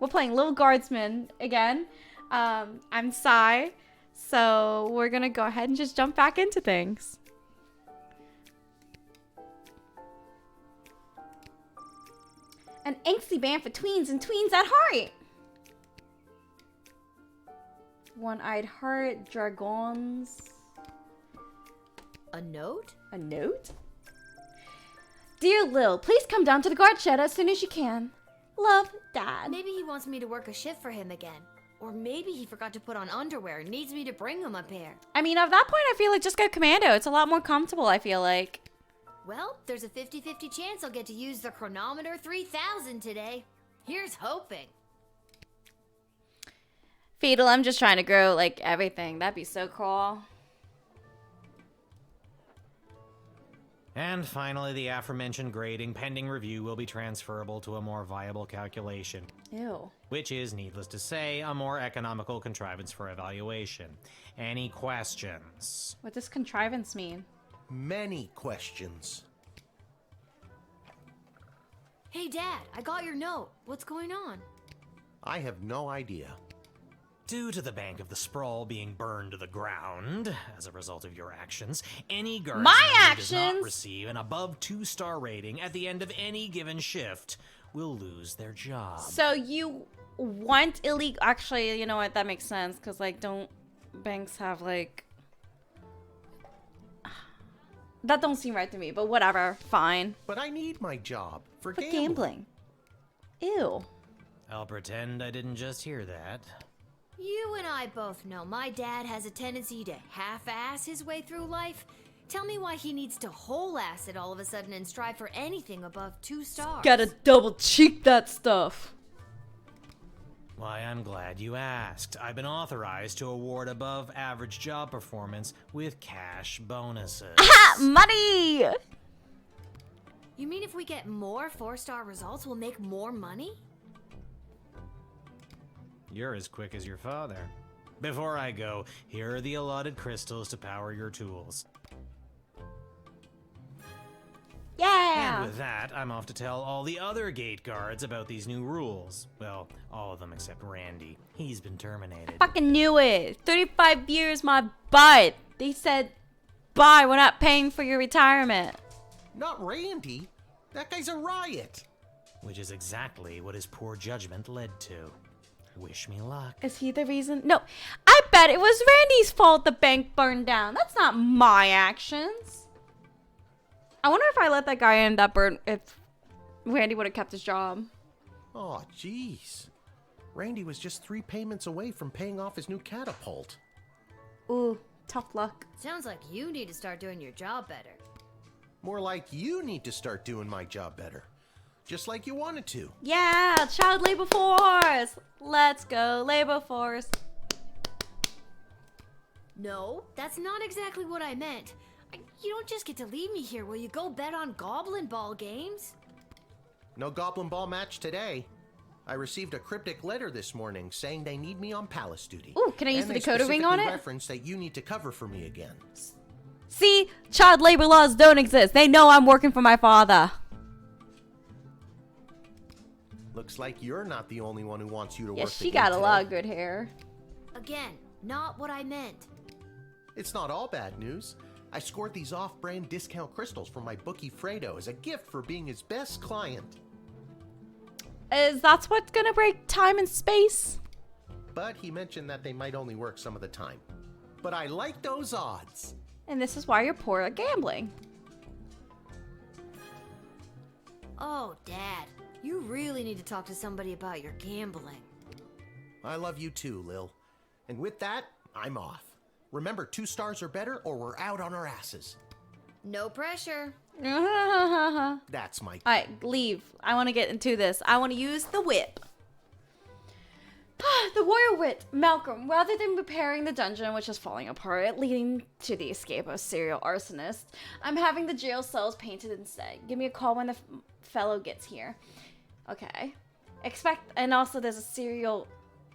We're playing Lil Guardsman again. I'm Sai, so we're gonna go ahead and just jump back into things. An angsty band for tweens and tweens at heart. One-eyed heart, dragons. A note? A note? Dear Lil, please come down to the guard shed as soon as you can. Love, Dad. Maybe he wants me to work a shift for him again. Or maybe he forgot to put on underwear and needs me to bring him a pair. I mean, at that point, I feel like just go commando. It's a lot more comfortable, I feel like. Well, there's a 50-50 chance I'll get to use the chronometer 3000 today. Here's hoping. Fetal, I'm just trying to grow, like, everything. That'd be so cool. And finally, the aforementioned grading pending review will be transferable to a more viable calculation. Ew. Which is, needless to say, a more economical contrivance for evaluation. Any questions? What does contrivance mean? Many questions. Hey, Dad, I got your note. What's going on? I have no idea. Due to the Bank of the Sprawl being burned to the ground as a result of your actions, any guardsman who does not receive an above 2-star rating at the end of any given shift will lose their job. So you want illegal... Actually, you know what? That makes sense. Because, like, don't banks have, like... That don't seem right to me, but whatever. Fine. But I need my job for gambling. Ew. I'll pretend I didn't just hear that. You and I both know my dad has a tendency to half-ass his way through life. Tell me why he needs to whole-ass it all of a sudden and strive for anything above 2 stars. Gotta double-cheek that stuff. Why, I'm glad you asked. I've been authorized to award above-average job performance with cash bonuses. Aha! Money! You mean if we get more 4-star results, we'll make more money? You're as quick as your father. Before I go, here are the allotted crystals to power your tools. Yeah! And with that, I'm off to tell all the other gate guards about these new rules. Well, all of them except Randy. He's been terminated. Fucking knew it. 35 years, my butt. They said, bye, we're not paying for your retirement. Not Randy. That guy's a riot. Which is exactly what his poor judgment led to. Wish me luck. Is he the reason? No, I bet it was Randy's fault the bank burned down. That's not my actions. I wonder if I let that guy end up burn, if Randy would have kept his job. Oh, jeez. Randy was just 3 payments away from paying off his new catapult. Ooh, tough luck. Sounds like you need to start doing your job better. More like you need to start doing my job better. Just like you wanted to. Yeah, child labor force. Let's go, labor force. No, that's not exactly what I meant. You don't just get to leave me here while you go bet on Goblin Ball games. No Goblin Ball match today. I received a cryptic letter this morning saying they need me on palace duty. Ooh, can I use the Dakota ring on it? Reference that you need to cover for me again. See, child labor laws don't exist. They know I'm working for my father. Looks like you're not the only one who wants you to Yeah, work. she got a lot of good hair. Again, not what I meant. It's not all bad news. I scored these off-brand discount crystals from my bookie Fredo as a gift for being his best client. Is that what's gonna break time and space? But he mentioned that they might only work some of the time. But I like those odds. And this is why you're poor at gambling. Oh, Dad, you really need to talk to somebody about your gambling. I love you too, Lil. And with that, I'm off. Remember, 2 stars or better, or we're out on our asses. No pressure. That's my... Alright, leave. I want to get into this. I want to use the whip. The warrior wit, Malcolm, rather than repairing the dungeon, which is falling apart, leading to the escape of serial arsonist, I'm having the jail cells painted instead. Give me a call when the fellow gets here. Okay. And also there's a serial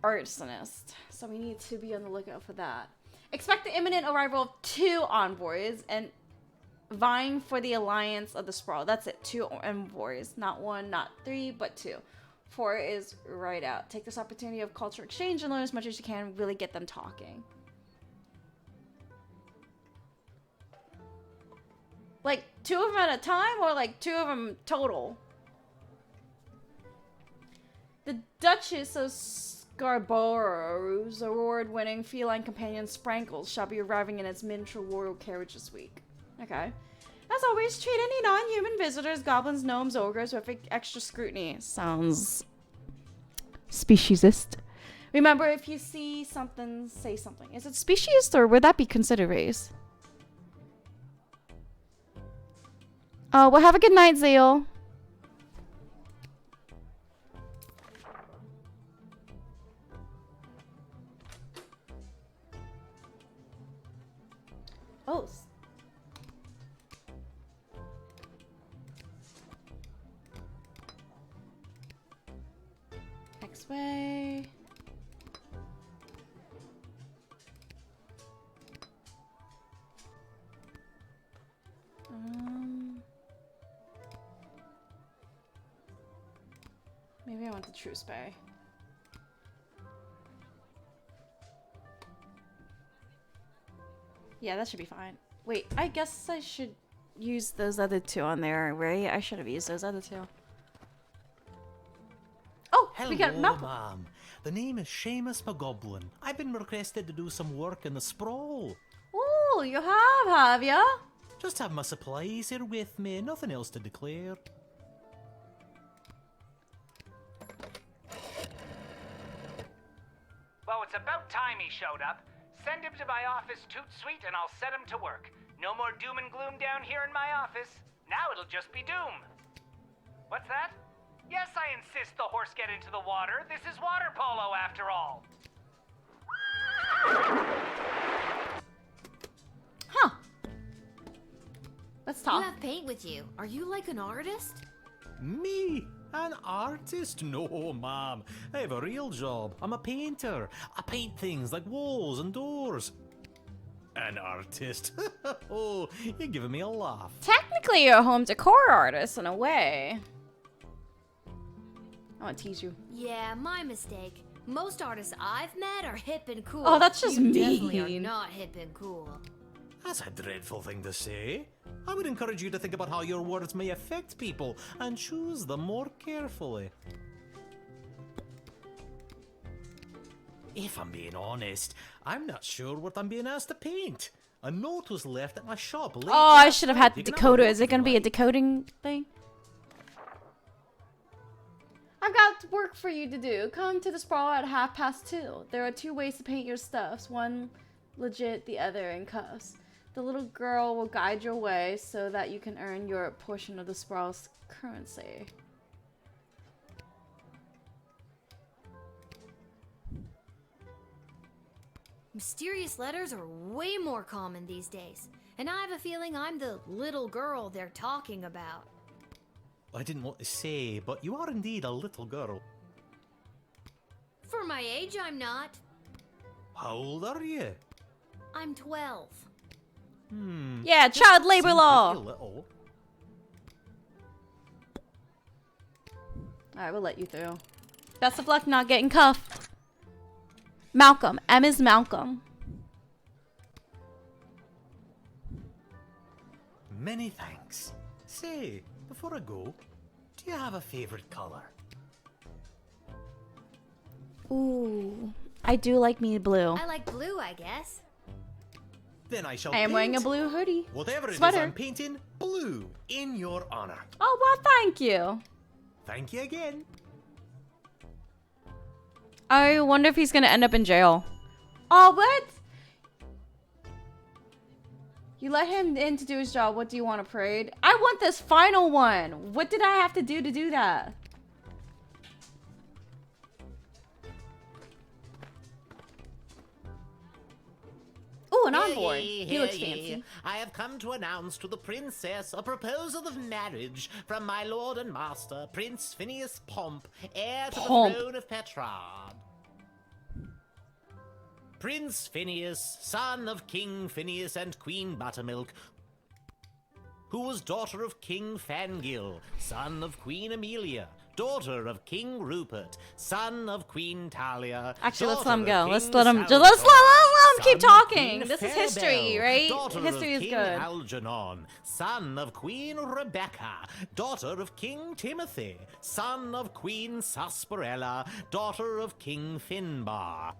arsonist, so we need to be on the lookout for that. Expect the imminent arrival of 2 envoys and vying for the alliance of the Sprawl. That's it, 2 envoys. Not 1, not 3, but 2. for is right out. Take this opportunity of culture exchange and learn as much as you can. Really get them talking. Like 2 of them at a time, or like 2 of them total? The Duchess of Scarborough's award-winning feline companion Sprankles shall be arriving in its miniature royal carriage this week. Okay. As always, treat any non-human visitors, goblins, gnomes, ogres with extra scrutiny. Sounds speciesist. Remember, if you see something, say something. Is it speciesist, or would that be considered race? Well, have a good night, Zeal. Oh. X-Way. Maybe I want the Truce Bay. Yeah, that should be fine. Wait, I guess I should use those other 2 on there, right? I should have used those other 2. Oh, Hello, we got Malcolm. ma'am. The name is Seamus McGoblin. I've been requested to do some work in the sprawl. Oh, you have ya? Just have my supplies here with me, nothing else to declare. Well, it's about time he showed up. Send him to my office toot sweet and I'll set him to work. No more doom and gloom down here in my office. Now it'll just be doom. What's that? Yes, I insist the horse get into the water. This is water polo after all. Huh. Let's You talk. have paint with you. Are you like an artist? Me? An artist? No, ma'am. I have a real job. I'm a painter. I paint things like walls and doors. An artist? Oh, you're giving me a laugh. Technically, you're a home decor artist in a way. I want to tease you. Yeah, my mistake. Most artists I've met are hip and cool. Oh, that's just you definitely are mean. not hip and cool. That's a dreadful thing to say. I would encourage you to think about how your words may affect people and choose them more carefully. If I'm being honest, I'm not sure what I'm being asked to paint. A note was left at my shop late. Oh, I last should have night. had the You can have a decoder. look Is it if going to you be a like. decoding thing? I've got work for you to do. Come to the sprawl at 2:30. There are 2 ways to paint your stuffs. One legit, the other in cuffs. The little girl will guide your way so that you can earn your portion of the sprawl's currency. Mysterious letters are way more common these days. And I have a feeling I'm the little girl they're talking about. I didn't want to say, but you are indeed a little girl. For my age, I'm not. How old are you? I'm 12. Yeah, child labor Seem law. pretty little. Alright, we'll let you through. Best of luck not getting cuffed. Malcolm. M is Malcolm. Many thanks. Say, before I go, do you have a favorite color? Ooh. I do like me blue. I like blue, I guess. Then I shall I am wearing a paint blue hoodie. whatever it is Sweater. I'm painting blue in your honor. Oh, well, thank you. Thank you again. I wonder if he's gonna end up in jail. Oh, what? You let him in to do his job. What do you want, a parade? I want this final one. What did I have to do that? Ooh, an envoy. He looks fancy. I have come to announce to the princess a proposal of marriage from my lord and master, Prince Phineas Pomp, heir to Pomp. the throne of Petrard. Prince Phineas, son of King Phineas and Queen Buttermilk, who was daughter of King Fangil, son of Queen Amelia, daughter of King Rupert, son of Queen Talia. Actually, let's let him daughter go. of Let's King let him. Salvatore, Let's let him keep son of talking. Queen This is history, Farabelle, right? daughter History of is King good. Algernon, son of Queen Rebecca, daughter of King Timothy, son of Queen Sarsaparilla, daughter of King Finbar,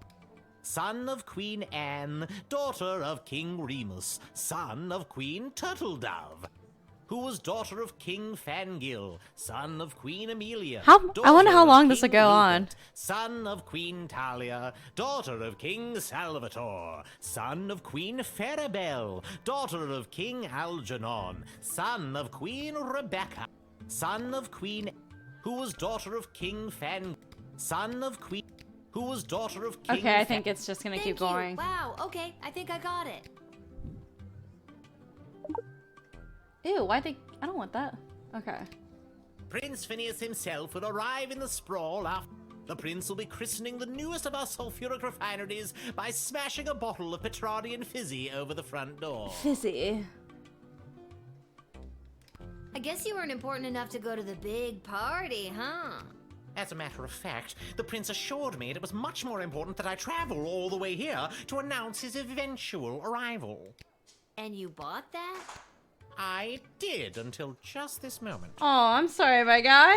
son of Queen Anne, daughter of King Remus, son of Queen Turtledove, who was daughter of King Fangil, son of Queen Amelia. I wonder how daughter of long this will King go on. Rupert, son of Queen Talia, daughter of King Salvatore, son of Queen Farabelle, daughter of King Algernon, son of Queen Rebecca, son of Queen, who was daughter of King son of Queen, who was daughter of King Okay, I think it's just gonna Thank keep you. going. Wow, okay, I think I got it. Ew, why they? I don't want that. Okay. Prince Phineas himself will arrive in the sprawl after. The prince will be christening the newest of our sulfuric refineries by smashing a bottle of Petrardian fizzy over the front door. Fizzy. I guess you weren't important enough to go to the big party, huh? As a matter of fact, the prince assured me it was much more important that I travel all the way here to announce his eventual arrival. And you bought that? I did until just this moment. Oh, I'm sorry, my guy.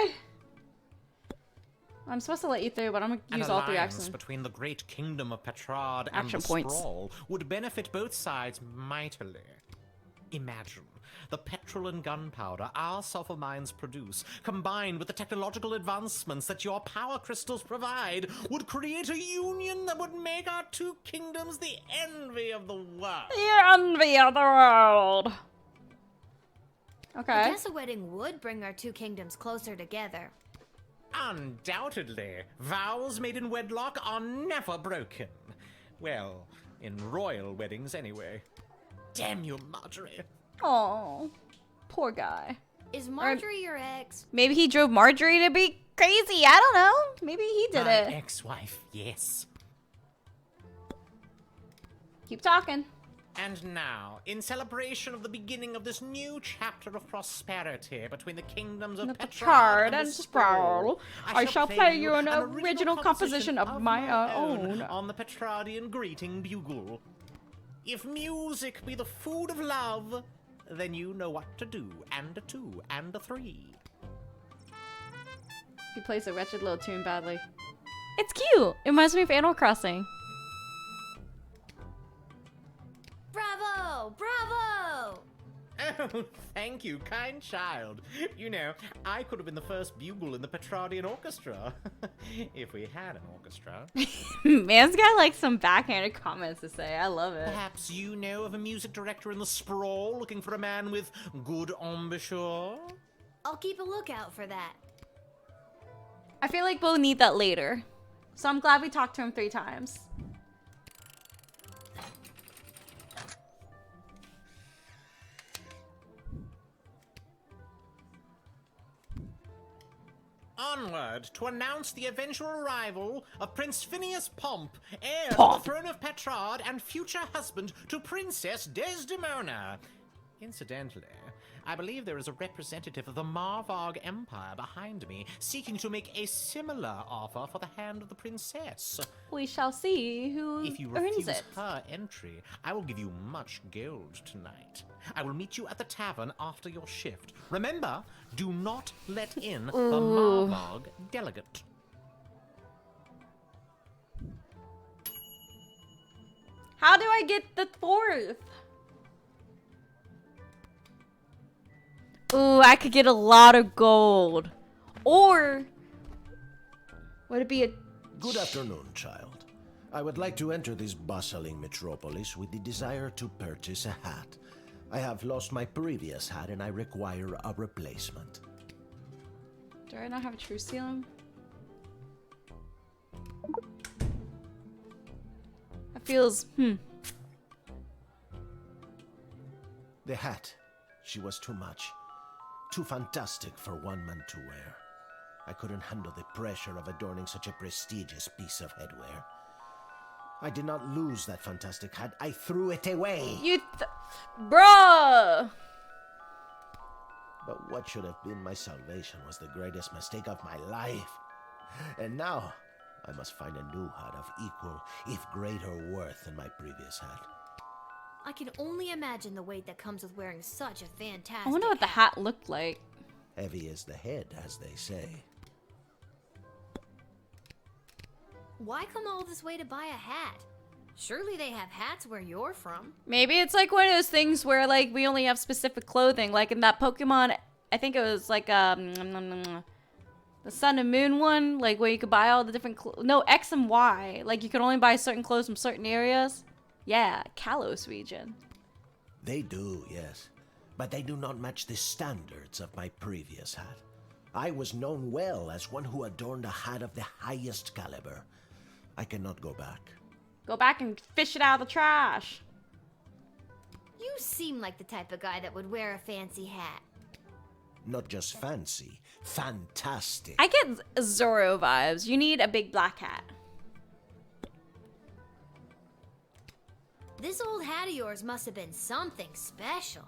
I'm supposed to let you through, but I'm gonna An use all three alliance actions. between the great kingdom of Petrard and Action the points. Sprawl would benefit both sides mightily. Imagine the petrol and gunpowder our sulfur mines produce, combined with the technological advancements that your power crystals provide, would create a union that would make our two kingdoms the envy of the world. The envy of the world. I Okay. guess a wedding would bring our two kingdoms closer together. Undoubtedly, vows made in wedlock are never broken. Well, in royal weddings anyway. Damn you, Marjorie. Oh, poor guy. Is Marjorie your ex? Maybe he drove Marjorie to be crazy. I don't know. Maybe he did My it. ex-wife, yes. Keep talking. And now, in celebration of the beginning of this new chapter of prosperity between the kingdoms of The Petrard Petrard and and Sprawl, Sprawl, I shall play you an original original composition of my own. on the Petrardian greeting bugle. If music be the food of love, then you know what to do, and a two, and a three. He plays a wretched little tune badly. It's cute. It reminds me of Animal Crossing. Bravo! Bravo! Oh, thank you, kind child. You know, I could have been the first bugle in the Petrardian orchestra. If we had an orchestra. Man's got like some backhanded comments to say. I love it. Perhaps you know of a music director in the Sprawl looking for a man with good embouchure? I'll keep a lookout for that. I feel like we'll need that later. So I'm glad we talked to him 3 times. Onward to announce the eventual arrival of Prince Phineas Pomp, heir Pomp. to the throne of Petrard and future husband to Princess Desdemona. Incidentally, I believe there is a representative of the Marvarg Empire behind me, seeking to make a similar offer for the hand of the princess. We shall see who If you earns refuse it. her entry, I will give you much gold tonight. I will meet you at the tavern after your shift. Remember, do not let in the Marvarg delegate. How do I get the 4th? Ooh, I could get a lot of gold. Or would it be a... Good afternoon, child. I would like to enter this bustling metropolis with the desire to purchase a hat. I have lost my previous hat and I require a replacement. Do I not have a true serum? That feels, The hat, she was too much. Too fantastic for one man to wear. I couldn't handle the pressure of adorning such a prestigious piece of headwear. I did not lose that fantastic hat, I threw it away. Bruh! But what should have been my salvation was the greatest mistake of my life. And now, I must find a new hat of equal, if greater worth than my previous hat. I can only imagine the weight that comes with wearing such a fantastic I wonder what the hat looked like. Heavy as the head, as they say. Why come all this way to buy a hat? Surely they have hats where you're from. Maybe it's like one of those things where like we only have specific clothing. Like in that Pokemon, I think it was like the Sun and Moon one, like where you could buy all the different no, X and Y. Like you could only buy certain clothes from certain areas. Yeah, Kalos region. They do, yes. But they do not match the standards of my previous hat. I was known well as one who adorned a hat of the highest caliber. I cannot go back. Go back and fish it out of the trash. You seem like the type of guy that would wear a fancy hat. Not just fancy, fantastic. I get Zoro vibes. You need a big black hat. This old hat of yours must have been something special.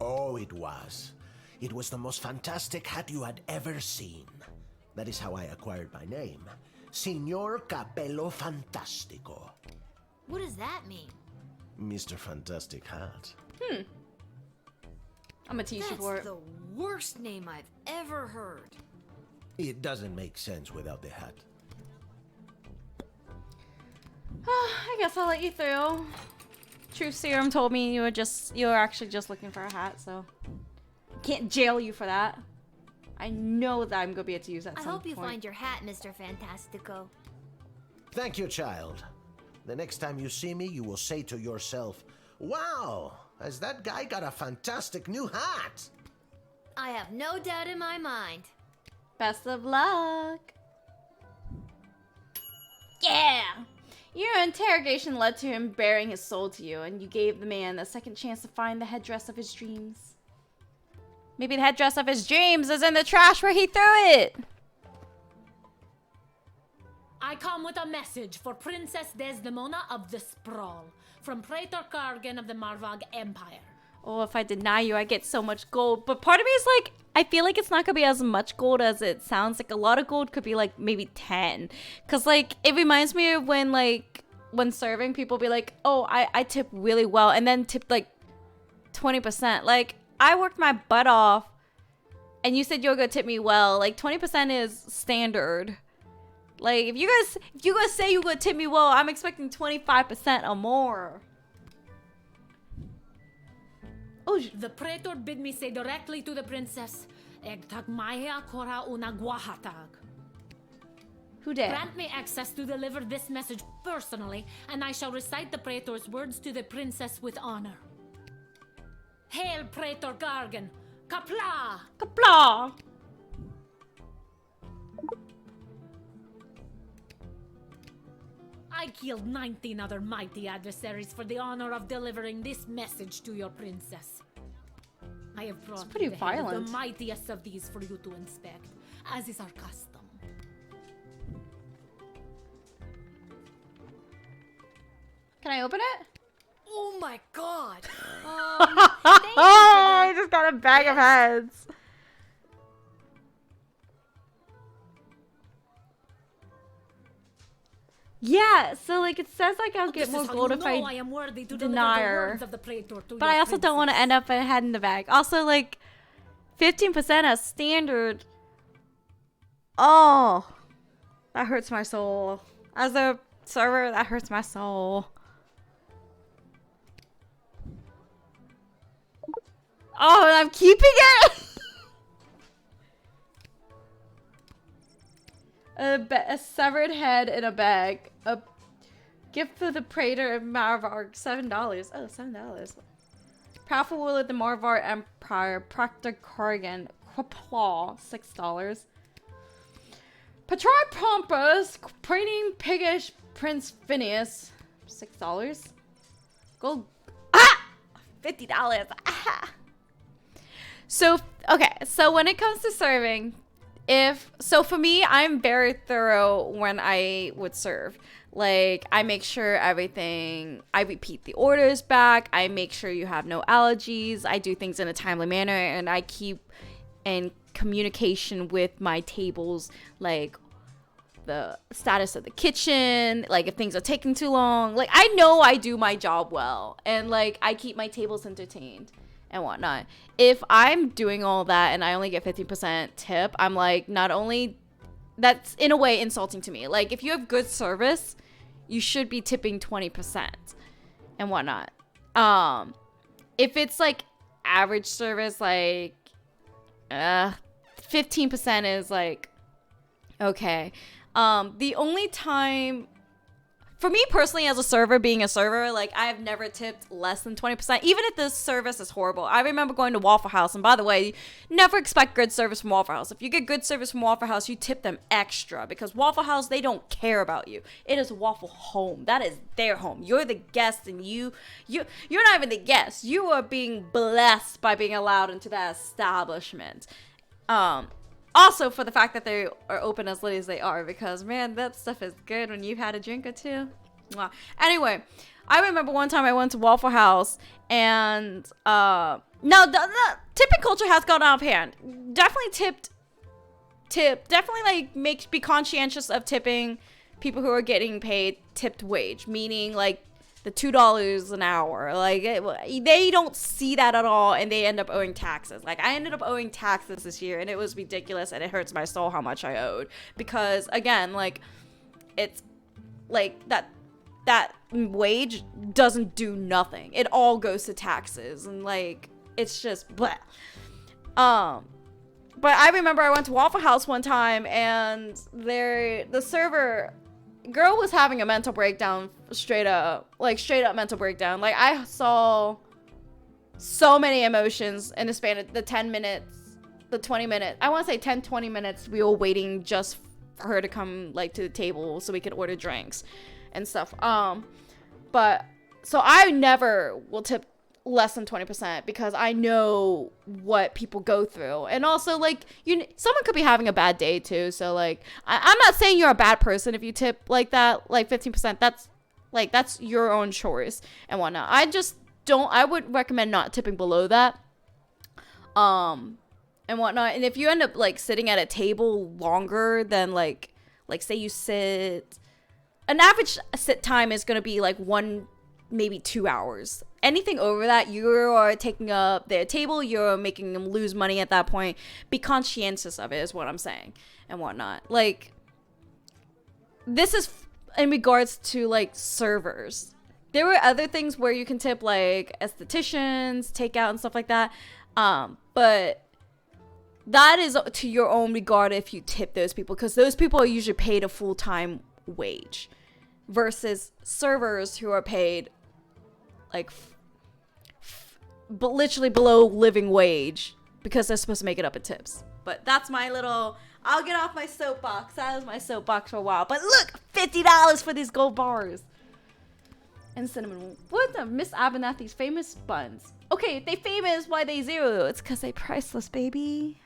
Oh, it was. It was the most fantastic hat you had ever seen. That is how I acquired my name. Signor Capello Fantastico. What does that mean? Mr. Fantastic Hat. I'm a t-shirt for That's it. the worst name I've ever heard. It doesn't make sense without the hat. I guess I'll let you through. Truth Serum told me you were actually just looking for a hat, so can't jail you for that. I know that I'm gonna be able to use that. I hope you find your hat, Mr. Fantastico. Thank you, child. The next time you see me, you will say to yourself, "Wow, has that guy got a fantastic new hat?" I have no doubt in my mind. Best of luck. Yeah. Your interrogation led to him bearing his soul to you, and you gave the man a second chance to find the headdress of his dreams. Maybe the headdress of his dreams is in the trash where he threw it. I come with a message for Princess Desdemona of the Sprawl, from Praetor Kargan of the Marvog Empire. Oh, if I deny you, I get so much gold. But part of me is like, I feel like it's not gonna be as much gold as it sounds. Like a lot of gold could be like maybe 10. Cause like it reminds me of when serving, people be like, oh, I tip really well, and then tip like 20%. Like I worked my butt off, and you said you were gonna tip me well. Like 20% is standard. Like if you guys say you're gonna tip me well, I'm expecting 25% or more. Oh, The Praetor bid me say directly to the princess, Egtag Maya Kora una Guahatag. who did? Grant me access to deliver this message personally, and I shall recite the Praetor's words to the princess with honor. Hail, Praetor Gargan! Kapla! Kapla! I killed 19 other mighty adversaries for the honor of delivering this message to your princess. I have brought pretty you the head of violent. the mightiest of these for you to inspect, as is our custom. Can I open it? Oh my god! I just got a bag of heads. Yeah, so like it says like I'll get This more is how gold you if know I am worthy to deny deliver the her. words of the Praetor to But your I also don't want to princess. end up a head in the bag. Also, like, 15% as standard. Oh, that hurts my soul. As a server, that hurts my soul. Oh, and I'm keeping it? A severed head in a bag. A gift for the Praetor of Marvarg. $7. Oh, $7. Powerful ruler of the Marvar Empire. Proctor Corrigan. Quaplaw. $6. Patrai Pompous. Prating Piggish Prince Phineas. $6. Gold. Ah! $50. Ah! So, okay. So when it comes to serving, For me, I'm very thorough when I would serve. Like, I make sure I repeat the orders back. I make sure you have no allergies. I do things in a timely manner, and I keep in communication with my tables, like the status of the kitchen, like if things are taking too long. Like, I know I do my job well, and like I keep my tables entertained and whatnot. If I'm doing all that and I only get 15% tip, I'm like, not only that's in a way insulting to me. Like, if you have good service, you should be tipping 20% and whatnot. If it's like average service, like 15% is like okay. The only time for me personally as a server, being a server, like I have never tipped less than 20%, even if the service is horrible. I remember going to Waffle House, and by the way, never expect good service from Waffle House. If you get good service from Waffle House, you tip them extra, because Waffle House, they don't care about you. It is Waffle Home. That is their home. You're the guest, and you're not even the guest. You are being blessed by being allowed into that establishment. Also, for the fact that they are open as late as they are, because, man, that stuff is good when you've had a drink or two. Mwah. Anyway, I remember one time I went to Waffle House, and, no, the tipping culture has gone out of hand. Definitely definitely, like, be conscientious of tipping people who are getting paid tipped wage, meaning, like, the $2 an hour. Like, they don't see that at all, and they end up owing taxes. Like, I ended up owing taxes this year, and it was ridiculous, and it hurts my soul how much I owed, because again, like, it's like that wage doesn't do nothing. It all goes to taxes, and like, it's just bleh. But I remember I went to Waffle House one time, and the server girl was having a mental breakdown, straight up mental breakdown. Like, I saw so many emotions in the span of the 10 minutes, the 20 minutes. I want to say 10, 20 minutes we were waiting just for her to come, like, to the table so we could order drinks and stuff. But so I never will tip less than 20%, because I know what people go through. And also, like, someone could be having a bad day too, so like, I'm not saying you're a bad person if you tip like that, like 15%. That's your own choice and whatnot. I would recommend not tipping below that and whatnot. And if you end up like sitting at a table longer than like say you sit, an average sit time is going to be like 1, maybe 2 hours. Anything over that, you are taking up their table, you're making them lose money at that point. Be conscientious of it, is what I'm saying, and whatnot. Like, this is in regards to, like, servers. There were other things where you can tip, like, estheticians, takeout, and stuff like that. But that is to your own regard if you tip those people, because those people are usually paid a full-time wage, versus servers who are paid, like, but literally below living wage, because they're supposed to make it up in tips. But that's my little, I'll get off my soapbox. That was my soapbox for a while. But look, $50 for these gold bars. And cinnamon. What the Miss Abernathy's famous buns. Okay, if they famous, why they zero? It's because they priceless, baby.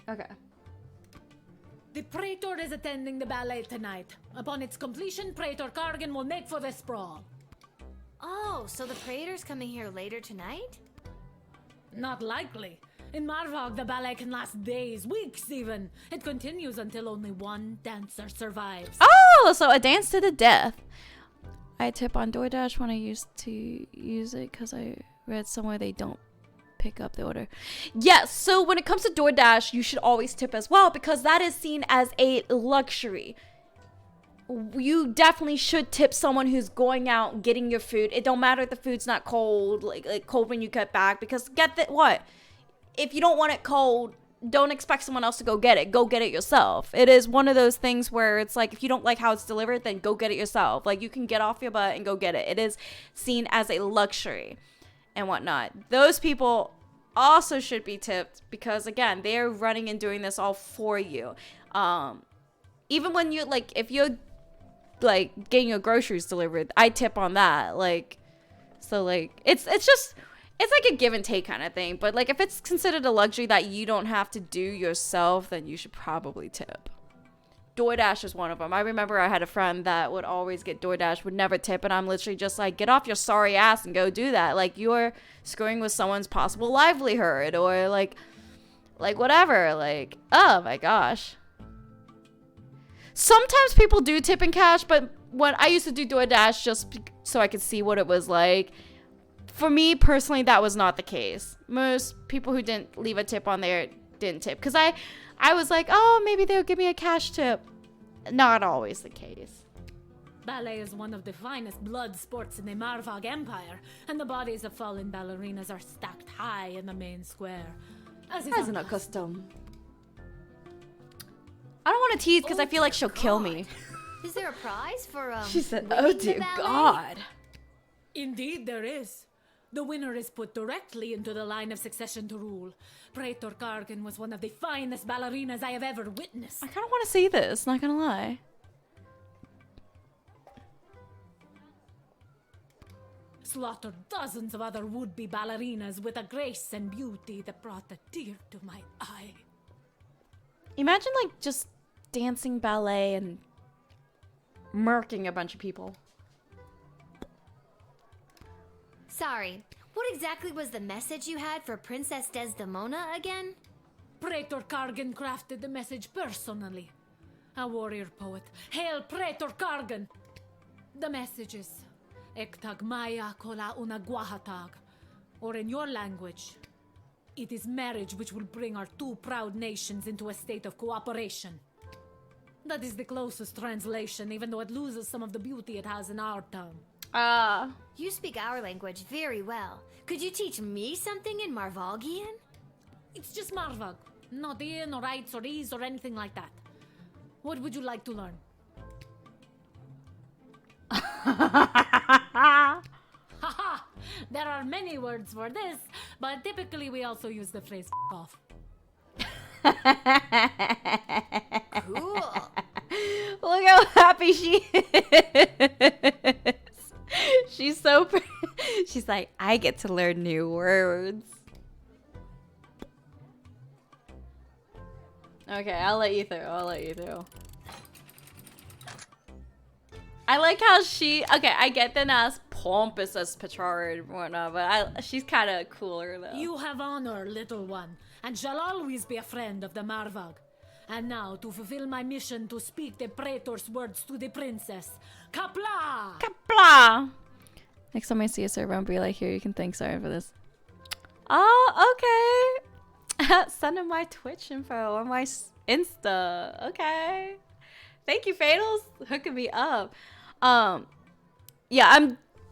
Okay. The Praetor is attending the ballet tonight. Upon its completion, Praetor Kargan will make for the sprawl. Oh, so the Praetor's coming here later tonight? Not likely. In Marvog, the ballet can last days, weeks even. It continues until only one dancer survives. Oh, so a dance to the death. I tip on DoorDash when I used to use it, because I read somewhere they don't pick up the order. Yes, so when it comes to DoorDash, you should always tip as well, because that is seen as a luxury. You definitely should tip someone who's going out getting your food. It don't matter if the food's not cold, like cold when you get back, because what? If you don't want it cold, don't expect someone else to go get it. Go get it yourself. It is one of those things where it's like, if you don't like how it's delivered, then go get it yourself. Like, you can get off your butt and go get it. It is seen as a luxury and whatnot. Those people also should be tipped, because again, they're running and doing this all for you. Even when you, like, if you're like getting your groceries delivered, I tip on that. Like, so like, it's just, it's like a give and take kind of thing. But like if it's considered a luxury that you don't have to do yourself, then you should probably tip. DoorDash is one of them. I remember I had a friend that would always get DoorDash, would never tip, and I'm literally just like, get off your sorry ass and go do that. Like, you're screwing with someone's possible livelihood, or like whatever. Like, oh my gosh. Sometimes people do tip in cash, but when I used to do DoorDash just so I could see what it was like, for me personally, that was not the case. Most people who didn't leave a tip on there didn't tip, because I was like, oh, maybe they'll give me a cash tip. Not always the case. Ballet is one of the finest blood sports in the Marvog Empire, and the bodies of fallen ballerinas are stacked high in the main square. As an custom. I don't want to tease because I feel like she'll kill me. Is there a prize for She said, winning oh the dear ballet? God. Indeed there is. The winner is put directly into the line of succession to rule. Praetor Gargan was one of the finest ballerinas I have ever witnessed. I kind of want to see this, not gonna lie. Slaughtered dozens of other would-be ballerinas with a grace and beauty that brought a tear to my eye. Imagine like just dancing ballet and murking a bunch of people. Sorry, what exactly was the message you had for Princess Desdemona again? Praetor Gargan crafted the message personally. A warrior poet. Hail Praetor Gargan! The message is Ektag Maya Kola Una Guahatag. Or in your language, it is marriage which will bring our two proud nations into a state of cooperation. That is the closest translation, even though it loses some of the beauty it has in our tongue. You speak our language very well. Could you teach me something in Marvogian? It's just Marvog. Not in or rights or ease or anything like that. What would you like to learn? Haha! There are many words for this, but typically we also use the phrase F off. Cool. Look how happy she is. She's so she's like, I get to learn new words. Okay, I'll let you through. I like how I get the as pompous as Petrarch and whatnot, but she's kind of cooler though. You have honor, little one, and shall always be a friend of the Marvog. And now, to fulfill my mission to speak the Praetor's words to the princess. Kapla! Kapla! Next time I see a server, I'll be like, here, you can thank Siren for this. Oh, okay. Send him my Twitch info or my Insta. Okay. Thank you, Fatals, hooking me up. Yeah,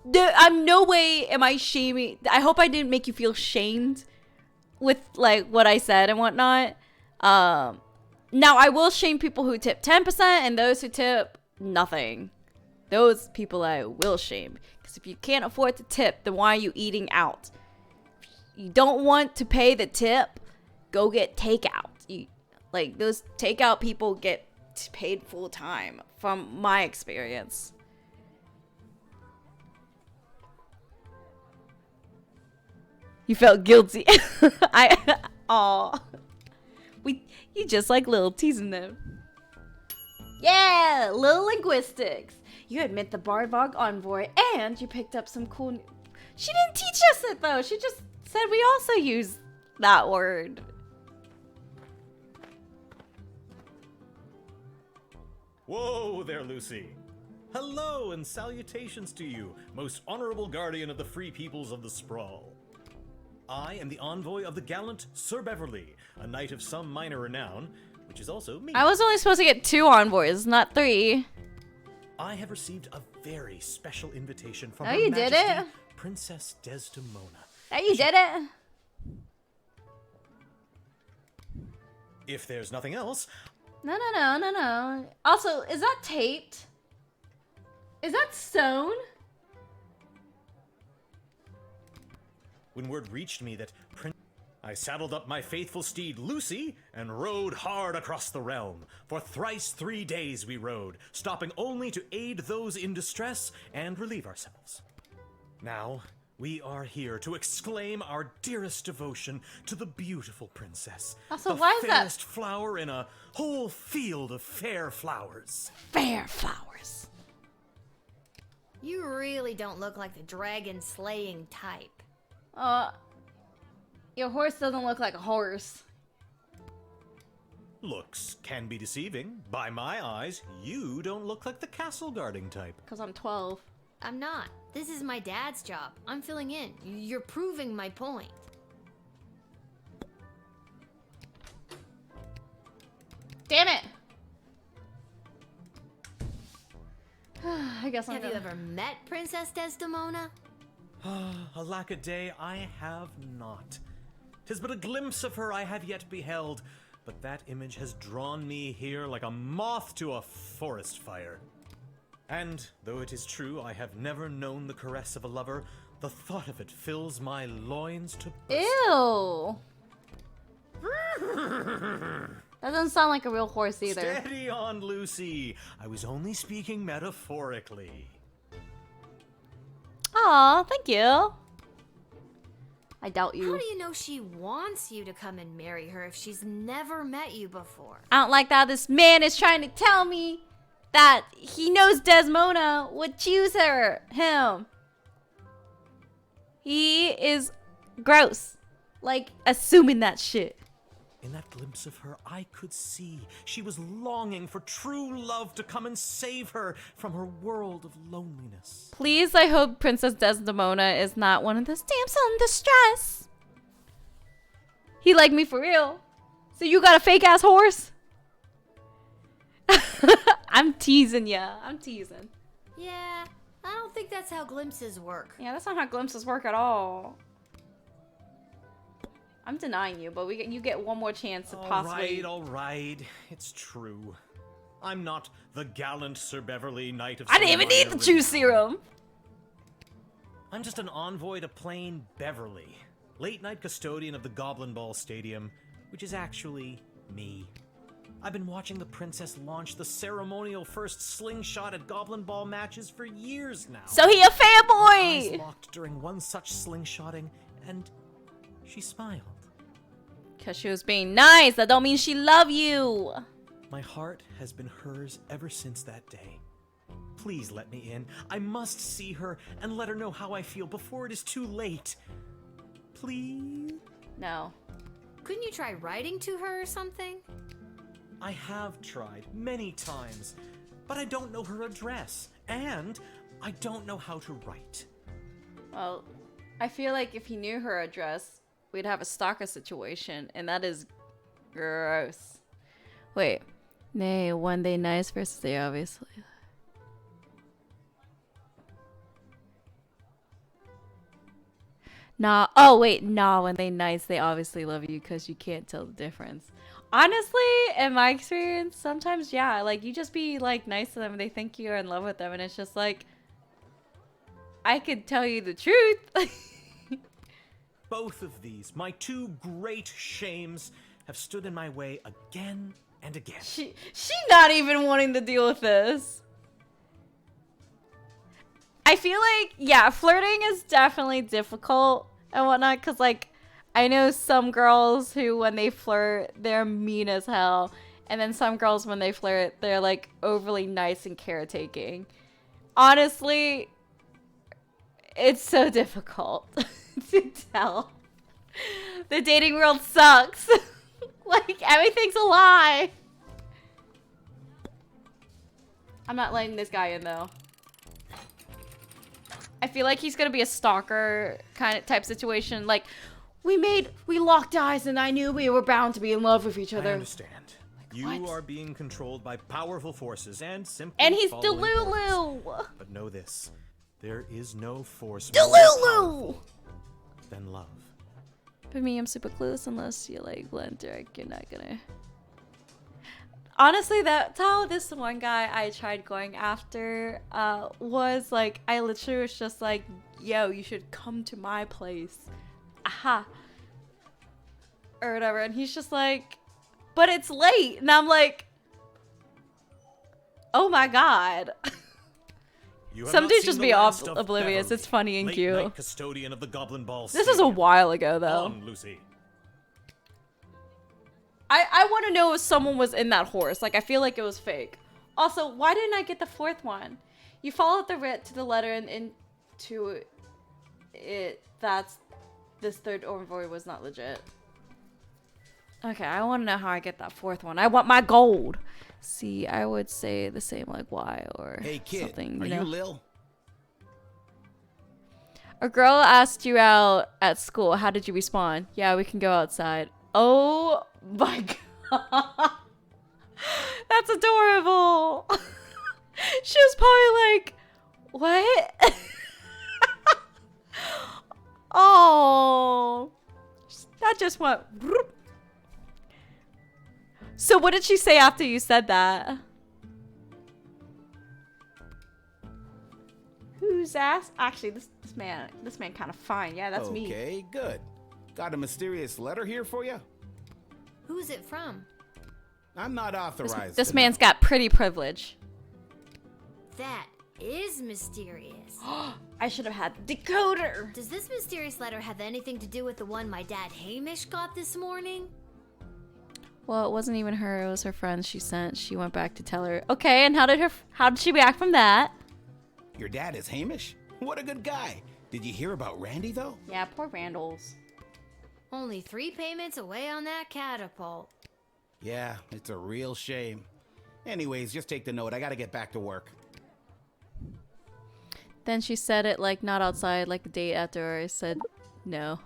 I'm no way am I shaming. I hope I didn't make you feel shamed with like what I said and whatnot. Now I will shame people who tip 10% and those who tip nothing. Those people I will shame. Because if you can't afford to tip, then why are you eating out? If you don't want to pay the tip, go get takeout. Like those takeout people get paid full time from my experience. You felt guilty. You just like Lil teasing them. Yeah, Lil linguistics. You admit the Bardvog envoy and you picked up some cool. She didn't teach us it though. She just said we also use that word. Whoa there, Lucy. Hello and salutations to you, most honorable guardian of the free peoples of the Sprawl. I am the envoy of the gallant Sir Beverly, a knight of some minor renown, which is also me. I was only supposed to get 2 envoys, not 3. I have received a very special invitation from Oh, Her you did Majesty, it? Princess Desdemona. Oh, you did it? If there's nothing else, No. Also, is that taped? Is that sewn? when word reached me that I saddled up my faithful steed Lucy and rode hard across the realm. For thrice 3 days we rode, stopping only to aid those in distress and relieve ourselves. Now, We are here to exclaim our dearest devotion to the beautiful princess. Also, the why is that- fairest flower in a whole field of fair flowers. Fair flowers. You really don't look like the dragon slaying type. Your horse doesn't look like a horse. Looks can be deceiving. By my eyes, you don't look like the castle guarding type. Because I'm 12. I'm not. This is my dad's job. I'm filling in. You're proving my point. Damn it! I guess I'm Have you ever met Princess Desdemona? Alack a day, I have not. 'Tis but a glimpse of her I have yet beheld, but that image has drawn me here like a moth to a forest fire. And, though it is true I have never known the caress of a lover, the thought of it fills my loins to bursting. Ew! That doesn't sound like a real horse either. Steady on, Lucy. I was only speaking metaphorically. Aw, thank you. I doubt How you. do you know she wants you to come and marry her if she's never met you before? I don't like that this man is trying to tell me that he knows Desdemona would choose him. He is gross. Like, assuming that shit. In that glimpse of her, I could see she was longing for true love to come and save her from her world of loneliness. Please, I hope Princess Desdemona is not one of those damsel in distress. He liked me for real. So you got a fake ass horse? I'm teasing ya. I'm teasing. Yeah, I don't think that's how glimpses work. Yeah, that's not how glimpses work at all. I'm denying you, but you get one more chance to possibly. All right. It's true. I'm not the gallant Sir Beverly, Knight of I didn't even need the Chew Serum. I'm just an envoy to plain Beverly, late-night custodian of the Goblin Ball Stadium, which is actually me. I've been watching the princess launch the ceremonial first slingshot at Goblin Ball matches for years now. So he a Eyes fanboy. locked during one such slingshotting, and she smiled. Cause she was being nice. That don't mean she love you. My heart has been hers ever since that day. Please let me in. I must see her and let her know how I feel before it is too late. Please? No. Couldn't you try writing to her or something? I have tried many times, but I don't know her address, and I don't know how to write. Well, I feel like if he knew her address, we'd have a stalker situation, and that is gross. Wait. Nay, one they nice versus they obviously. Nah. Oh, wait. Nah, when they nice, they obviously love you because you can't tell the difference. Honestly, in my experience, sometimes, yeah. Like, you just be, like, nice to them and they think you're in love with them. And it's just like, I could tell you the truth. Both of these, my two great shames, have stood in my way again and again. She not even wanting to deal with this. I feel like, yeah, flirting is definitely difficult and whatnot, because, like, I know some girls who, when they flirt, they're mean as hell. And then some girls, when they flirt, they're, like, overly nice and caretaking. Honestly, it's so difficult to tell. The dating world sucks. Like, everything's a lie. I'm not letting this guy in, though. I feel like he's gonna be a stalker kind of type situation. Like, we locked eyes and I knew we were bound to be in love with each other. I understand. Like, You what? are being controlled by powerful forces and simply And he's following Delulu. orders. But know this, there is no force Delulu! more powerful than love. For me, I'm super clueless unless you like Glenn Dirk. You're not gonna. Honestly, that's how this one guy I tried going after was like. I literally was just like, "Yo, you should come to my place." Aha. Or whatever, and he's just like, "But it's late," and I'm like, "Oh my god." You have Some not dudes seen just the be last of oblivious. Beverly, It's funny and late cute. night custodian of the Goblin Ball This is a Stadium. while ago, though. On, Lucy. I want to know if someone was in that horse. Like, I feel like it was fake. Also, why didn't I get the fourth one? You followed the writ to the letter and into it. That's this third envoy was not legit. Okay, I want to know how I get that fourth one. I want my gold. See, I would say the same like why or hey kid, something. Are you know? you Lil? A girl asked you out at school. How did you respond? Yeah, we can go outside. Oh my god. That's adorable. She was probably like, what? Oh. That just went. So what did she say after you said that? Who's ass? Actually, this man kind of fine. Yeah, that's me. Okay, good. Got a mysterious letter here for you? Who's it from? I'm not authorized. This to man's know. got pretty privilege. That is mysterious. I should have had the decoder. Does this mysterious letter have anything to do with the one my dad Hamish got this morning? Well, it wasn't even her. It was her friend she sent. She went back to tell her. Okay, and how did she react from that? Your dad is Hamish? What a good guy. Did you hear about Randy, though? Yeah, poor Randall's. Only 3 payments away on that catapult. Yeah, it's a real shame. Anyways, just take the note. I gotta get back to work. Then she said it like not outside, like a date after I said no.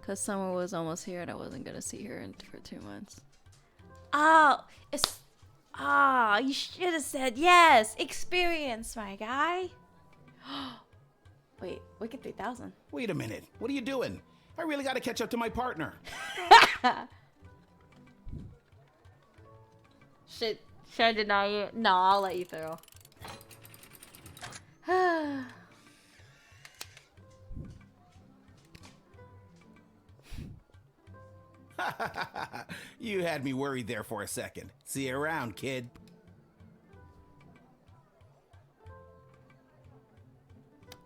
Because summer was almost here and I wasn't going to see her for 2 months. Oh, you should have said yes. Experience, my guy. Wait, Wicked 3000. Wait a minute. What are you doing? I really gotta catch up to my partner. Should I deny you? No, I'll let you through. You had me worried there for a second. See you around, kid.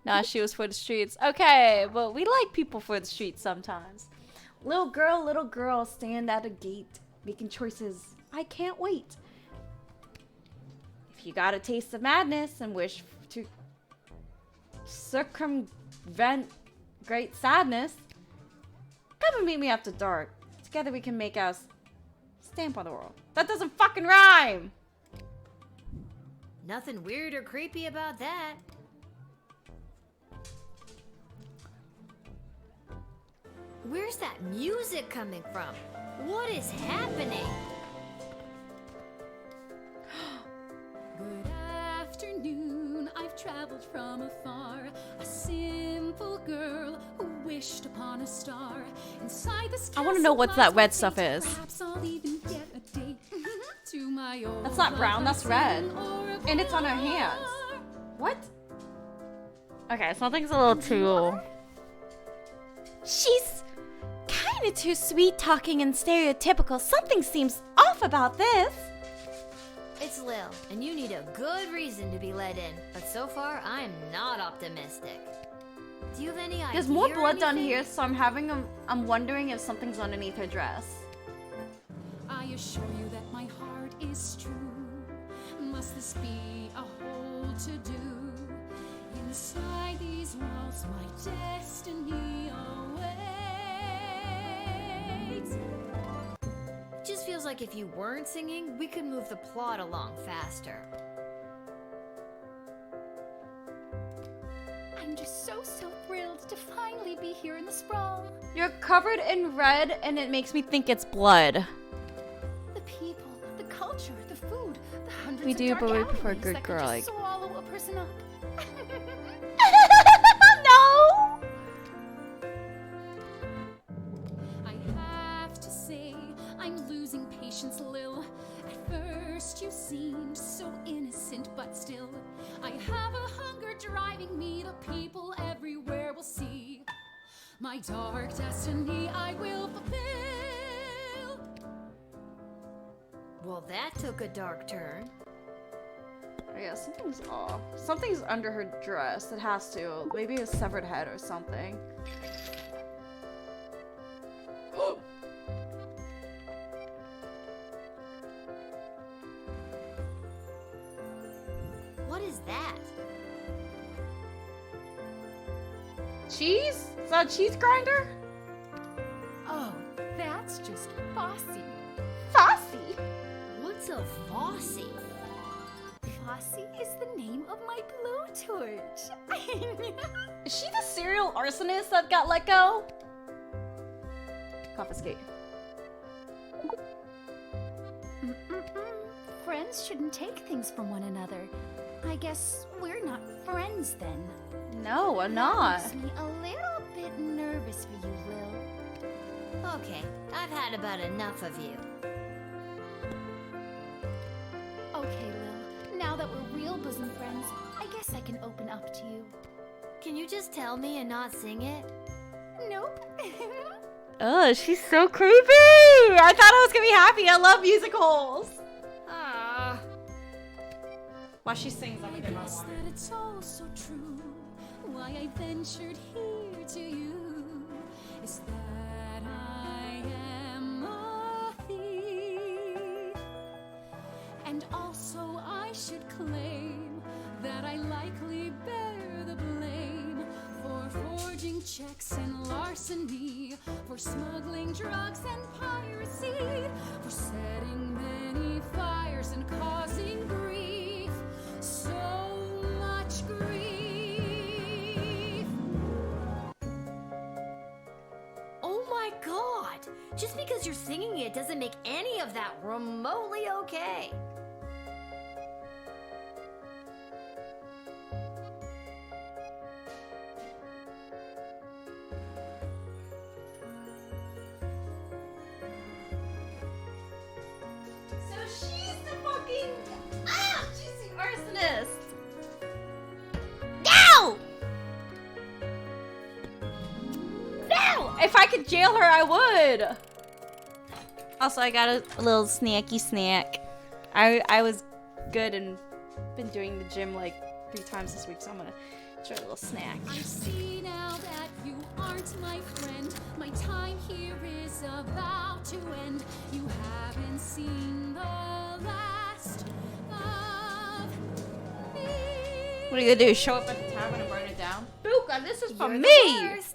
Nah, she was for the streets. Okay, but we like people for the streets sometimes. Little girl, stand at a gate, making choices. I can't wait. If you got a taste of madness and wish to circumvent great sadness, come and meet me after dark. Together we can make us stamp on the world. That doesn't fucking rhyme! Nothing weird or creepy about that. Where's that music coming from? What is happening? Good afternoon, I've traveled from afar. A simple girl who wished upon a star. Inside this I want to know what that red stuff is. perhaps I'll even get a date to my old That's not brown, that's red. or a And it's on her bar. hands. What? Okay, something's a little too... She's kinda too sweet-talking and stereotypical. Something seems off about this. It's Lil, and you need a good reason to be let in. But so far, I'm not optimistic. Do you have any idea? There's more or blood down anything? here, so I'm wondering if something's underneath her dress. I assure you that my heart is true. Must this be a whole to-do? Inside these walls, my destiny awaits. Just feels like if you weren't singing, we could move the plot along faster. I'm just so thrilled to finally be here in the sprawl. You're covered in red, and it makes me think it's blood. The people, the culture, the food, the hundreds We of do, dark but we prefer alleyways good that girl, could like- just swallow a person up. No! I have to say, I'm losing patience, Lil. At first, you seemed so innocent, but still, I have a hunger driving me. The people everywhere will see my dark destiny. I will fulfill. Well, that took a dark turn. Yeah, something's off. Something's under her dress. It has to. Maybe a severed head or something. What is that? Cheese? Is that a cheese grinder? Oh, that's just Fossy. Fossy? What's a Fossy? Fossy is the name of my blowtorch. Is she the serial arsonist that got let go? Confiscate. Friends shouldn't take things from one another. I guess we're not friends then. No, I'm not. Makes me a little bit nervous for you, Lil. Okay, I've had about enough of you. Okay, Lil. Now that we're real bosom friends, I guess I can open up to you. Can you just tell me and not sing it? Nope. Oh, she's so creepy! I thought I was gonna be happy. I love musicals. Ah. While she sings, I'm gonna get my Guess water. that it's all so true. Why I ventured here to you is that I am a thief, and also I should claim that I likely bear the blame for forging checks and larceny, for smuggling drugs and piracy, for setting many fires and causing grief, so much grief. Oh my god! Just because you're singing it doesn't make any of that remotely okay. So she's the fucking... she's the arsonist! No! No! If I could jail her, I would! Also, I got a little snacky snack. I was good and been doing the gym like 3 times this week, so I'm gonna try a little snack. I see now that you aren't my friend. My time here is about to end. You haven't seen the last of me. What are you gonna do? Show up at the tavern and burn it down? Buka, this is for You're the me! worst.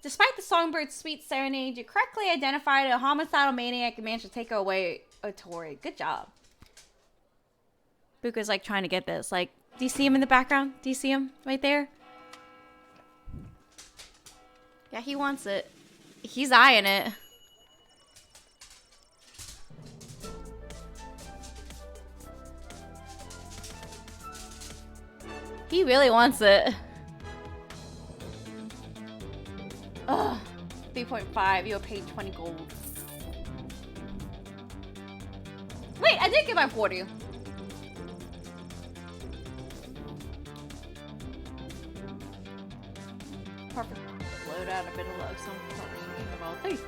Despite the songbird's sweet serenade, you correctly identified a homicidal maniac and managed to take away a Tori. Good job. Buka's like trying to get this. Like, do you see him in the background? Do you see him right there? Yeah, he wants it. He's eyeing it. He really wants it. Ugh. 3.5. You were paid 20 gold. Wait, I did get my 40. Perfect. Load out a bit of luck. Something about things.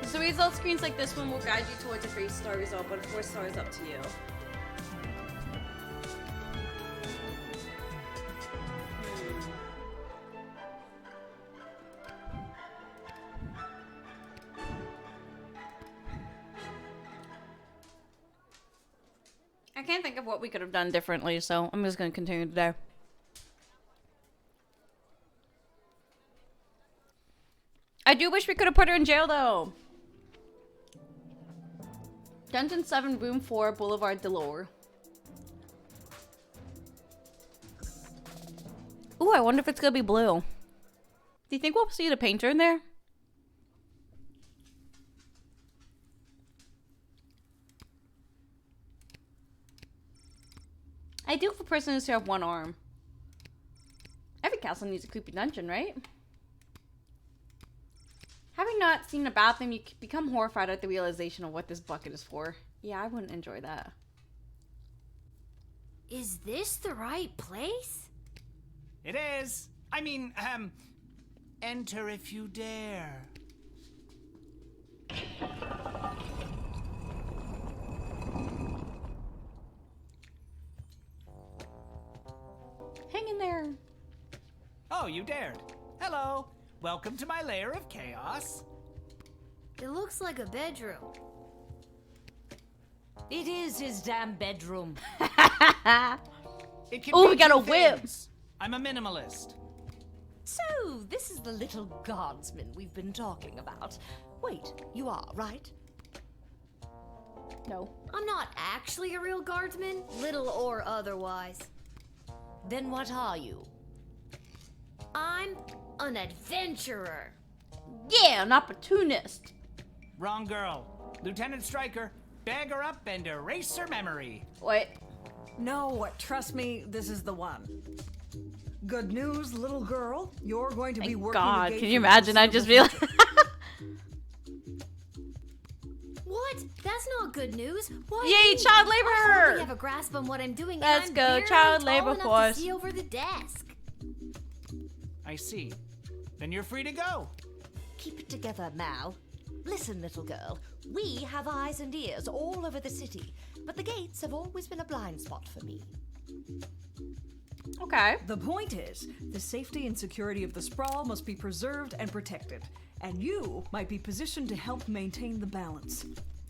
So result screens like this one will guide you towards a 3-star result, but a 4-star is up to you. I can't think of what we could have done differently, so I'm just going to continue today. I do wish we could have put her in jail, though. Dungeon 7, Room 4, Boulevard Delore. Ooh, I wonder if it's going to be blue. Do you think we'll see the painter in there? I do for prisoners who have one arm. Every castle needs a creepy dungeon, right? Having not seen a bathroom, you become horrified at the realization of what this bucket is for. Yeah, I wouldn't enjoy that. Is this the right place? It is. I mean, Enter if you dare. Hang in there. Oh, you dared. Hello. Welcome to my lair of chaos. It looks like a bedroom. It is his damn bedroom. It can Oh, be we got a two whip. things. I'm a minimalist. So, this is the little guardsman we've been talking about. Wait, you are, right? No. I'm not actually a real guardsman, little or otherwise. Then what are you? I'm an adventurer. Yeah, an opportunist. Wrong girl. Lieutenant Stryker, bag her up and erase her memory. Wait. No, trust me, this is the one. Good news, little girl. You're going to be Thank working God. the gate Can you for the imagine? I just be like... What? That's not good news. Why? Yay, me? child I labor! hardly have a grasp on what I'm doing. Let's and go, I'm barely child tall labor enough force. to see over the desk. I see. Then you're free to go. Keep it together, Mal. Listen, little girl. We have eyes and ears all over the city, but the gates have always been a blind spot for me. Okay. The point is, the safety and security of the sprawl must be preserved and protected, and you might be positioned to help maintain the balance.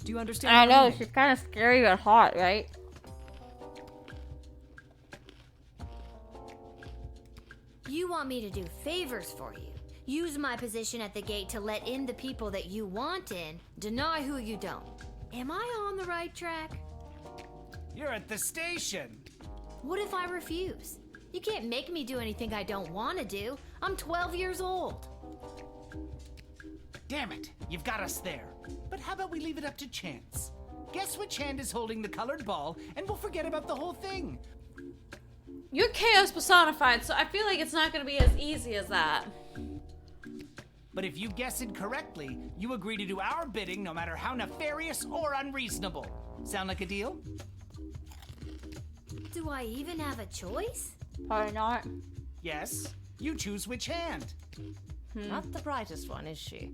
Do you understand? I what know, mean? she's kind of scary but hot, right? You want me to do favors for you. Use my position at the gate to let in the people that you want in, deny who you don't. Am I on the right track? You're at the station. What if I refuse? You can't make me do anything I don't want to do. I'm 12 years old. Damn it, you've got us there. But how about we leave it up to chance? Guess which hand is holding the colored ball, and we'll forget about the whole thing. You're chaos personified, so I feel like it's not going to be as easy as that. But if you guess it correctly, you agree to do our bidding no matter how nefarious or unreasonable. Sound like a deal? Do I even have a choice? Probably not. Yes. You choose which hand. Not the brightest one, is she?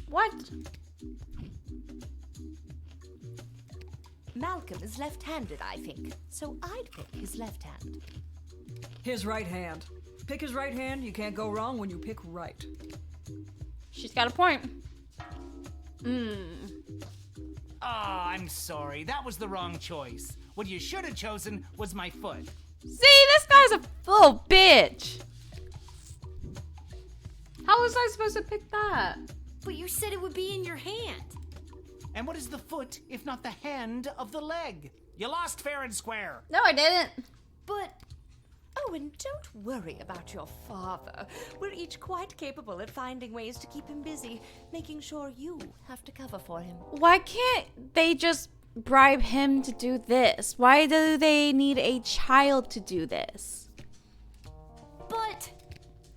What? Malcolm is left-handed, I think, so I'd pick his left hand. His right hand. Pick his right hand, you can't go wrong when you pick right. She's got a point. Oh, I'm sorry. That was the wrong choice. What you should have chosen was my foot. See, this guy's a little bitch. How was I supposed to pick that? But you said it would be in your hand. And what is the foot if not the hand of the leg? You lost fair and square. No, I didn't. But Oh, and don't worry about your father. We're each quite capable at finding ways to keep him busy, making sure you have to cover for him. Why can't they just bribe him to do this? Why do they need a child to do this? But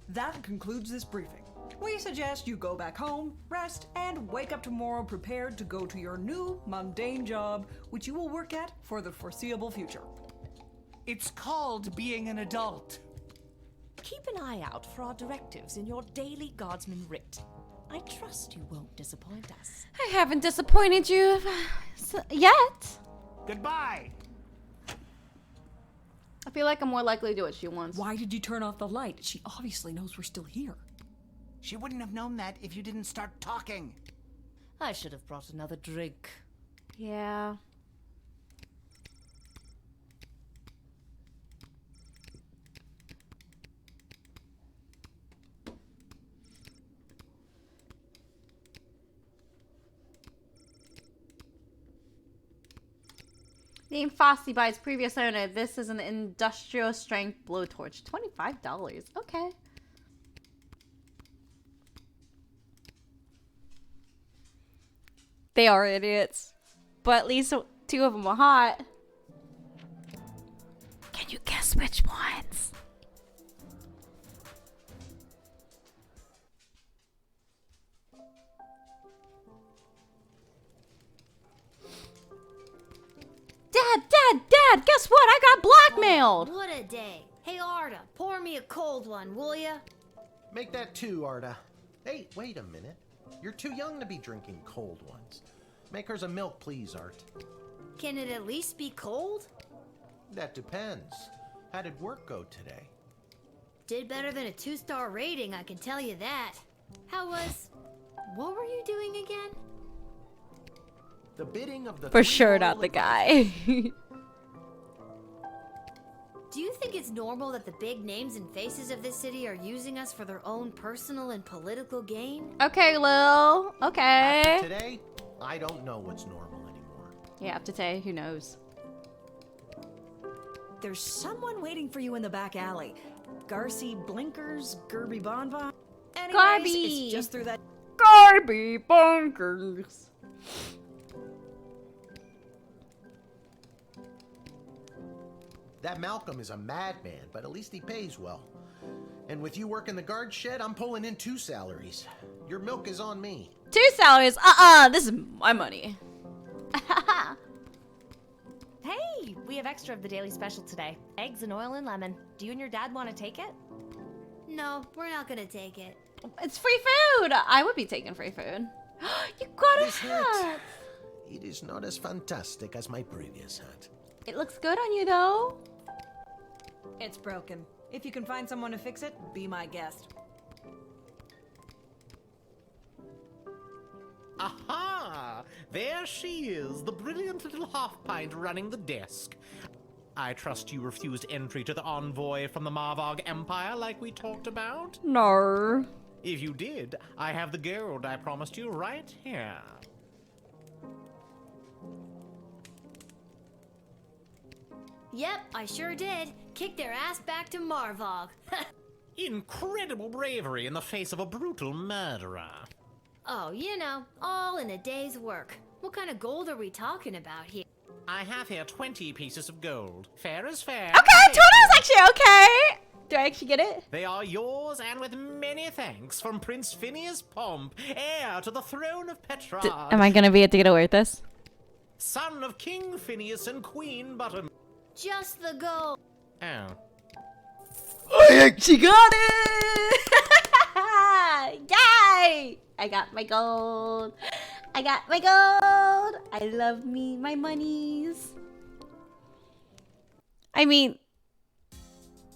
that concludes this briefing. We suggest you go back home, rest, and wake up tomorrow prepared to go to your new mundane job, which you will work at for the foreseeable future. It's called being an adult. Keep an eye out for our directives in your daily guardsman writ. I trust you won't disappoint us. I haven't disappointed you yet. Goodbye. I feel like I'm more likely to do what she wants. Why did you turn off the light? She obviously knows we're still here. She wouldn't have known that if you didn't start talking. I should have brought another drink. Yeah. Named Fossey by its previous owner. This is an industrial strength blowtorch. $25. Okay. They are idiots. But at least two of them are hot. Can you guess which ones? Dad, guess what? I got blackmailed. what a day. Hey, Arda, pour me a cold one, will ya? Make that 2, Arda. Hey, wait a minute. You're too young to be drinking cold ones. Make hers a milk, please, Art. Can it at least be cold? That depends. How did work go today? Did better than a 2-star rating, I can tell you that. What were you doing again? The bidding of the For sure not the guy. Do you think it's normal that the big names and faces of this city are using us for their own personal and political gain? Okay, Lil. Okay. After today, I don't know what's normal anymore. Yeah, after today, who knows? There's someone waiting for you in the back alley. Garcy Blinkers, Gerby Bonbon. Anyways, Garby! it's just through that. Garby Bonkers. That Malcolm is a madman, but at least he pays well. And with you working the guard shed, I'm pulling in 2 salaries. Your milk is on me. 2 salaries? This is my money. Hey, we have extra of the daily special today. Eggs and oil and lemon. Do you and your dad want to take it? No, we're not gonna take it. It's free food. I would be taking free food. You got a This hat. hat. It is not as fantastic as my previous hat. It looks good on you, though. It's broken. If you can find someone to fix it, be my guest. Aha! There she is, the brilliant little half-pint running the desk. I trust you refused entry to the envoy from the Marvog Empire like we talked about? No. If you did, I have the gold I promised you right here. Yep, I sure did. Kick their ass back to Marvog. Incredible bravery in the face of a brutal murderer. Oh, you know, all in a day's work. What kind of gold are we talking about here? I have here 20 pieces of gold. Fair is fair. Okay, 20 is actually okay. Do I actually get it? They are yours, and with many thanks from Prince Phineas Pomp, heir to the throne of Petrarch. Am I gonna be able to get away with this? Son of King Phineas and Queen Button. Just the gold. Oh. She got it! Yay! I got my gold. I got my gold. I love me my monies. I mean,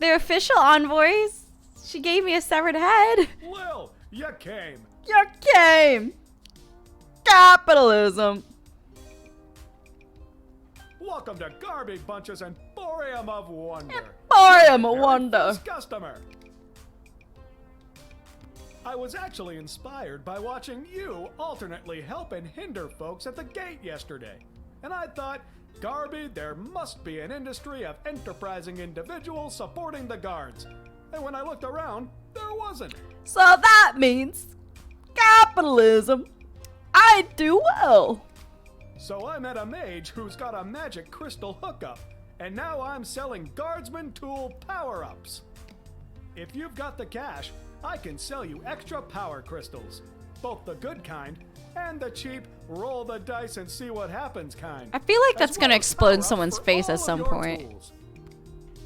they're official envoys. She gave me a severed head. Lil, you came. You came. Capitalism. Welcome to Garby Bunches and Emporium of Wonder. Emporium of Wonder. First customer. I was actually inspired by watching you alternately help and hinder folks at the gate yesterday. And I thought, Garby, there must be an industry of enterprising individuals supporting the guards. And when I looked around, there wasn't. So that means capitalism. I do well. So I met a mage who's got a magic crystal hookup, and now I'm selling Guardsman tool power-ups. If you've got the cash, I can sell you extra power crystals, both the good kind and the cheap roll the dice and see what happens kind. I feel like that's gonna explode someone's face at some point. Tools.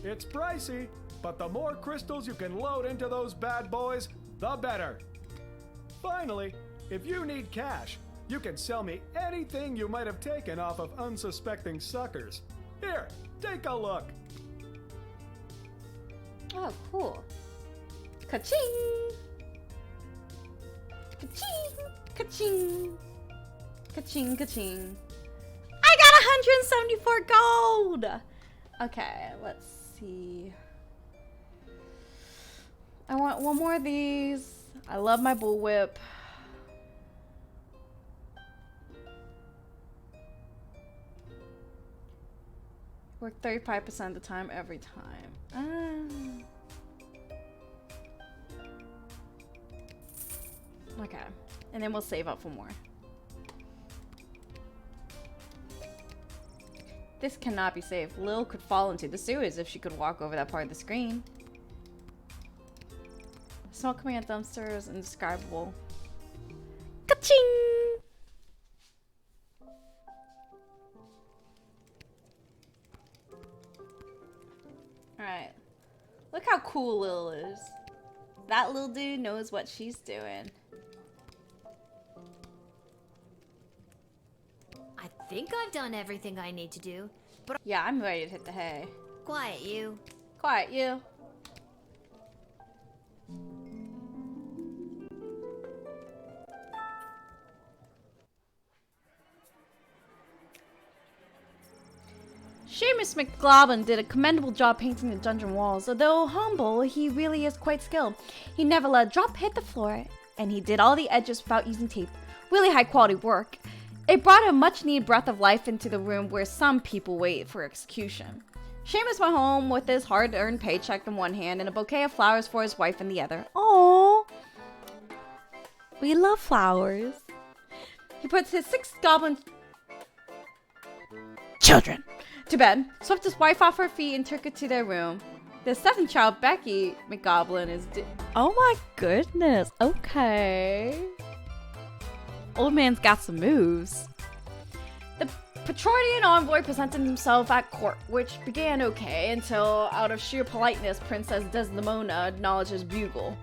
It's pricey, but the more crystals you can load into those bad boys, the better. Finally, if you need cash, you can sell me anything you might have taken off of unsuspecting suckers. Here, take a look. Oh, cool. Ka-ching! Ka-ching! Ka-ching! Ka-ching, ka-ching. I got 174 gold! Okay, let's see. I want one more of these. I love my bullwhip. Work 35% of the time every time. Okay, and then we'll save up for more. This cannot be saved. Lil could fall into the sewers if she could walk over that part of the screen. Smoke coming out dumpster is indescribable. Ka-ching! Alright. Look how cool Lil is. That little dude knows what she's doing. I think I've done everything I need to do, but yeah, I'm ready to hit the hay. Quiet, you. Quiet, you. Seamus McGloblin did a commendable job painting the dungeon walls. Although humble, he really is quite skilled. He never let a drop hit the floor, and he did all the edges without using tape. Really high quality work. It brought a much needed breath of life into the room where some people wait for execution. Seamus went home with his hard-earned paycheck in one hand and a bouquet of flowers for his wife in the other. Aww. We love flowers. He puts his 6 goblin children to bed, swept his wife off her feet, and took her to their room. The 7th child, Becky McGoblin, is oh my goodness. Okay. Old man's got some moves. The Petronian envoy presented himself at court, which began okay until, out of sheer politeness, Princess Desdemona acknowledged his bugle.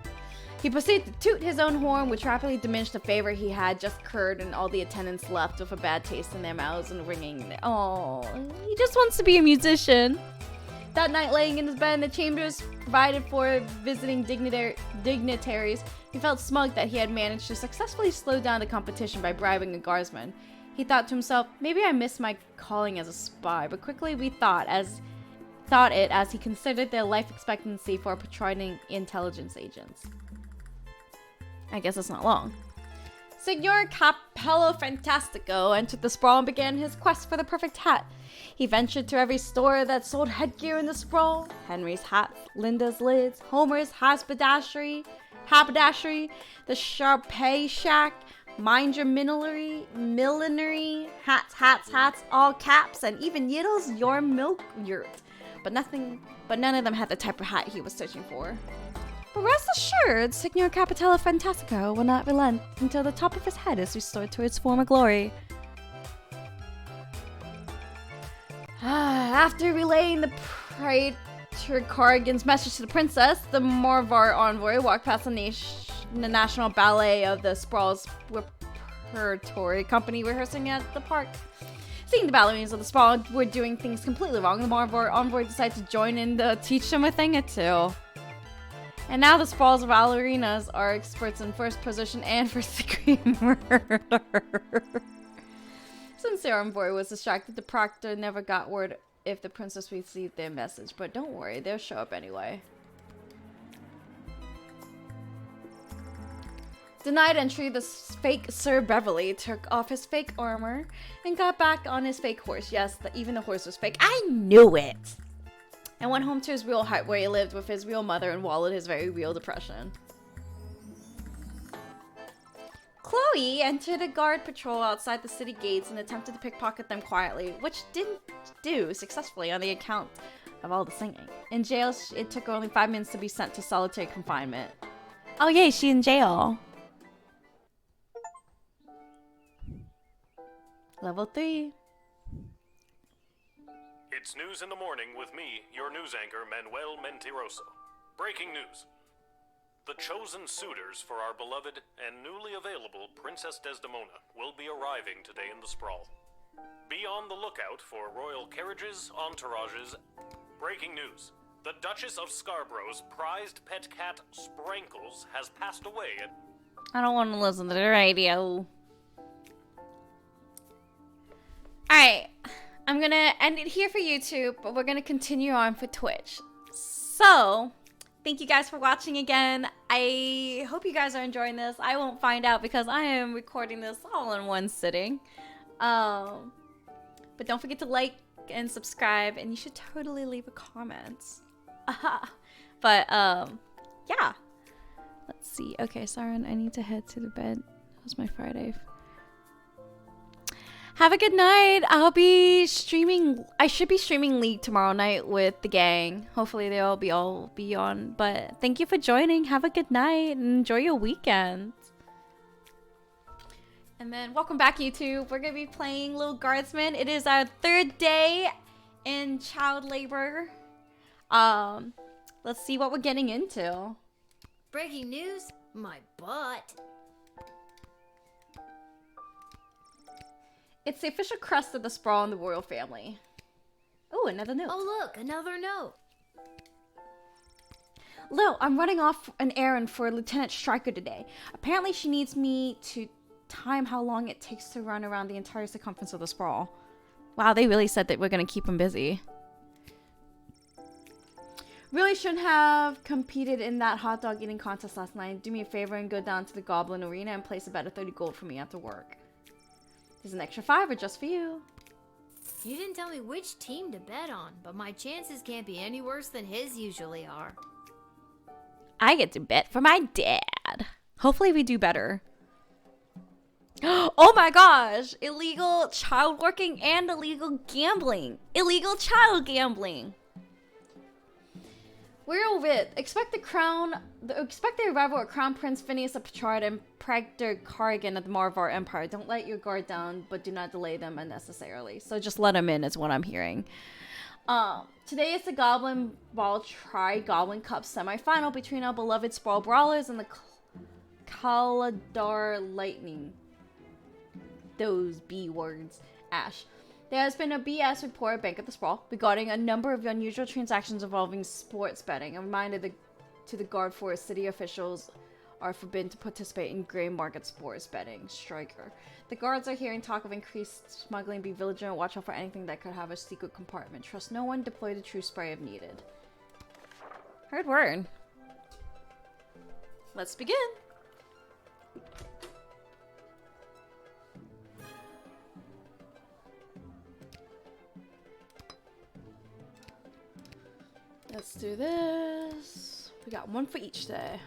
He proceeded to toot his own horn, which rapidly diminished the favor he had just incurred, and all the attendants left with a bad taste in their mouths and ringing. Oh, he just wants to be a musician. That night, laying in his bed in the chambers provided for visiting dignitaries, he felt smug that he had managed to successfully slow down the competition by bribing a guardsman. He thought to himself, maybe I missed my calling as a spy, but quickly thought it as he considered the life expectancy for patrolling intelligence agents. I guess it's not long. Signor Capello Fantastico entered the sprawl and began his quest for the perfect hat. He ventured to every store that sold headgear in the sprawl. Henry's hats, Linda's lids, Homer's haberdashery, the Sharpay Shack, Mind Your Millinery, hats, all caps, and even Yiddle's Your Milk Yurt. But none of them had the type of hat he was searching for. But rest assured, Signor Capitello Fantastico will not relent until the top of his head is restored to its former glory. After relaying the Praetor Carrigan's message to the princess, the Morvar envoy walked past the National Ballet of the Sprawl's Repertory Company rehearsing at the park. Seeing the ballerinas of the Sprawl were doing things completely wrong, the Morvar envoy decided to join in to teach them a thing or two. And now the Sprawl's ballerinas are experts in first position and first-degree murder. Since their envoy was distracted, the proctor never got word if the princess received their message. But don't worry, they'll show up anyway. Denied entry, the fake Sir Beverly took off his fake armor and got back on his fake horse. Yes, even the horse was fake. I knew it! And went home to his real hut where he lived with his real mother and wallowed his very real depression. Chloe entered a guard patrol outside the city gates and attempted to pickpocket them quietly, which didn't do successfully on the account of all the singing. In jail, it took only 5 minutes to be sent to solitary confinement. Oh yay, she's in jail. Level 3. It's news in the morning with me, your news anchor, Manuel Mentiroso. Breaking news. The chosen suitors for our beloved and newly available Princess Desdemona will be arriving today in the Sprawl. Be on the lookout for royal carriages, entourages. Breaking news. The Duchess of Scarborough's prized pet cat, Sprankles, has passed away at... I don't want to listen to the radio. Alright. I'm gonna end it here for YouTube, but we're gonna continue on for Twitch. So, thank you guys for watching again. I hope you guys are enjoying this. I won't find out because I am recording this all in one sitting. But don't forget to like and subscribe, and you should totally leave a comment. But, yeah. Let's see. Okay, Siren, I need to head to the bed. That was my Friday. Have a good night. I'll be streaming. I should be streaming League tomorrow night with the gang. Hopefully they'll all be on. But thank you for joining. Have a good night and enjoy your weekend. And then welcome back, YouTube. We're gonna be playing Lil Guardsman. It is our 3rd day in child labor. Let's see what we're getting into. Breaking news? My butt. It's the official crest of the Sprawl in the royal family. Oh, another note. Oh, look, another note. Lil, I'm running off an errand for Lieutenant Stryker today. Apparently she needs me to time how long it takes to run around the entire circumference of the Sprawl. Wow, they really said that we're going to keep him busy. Really shouldn't have competed in that hot dog eating contest last night. Do me a favor and go down to the Goblin Arena and place a bet of 30 gold for me after work. There's an extra $5 just for you. You didn't tell me which team to bet on, but my chances can't be any worse than his usually are. I get to bet for my dad. Hopefully we do better. Oh my gosh! Illegal child working and illegal gambling. Illegal child gambling. We're over it. Expect the arrival of Crown Prince Phineas of Petrard and Praetor Carrigan of the Marvar Empire. Don't let your guard down, but do not delay them unnecessarily. So just let them in is what I'm hearing. Today is the Goblin Ball Tri-Goblin Cup semi-final between our beloved Sprawl Brawlers and the Kaladar Lightning. Those B words. Ash. There has been a BS report at Bank of the Sprawl regarding a number of unusual transactions involving sports betting. A reminder to the guard force city officials are forbidden to participate in gray market sports betting. Stryker. The guards are hearing talk of increased smuggling. Be vigilant. Watch out for anything that could have a secret compartment. Trust no one. Deploy the true spray if needed. Heard word. Let's begin. Let's do this. We got one for each day.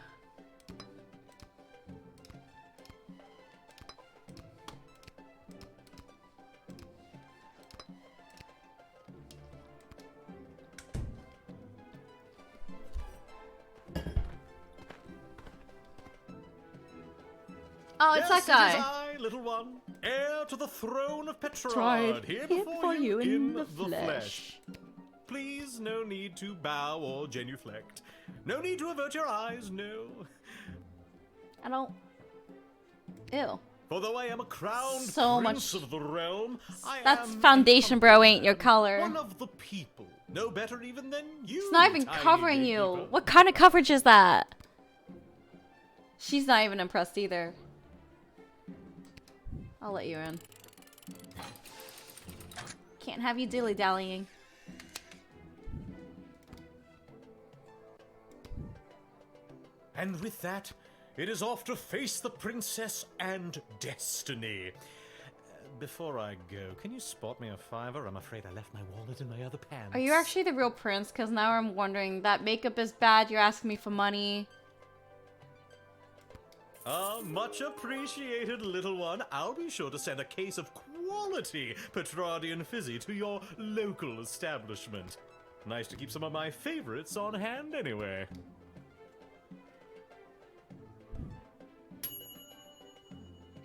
Oh, it's yes, that guy. It is I, little one, heir to the throne of Petrard, Tried here before you in the flesh. flesh. Please, no need to bow or genuflect. No need to avert your eyes, no. I don't... Ew. For though I am a crowned So prince much- of the realm, I That's am foundation, bro, ain't your color. one of the people. No better even than you. It's not even tiny covering you. gatekeeper. What kind of coverage is that? She's not even impressed either. I'll let you in. Can't have you dilly-dallying. And with that, it is off to face the princess and destiny. Before I go, can you spot me a $5? I'm afraid I left my wallet in my other pants. Are you actually the real prince? Because now I'm wondering, that makeup is bad, you're asking me for money. Much appreciated, little one. I'll be sure to send a case of quality Petrardian fizzy to your local establishment. Nice to keep some of my favorites on hand anyway.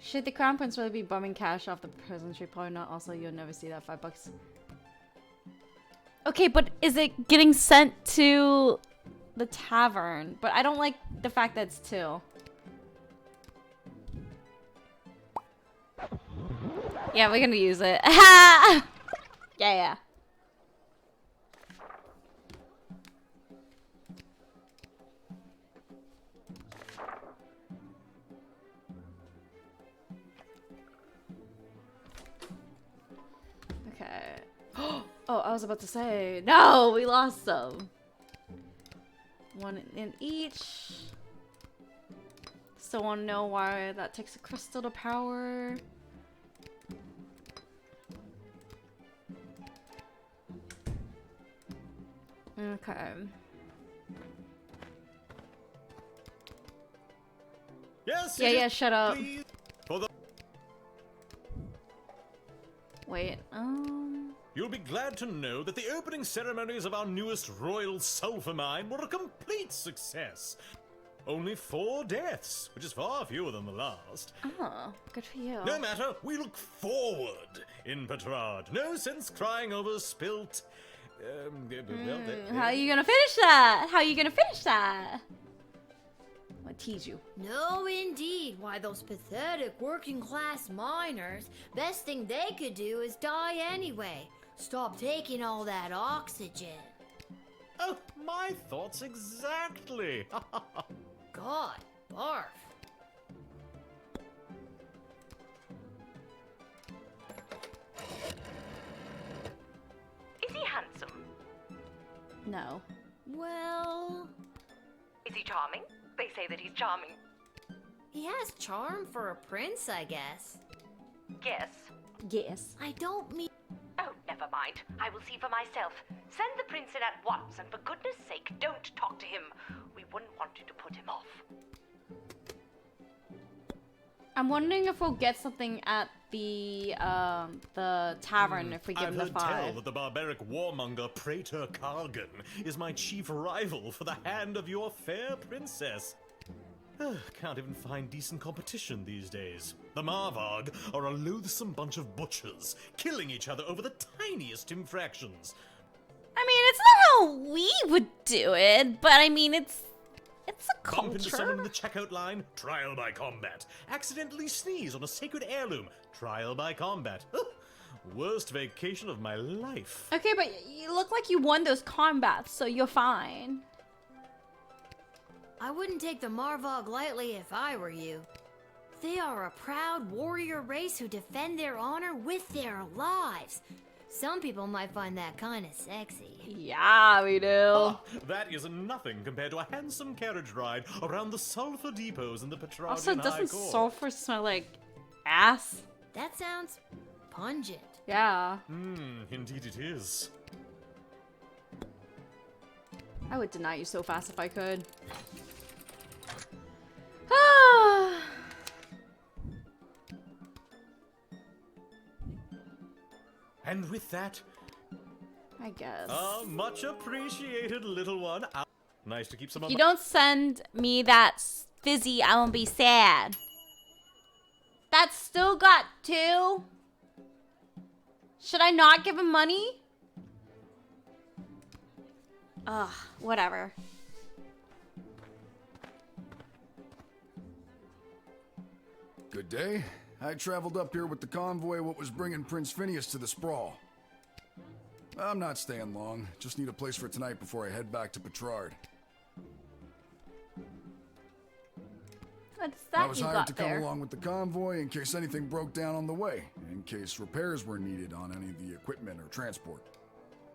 Should the crown prince really be bumming cash off the peasantry? Probably not. Also, you'll never see that $5. Okay, but is it getting sent to the tavern? But I don't like the fact that it's 2. Yeah, we're gonna use it. Yeah. Okay. Oh, I was about to say. No, we lost some. One in each. Still want to know why that takes a crystal to power. Okay. Yes. Yeah, shut up. Please. For the Wait, You'll be glad to know that the opening ceremonies of our newest royal sulfur mine were a complete success. Only 4 deaths, which is far fewer than the last. Oh, good for you. No matter, we look forward in Petrard. No sense crying over spilt. How are you gonna finish that? How are you gonna finish that? I tease you. No, indeed. Why, those pathetic working-class miners, best thing they could do is die anyway. Stop taking all that oxygen. Oh, my thoughts exactly. God, barf. Is he handsome? No. Well, Is he charming? They say that he's charming. he has charm for a prince, I guess. Yes. Yes. I don't mean... Oh, never mind. I will see for myself. Send the prince in at once, and for goodness sake, don't talk to him. We wouldn't want you to put him off. I'm wondering if we'll get something at the tavern if we give I've him the heard 5. tell that the barbaric warmonger Praetor Kargan is my chief rival for the hand of your fair princess. Can't even find decent competition these days. The Marvarg are a loathsome bunch of butchers, killing each other over the tiniest infractions. I mean, it's not how we would do it, but I mean, it's a Bump into someone in culture. the checkout line, trial by combat. Accidentally sneeze on a sacred heirloom, trial by combat. Worst vacation of my life. Okay, but you look like you won those combats, so you're fine. I wouldn't take the Marvog lightly if I were you. They are a proud warrior race who defend their honor with their lives. Some people might find that kind of sexy. Yeah, we do. Ah, that is nothing compared to a handsome carriage ride around the sulfur depots in the Petrarchan Also, High doesn't Court. sulfur smell like ass? That sounds pungent. Yeah. Indeed it is. I would deny you so fast if I could. Ah. And with that, I guess. much appreciated, little one. Nice to keep some of If you my- don't send me that fizzy, I won't be sad. That's still got 2? Should I not give him money? Ugh, whatever. Good day. I traveled up here with the convoy what was bringing Prince Phineas to the sprawl. I'm not staying long. Just need a place for tonight before I head back to Petrard. What's I that was you hired got to come there? along with the convoy in case anything broke down on the way, in case repairs were needed on any of the equipment or transport.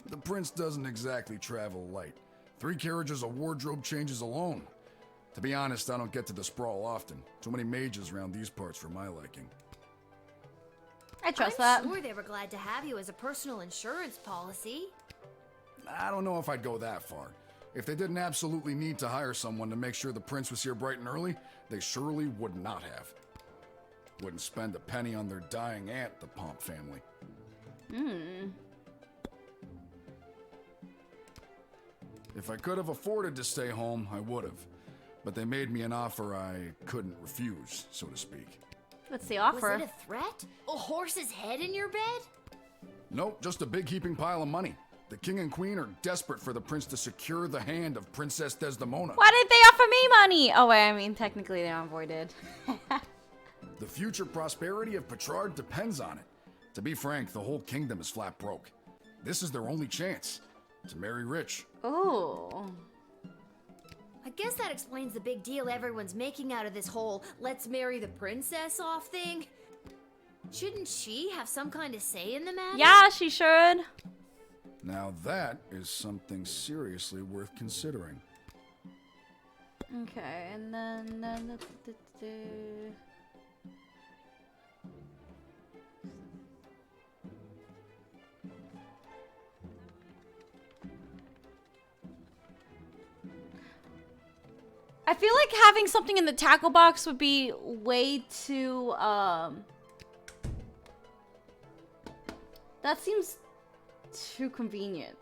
The prince doesn't exactly travel light. 3 carriages of wardrobe changes alone. To be honest, I don't get to the sprawl often. Too many mages around these parts for my liking. I trust I'm that. sure they were glad to have you as a personal insurance policy. I don't know if I'd go that far. If they didn't absolutely need to hire someone to make sure the prince was here bright and early, they surely would not have. Wouldn't spend a penny on their dying aunt, the Pomp family. If I could have afforded to stay home, I would have. But they made me an offer I couldn't refuse, so to speak. What's the offer? Was it a threat? A horse's head in your bed? Nope, just a big heaping pile of money. The king and queen are desperate for the prince to secure the hand of Princess Desdemona. Why did they offer me money? Oh, wait, I mean, technically the envoy did. The future prosperity of Petrard depends on it. To be frank, the whole kingdom is flat broke. This is their only chance to marry rich. Oh. I guess that explains the big deal everyone's making out of this whole let's marry the princess off thing. Shouldn't she have some kind of say in the matter? Yeah, she should. Now that is something seriously worth considering. Okay, and then I feel like having something in the tackle box would be way too, that seems too convenient.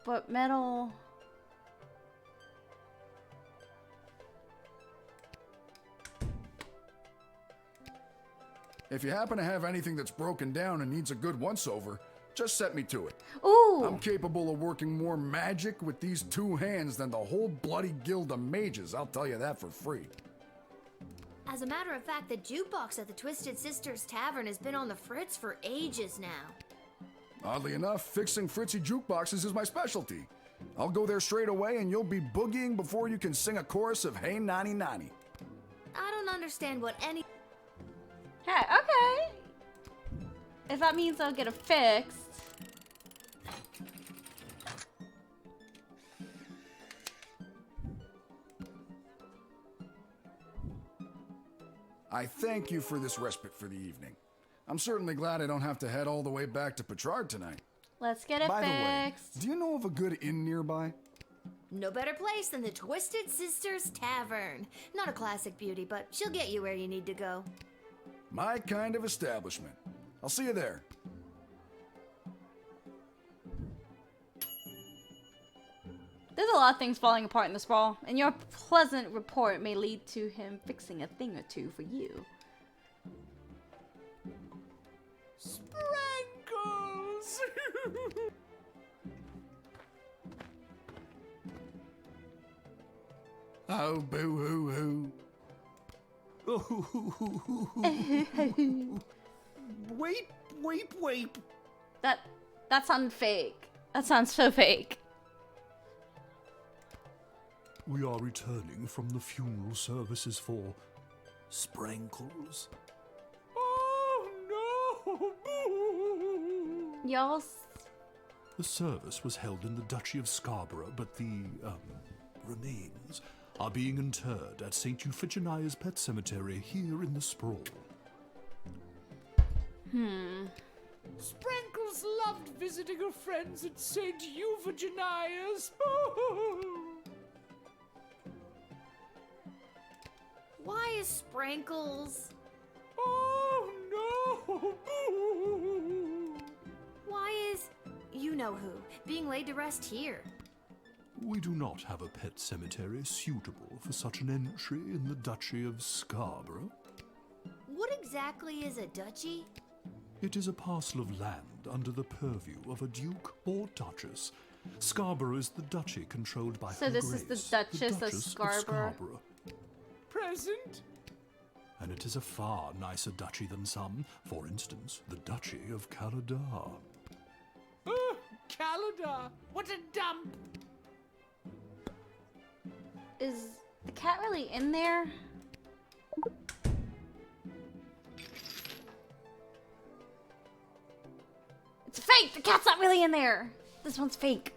But metal... If you happen to have anything that's broken down and needs a good once-over, just set me to it. Ooh, Ooh. I'm capable of working more magic with these two hands than the whole bloody guild of mages, I'll tell you that for free. As a matter of fact, the jukebox at the Twisted Sisters Tavern has been on the fritz for ages now. Oddly enough, fixing fritzy jukeboxes is my specialty. I'll go there straight away and you'll be boogieing before you can sing a chorus of Hey Nani Nani. I don't understand what any... Hey, okay. If that means I'll get it fixed. I thank you for this respite for the evening. I'm certainly glad I don't have to head all the way back to Petrard tonight. Let's get it By fixed. the way, do you know of a good inn nearby? No better place than the Twisted Sisters Tavern. Not a classic beauty, but she'll get you where you need to go. My kind of establishment. I'll see you there. There's a lot of things falling apart in the sprawl, and your pleasant report may lead to him fixing a thing or two for you. Sprankles! Oh, boo-hoo-hoo. Weep, weep, weep. That sounded fake. That sounds so fake. We are returning from the funeral services for Sprankles. Oh no! Y'all. The service was held in the Duchy of Scarborough, but the remains are being interred at St. Euphigenia's Pet Cemetery here in the Sprawl. Sprankles loved visiting her friends at St. Euphigenia's. Why is Sprankles? Oh no! Why is you-know-who being laid to rest here? We do not have a pet cemetery suitable for such an entry in the Duchy of Scarborough. What exactly is a duchy? It is a parcel of land under the purview of a duke or duchess. Scarborough is the duchy controlled by So Her this Grace, is the Duchess of Scarborough. Present? And it is a far nicer duchy than some. For instance, the Duchy of Caladar. Caladar! What a dump! Is the cat really in there? It's fake! The cat's not really in there! This one's fake.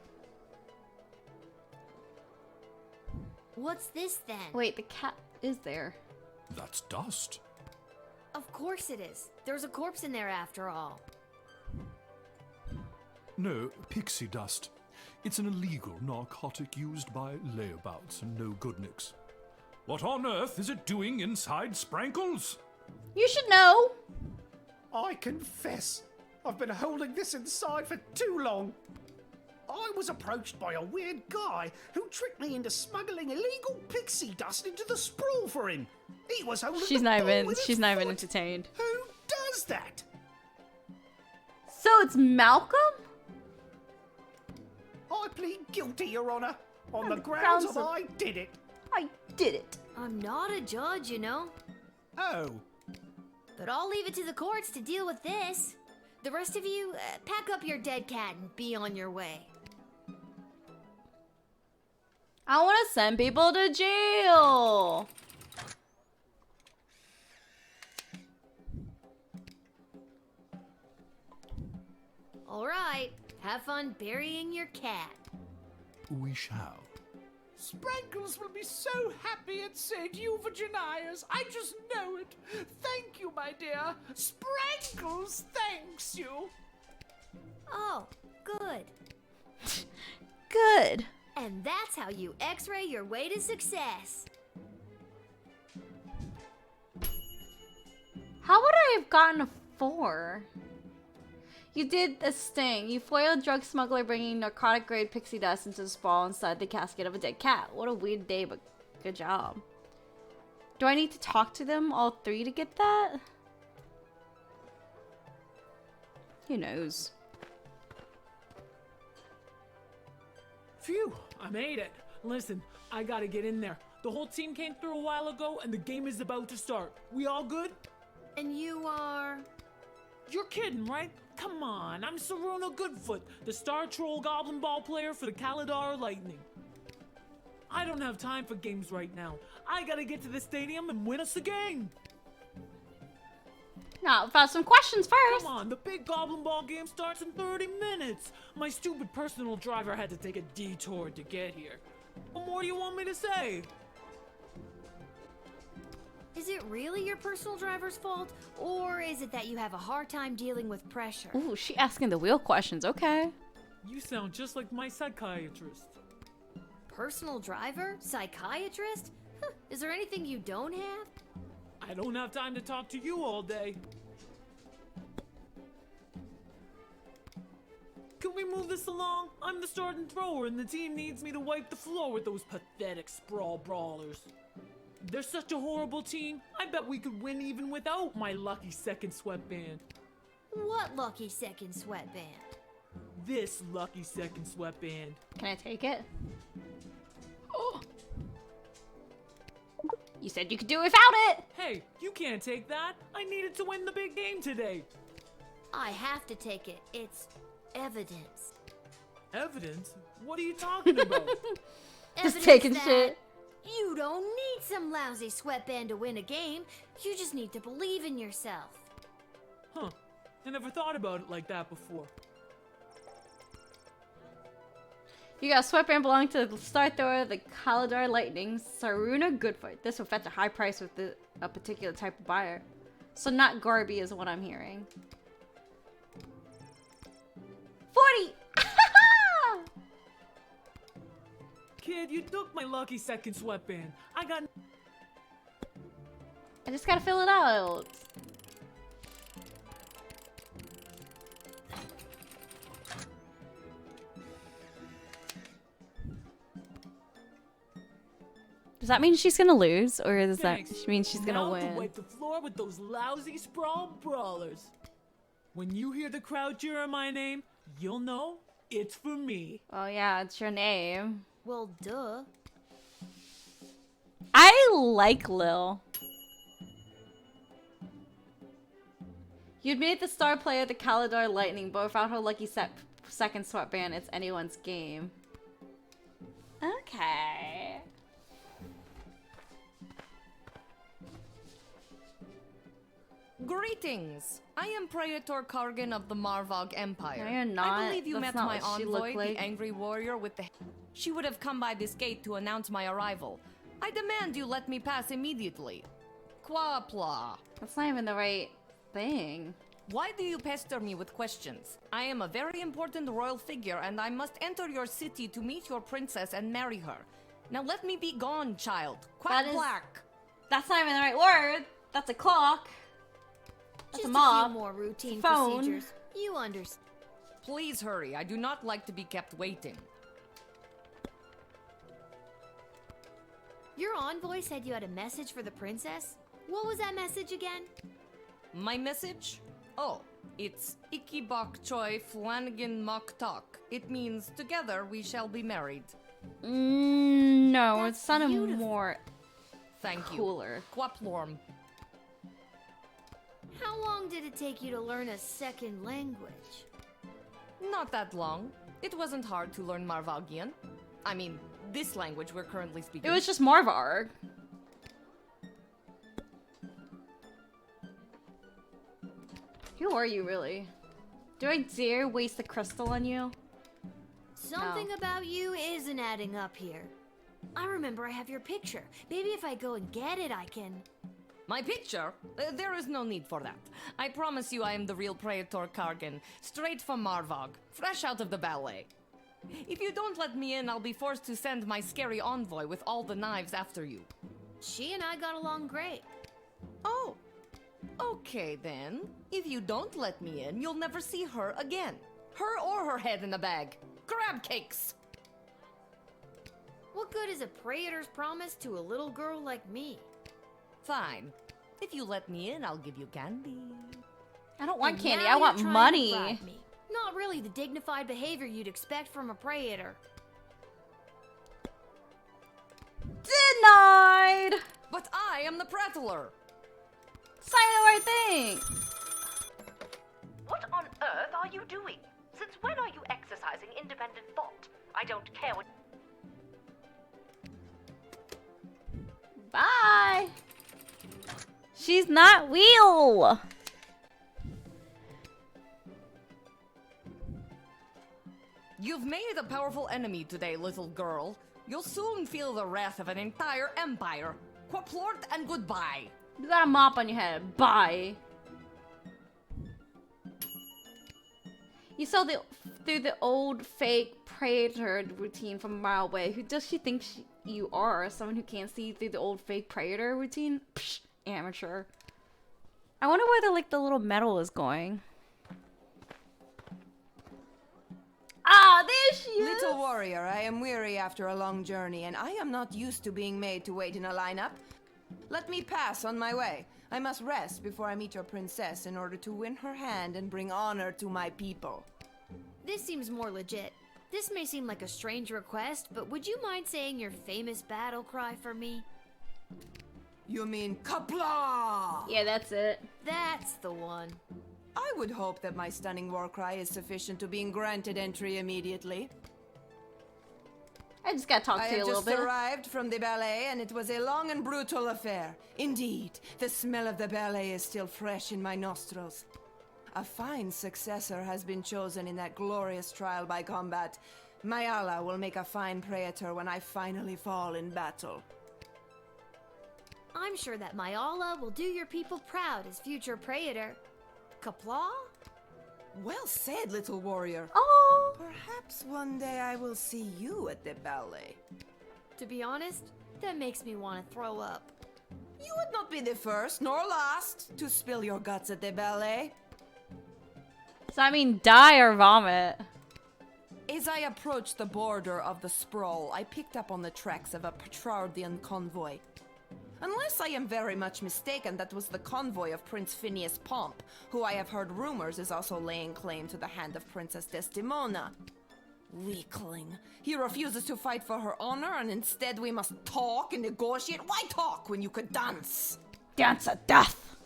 What's this then? Wait, the cat is there. That's dust. Of course it is. There's a corpse in there after all. No, pixie dust. It's an illegal narcotic used by layabouts and no-goodniks. What on earth is it doing inside Sprankles? You should know! I confess, I've been holding this inside for too long. I was approached by a weird guy who tricked me into smuggling illegal pixie dust into the sprawl for him. He was holding She's the not ball even with she's his not even foot. entertained. Who does that? So it's Malcolm? I plead guilty, Your Honor, on the grounds grounds of of- I did it. I did it. I'm not a judge, you know. Oh. But I'll leave it to the courts to deal with this. The rest of you, pack up your dead cat and be on your way. I want to send people to jail. All right, have fun burying your cat. We shall. Sprankles will be so happy at St. Euphigenia's. I just know it. Thank you, my dear. Sprankles thanks you. Oh, good. Good. And that's how you x-ray your way to success. How would I have gotten a 4? You did a sting. You foiled a drug smuggler bringing narcotic-grade pixie dust into the sprawl inside the casket of a dead cat. What a weird day, but good job. Do I need to talk to them, all 3, to get that? Who knows? Phew, I made it. Listen, I gotta get in there. The whole team came through a while ago, and the game is about to start. We all good? And you are? You're kidding, right? Come on, I'm Saruna Goodfoot, the Star Troll Goblin Ball player for the Kaladar Lightning. I don't have time for games right now. I gotta get to the stadium and win us a game. Now, about some questions first. Come on, the big Goblin Ball game starts in 30 minutes. My stupid personal driver had to take a detour to get here. What more do you want me to say? Is it really your personal driver's fault? Or is it that you have a hard time dealing with pressure? Ooh, she asking the real questions. Okay. You sound just like my psychiatrist. Personal driver? Psychiatrist? Huh, is there anything you don't have? I don't have time to talk to you all day. Can we move this along? I'm the starting thrower and the team needs me to wipe the floor with those pathetic sprawl brawlers. They're such a horrible team. I bet we could win even without my lucky second sweatband. What lucky second sweatband? This lucky second sweatband. Can I take it? Oh. You said you could do it without it! Hey, you can't take that. I needed to win the big game today. I have to take it. It's evidence. Evidence? What are you talking about? Just taking shit. You don't need some lousy sweatband to win a game. You just need to believe in yourself. Huh. I never thought about it like that before. You got a sweatband belonging to the star thrower, the Kaladar Lightning, Saruna Goodfoot. This will fetch a high price with a particular type of buyer. So not Garby is what I'm hearing. 40! Kid, you took my lucky second sweatband. I just gotta fill it out. Does that mean she's gonna lose, or does that mean she's gonna win? Now to wipe the floor with those lousy sprawl brawlers. When you hear the crowd cheering my name, you'll know it's for me. Oh yeah, it's your name. Well, duh. I like Lil. You'd made the star player the Kaladar Lightning, but without her lucky second sweatband, it's anyone's game. Okay. Greetings! I am Praetor Kargan of the Marvog Empire. No, you're not. I believe you That's met not my what she envoy, looked like. the angry warrior with the... She would have come by this gate to announce my arrival. I demand you let me pass immediately. Quapla. That's not even the right thing. Why do you pester me with questions? I am a very important royal figure and I must enter your city to meet your princess and marry her. Now let me be gone, child. Quack black. That's not even the right word. That's a clock. That's Just a mop. few more routine Phone. procedures. You understand. Please hurry. I do not like to be kept waiting. Your envoy said you had a message for the princess? What was that message again? My message? Oh, it's Iki Bok Choi Flanagan Mok Tok. It means together we shall be married. No, it sounded more Thank cooler. You. Quaplorm. How long did it take you to learn a second language? Not that long. It wasn't hard to learn Marvagian. I mean, this language we're currently speaking. It was just Marvarg. Who are you, really? Do I dare waste the crystal on you? Something about you isn't adding up here. I remember I have your picture. Maybe if I go and get it, I can... My picture? There is no need for that. I promise you I am the real Praetor Kargan, straight from Marvog, fresh out of the ballet. If you don't let me in, I'll be forced to send my scary envoy with all the knives after you. She and I got along great. Oh, okay then. If you don't let me in, you'll never see her again. Her or her head in a bag. Crab cakes! What good is a praetor's promise to a little girl like me? Fine. If you let me in, I'll give you candy. I don't want And candy, now I want you're trying to money. bribe me. Not really the dignified behavior you'd expect from a praetor. I am the prattler. Say the right thing. What on earth are you doing? Since when are you exercising independent thought? I don't care what... Bye. She's not real. You've made a powerful enemy today, little girl. You'll soon feel the wrath of an entire empire. Quaplort and goodbye. You got a mop on your head. Bye. You saw through the old fake praetor routine from a mile away. Who does she think you are? Someone who can't see through the old fake praetor routine? Psh, amateur. I wonder where the little medal is going. Ah, there she is! Little warrior, I am weary after a long journey, and I am not used to being made to wait in a lineup. Let me pass on my way. I must rest before I meet your princess in order to win her hand and bring honor to my people. This seems more legit. This may seem like a strange request, but would you mind saying your famous battle cry for me? You mean Kapla? Yeah, that's it. That's the one. I would hope that my stunning war cry is sufficient to being granted entry immediately. I just gotta talk to you a little bit. I have just arrived from the ballet, and it was a long and brutal affair. Indeed, the smell of the ballet is still fresh in my nostrils. A fine successor has been chosen in that glorious trial by combat. Mayala will make a fine praetor when I finally fall in battle. I'm sure that Mayala will do your people proud as future praetor. Kapla? Well said, little warrior. Oh! Perhaps one day I will see you at the ballet. To be honest, that makes me want to throw up. You would not be the first nor last to spill your guts at the ballet. So I mean, die or vomit. As I approached the border of the sprawl, I picked up on the tracks of a Petrardian convoy. Unless I am very much mistaken, that was the convoy of Prince Phineas Pomp, who I have heard rumors is also laying claim to the hand of Princess Desdemona. Weakling. He refuses to fight for her honor, and instead we must talk and negotiate. Why talk when you could dance? Dance of death!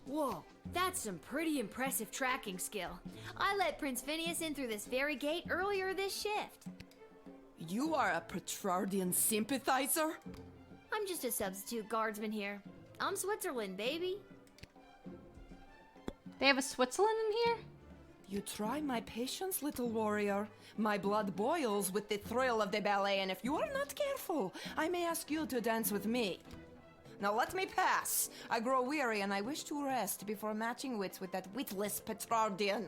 Whoa, that's some pretty impressive tracking skill. I let Prince Phineas in through this very gate earlier this shift. You are a Petrardian sympathizer? I'm just a substitute guardsman here. I'm Switzerland, baby. They have a Switzerland in here? You try my patience, little warrior. My blood boils with the thrill of the ballet, and if you are not careful, I may ask you to dance with me. Now let me pass. I grow weary and I wish to rest before matching wits with that witless Petrardian.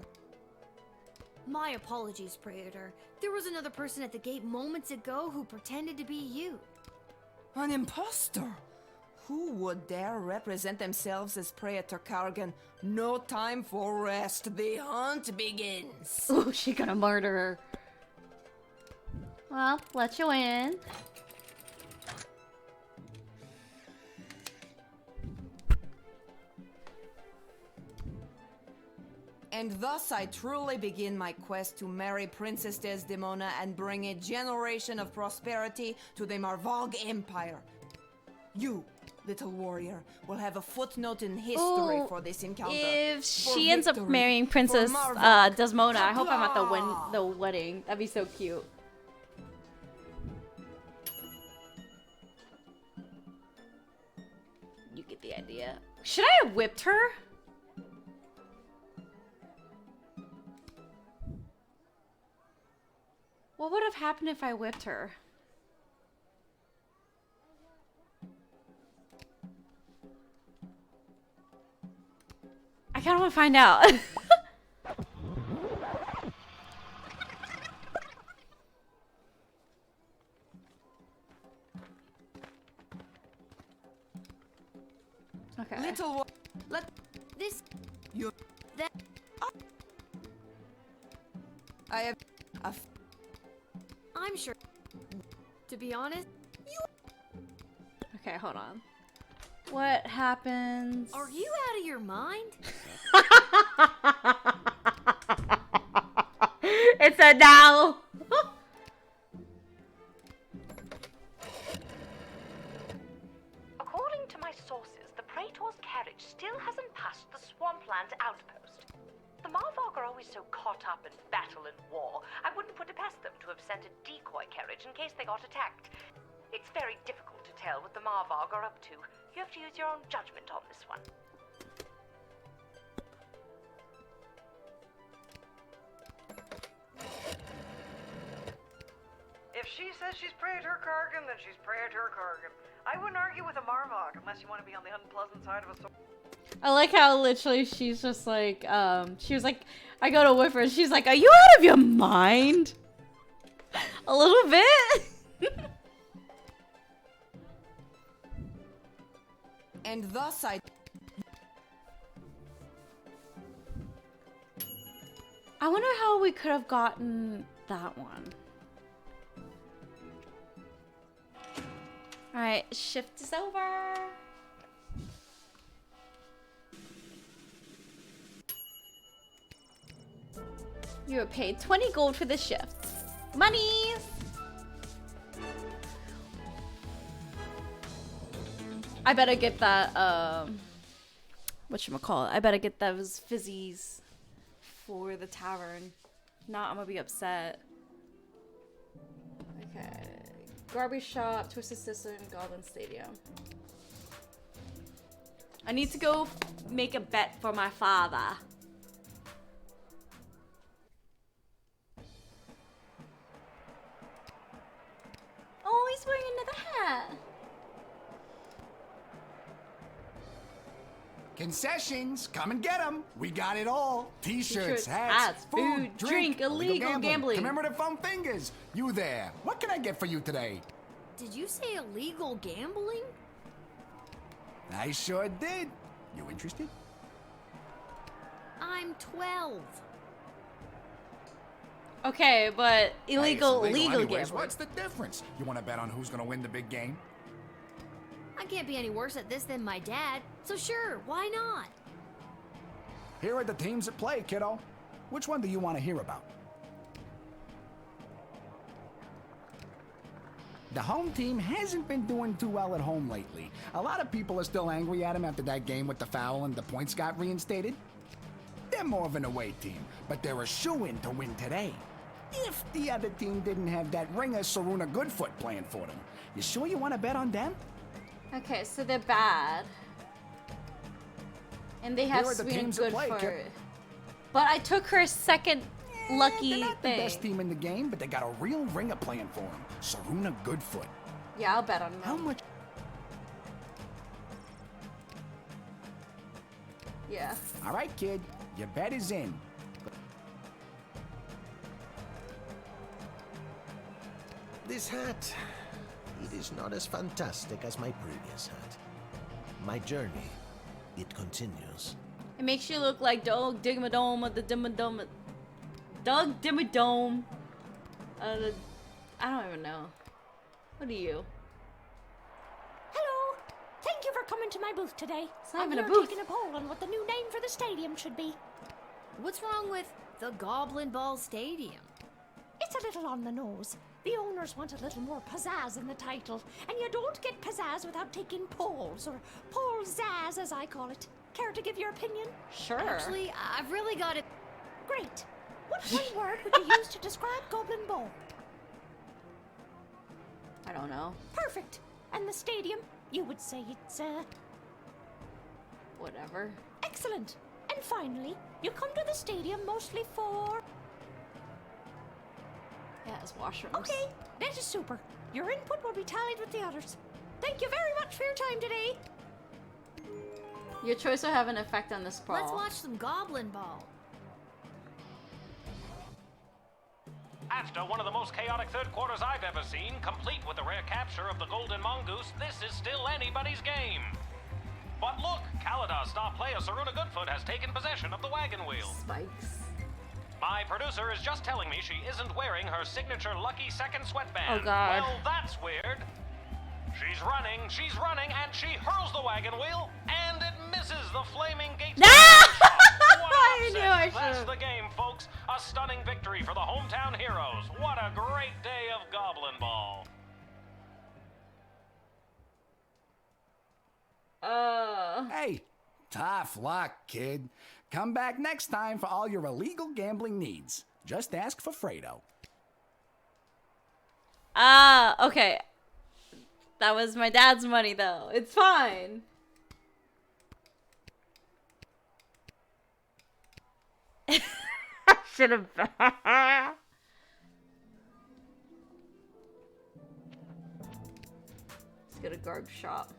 My apologies, Praetor. There was another person at the gate moments ago who pretended to be you. An impostor? Who would dare represent themselves as Praetor Kargan? No time for rest. The hunt begins. Ooh, she gonna murder her. Well, let you in. And thus I truly begin my quest to marry Princess Desdemona and bring a generation of prosperity to the Marvog Empire. You, little warrior, will have a footnote in history for this encounter. If she ends up marrying Princess Desdemona, I hope I'm at the wedding. That'd be so cute. You get the idea. Should I have whipped her? What would have happened if I whipped her? I kind of want to find out. Okay. Little let this you that I have a I'm sure. To be honest, Okay, hold on. What happens? Are you out of your mind? It's a no. According to sources, the Praetor's carriage still hasn't passed the Swampland outpost. The Marvog are always so caught up in battle and war, I wouldn't put it past them to have sent a decoy carriage in case they got attacked. It's very difficult to tell what the Marvog are up to. You have to use your own judgment on this one. If she says she's Praetor Kargan, then she's Praetor Kargan. I wouldn't argue with a Marvog unless you want to be on the unpleasant side of a sword. I like how literally she's just like, she was like, I go to whiff her and she's like, are you out of your mind? A little bit. And thus I wonder how we could have gotten that one. Alright, shift is over. You were paid 20 gold for this shift. Monies! I better get that, whatchamacallit? I better get those fizzies for the tavern. If not, I'm gonna be upset. Okay. Garbage Shop, Twisted Sister, and Goblin Stadium. I need to go make a bet for my father. Oh, he's wearing another hat. Concessions, come and get them. We got it all. T-shirts, T-shirts, hats, food, drink, illegal gambling. Commemorative foam fingers. You there. What can I get for you today? Did you say illegal gambling? I sure did. You interested? I'm 12. Okay, but Hey, illegal, it's legal anyways. gambling. What's the difference? You want to bet on who's going to win the big game? I can't be any worse at this than my dad, so sure, why not? Here are the teams at play, kiddo. Which one do you want to hear about? The home team hasn't been doing too well at home lately. A lot of people are still angry at him after that game with the foul and the points got reinstated. They're more of an away team, but they're a shoo-in to win today. If the other team didn't have that ringer Saruna Goodfoot playing for them. You sure you want to bet on them? Okay, so they're bad. And they have Here are the Sweet and teams that Good play, for kid. it. But I took her second lucky They're not the thing. best team in the game, but they got a real ringer playing for them. Saruna Goodfoot. Yeah, I'll bet on them. How much? Yeah. All right, kid. Your bet is in. This hat, it is not as fantastic as my previous hat. My journey, it continues. It makes you look like Doug Dimmadome of the Dimmadome. Doug Dimmadome. I don't even know. What are you? Hello. Thank you for coming to my booth today. It's not I'm even a here booth. taking a poll on what the new name for the stadium should be. What's wrong with the Goblin Ball Stadium? It's a little on the nose. The owners want a little more pizzazz in the title, and you don't get pizzazz without taking polls, or pole-zazz as I call it. Care to give your opinion? Sure. Actually, I've really got it. Great. What one word would you use to describe Goblin Ball? I don't know. Perfect. And the stadium? You would say it's, Whatever. excellent. And finally, you come to the stadium mostly for... Yeah, it's washrooms. Okay, that is super. Your input will be tallied with the others. Thank you very much for your time today. Your choice will have an effect on this brawl. Let's watch some Goblin Ball. After one of the most chaotic third quarters I've ever seen, complete with the rare capture of the Golden Mongoose, this is still anybody's game. But look, Kaladar's star player Saruna Goodfoot has taken possession of the wagon wheel. Spikes. My producer is just telling me she isn't wearing her signature lucky second sweatband. Oh, God. Well, that's weird. She's running, and she hurls the wagon wheel, and it misses the flaming gate. No! I knew I That's should've. the game, folks. A stunning victory for the hometown heroes. What a great day of Goblin Ball. Hey, tough luck, kid. Come back next time for all your illegal gambling needs. Just ask for Fredo. Ah, okay. That was my dad's money, though. It's fine. I should have. Let's go to garb shop.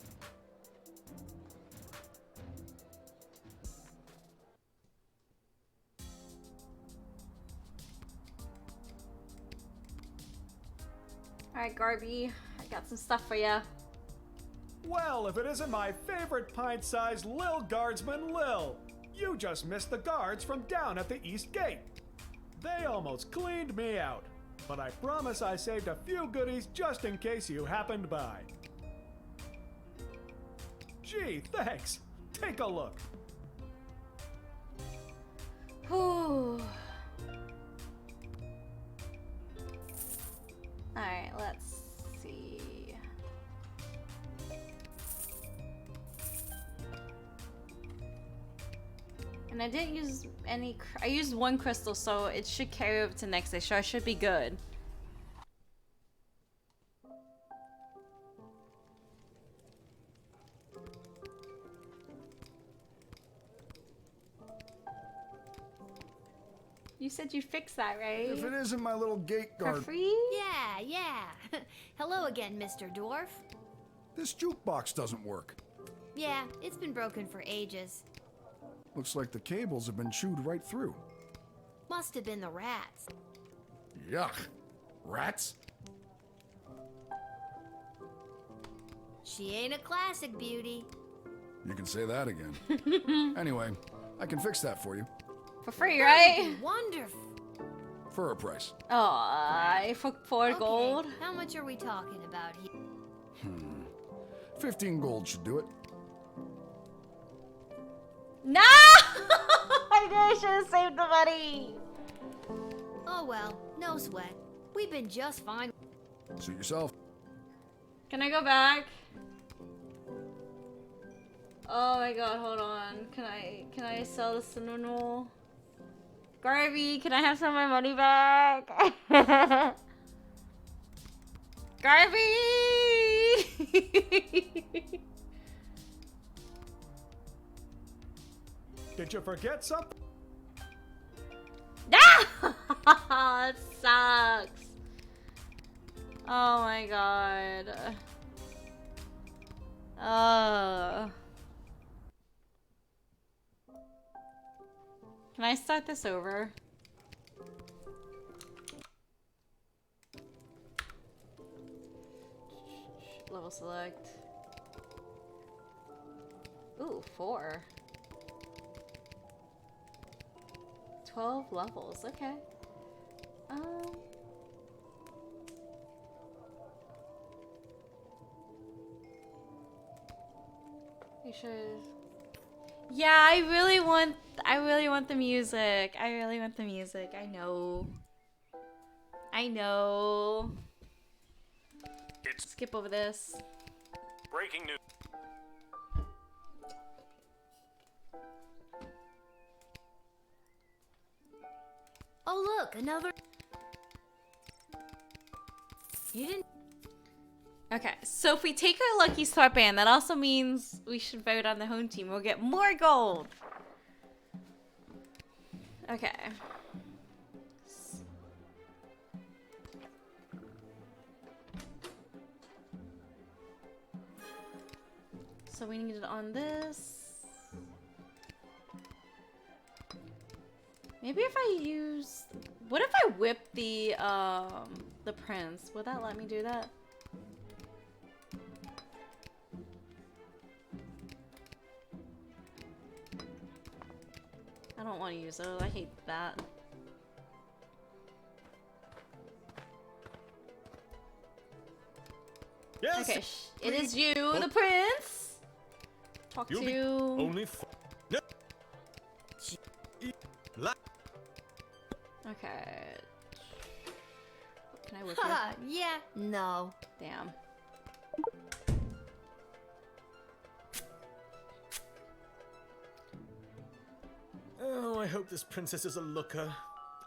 Alright, Garby. I got some stuff for ya. Well, if it isn't my favorite pint-sized Lil Guardsman Lil. You just missed the guards from down at the East Gate. They almost cleaned me out, but I promise I saved a few goodies just in case you happened by. Gee, thanks. Take a look. Whew. Alright, let's see. And I didn't use any. I used one crystal, so it should carry over to next day, so I should be good. You said you fixed that, right? If it isn't my little gate guard. For free? Yeah. Hello again, Mr. Dwarf. This jukebox doesn't work. Yeah, it's been broken for ages. Looks like the cables have been chewed right through. Must have been the rats. Yuck. Rats? She ain't a classic beauty. You can say that again. Anyway, I can fix that for you. For free, right? Wonderful. For a price. Oh, for 4 gold. How much are we talking about here? 15 gold should do it. No! I knew I should have saved the money. Oh well, no sweat. We've been just fine. Suit yourself. Can I go back? Oh my god, hold on. Can I sell this to Nunu? Garby, can I have some of my money back? Garby! Did you forget something? That sucks. Oh my god. Can I start this over? Level select. Ooh, 4. 12 levels, okay. You should. Yeah, I really want the music. I really want the music. I know. Skip over this. Breaking news. Oh look, another. You didn't. Okay, so if we take our lucky sweatband, that also means we should vote on the home team. We'll get more gold. Okay. So we need it on this. Maybe if I use... What if I whip the prince? Would that let me do that? I don't want to use it. I hate that. Yes. Okay, it is you, the prince. Talk You'll to. be only. Okay. Can I whip Haha, it? yeah, no. Damn. hope this princess is a looker.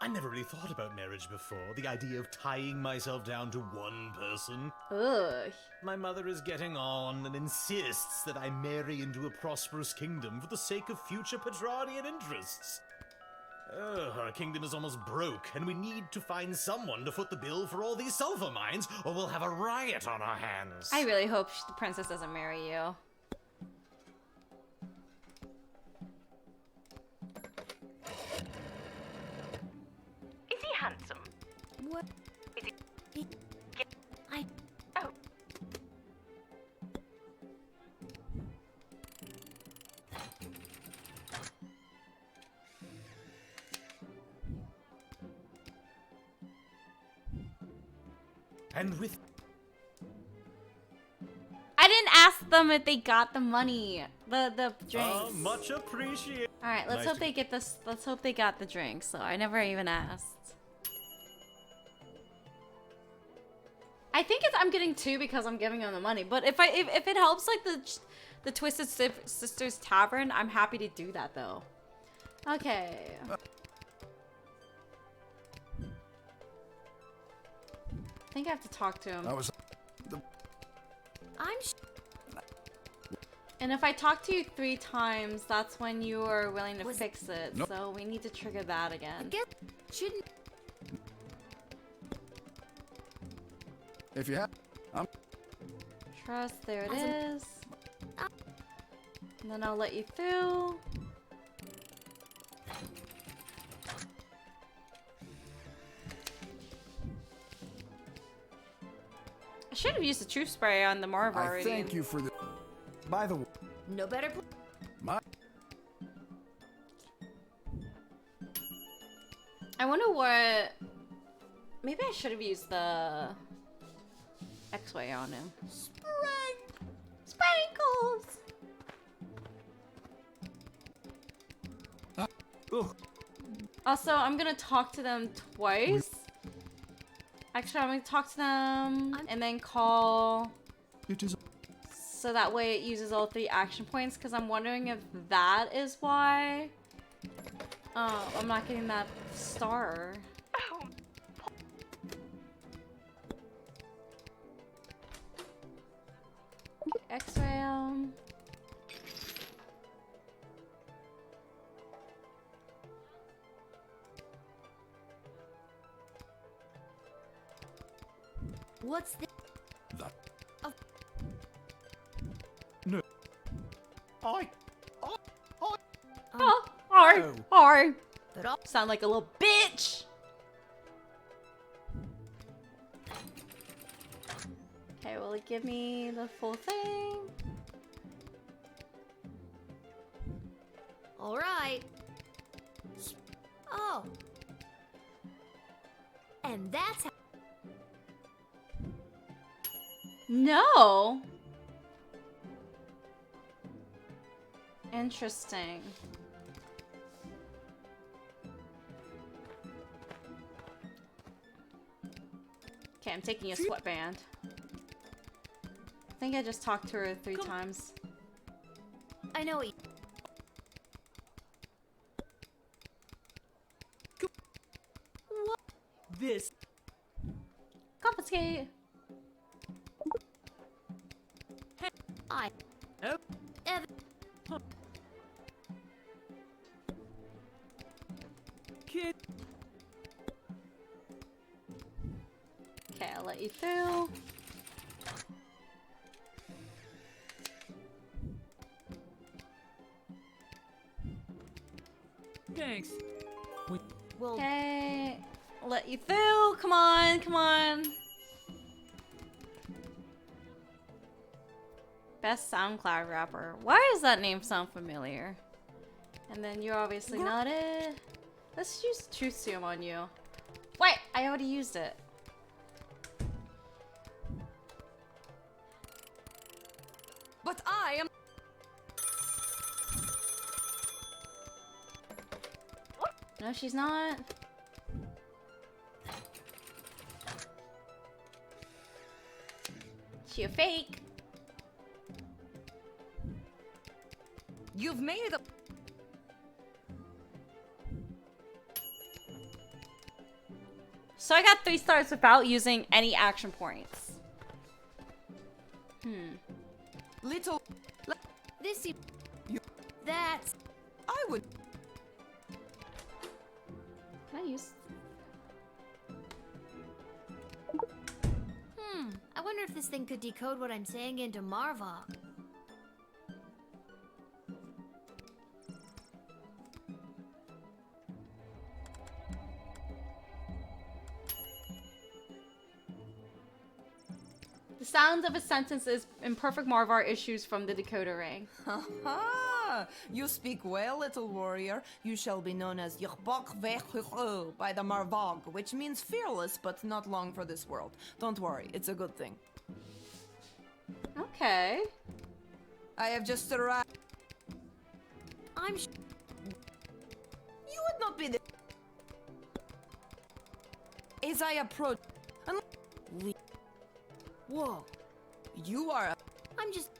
I never really thought about marriage before. The idea of tying myself down to one person. Ugh. My mother is getting on and insists that I marry into a prosperous kingdom for the sake of future Petrardian interests. Our kingdom is almost broke, and we need to find someone to foot the bill for all these sulfur mines, or we'll have a riot on our hands. I really hope the princess doesn't marry you. Is he handsome? What? Is he... I... Oh. And with... I didn't ask them if they got the money. The drinks. much appreciated. Alright, let's Nice hope to- they get this. Let's hope they got the drinks. So I never even asked. I think I'm getting 2 because I'm giving them the money. But if it helps like the Twisted Sisters Tavern, I'm happy to do that though. Okay. I think I have to talk to him. And if I talk to you 3 times, that's when you are willing to fix it. Nope. So we need to trigger that again. Shouldn't... If you have, Trust, there it is. And then I'll let you through. I should have used the truth spray on the Marv I already. thank you for the. By the way, No better... my I wonder what... Maybe I should have used the X-Way on him. Sprinkles! Also, I'm gonna talk to them twice. Actually, I'm gonna talk to them and then call... It is. So that way it uses all 3 action points, because I'm wondering if that is why I'm not getting that star. X-ray. What's the... That. No. Oh, hard. Sound like a little bitch. Okay, will it give me the full thing? All right. Oh. And that's how... No. Interesting. Okay, I'm taking a sweatband. I think I just talked to her 3 times. I know it. What? This. Confiscate. I... Oh. Evan... Kid. Okay, I'll let you through. Thanks. Well... Okay, let you through. Come on, come on. Best SoundCloud rapper. Why does that name sound familiar? And then you're obviously not it. Let's use Truth Serum on you. Wait, I already used it. But I am... No, she's not. She a fake. You've made a... So I got 3 stars without using any action points. Little. This is. That's. I would. Can I use? I wonder if this thing could decode what I'm saying into Marvok. The sound of a sentence is in perfect Marvar issues from the decoder ring. Ha! You speak well, little warrior. You shall be known as Yrbok Vechuro by the Marvog, which means fearless but not long for this world. Don't worry, it's a good thing. Okay. I have just arrived. I'm. You would not be the. As I approach. Whoa. You are a. I'm just.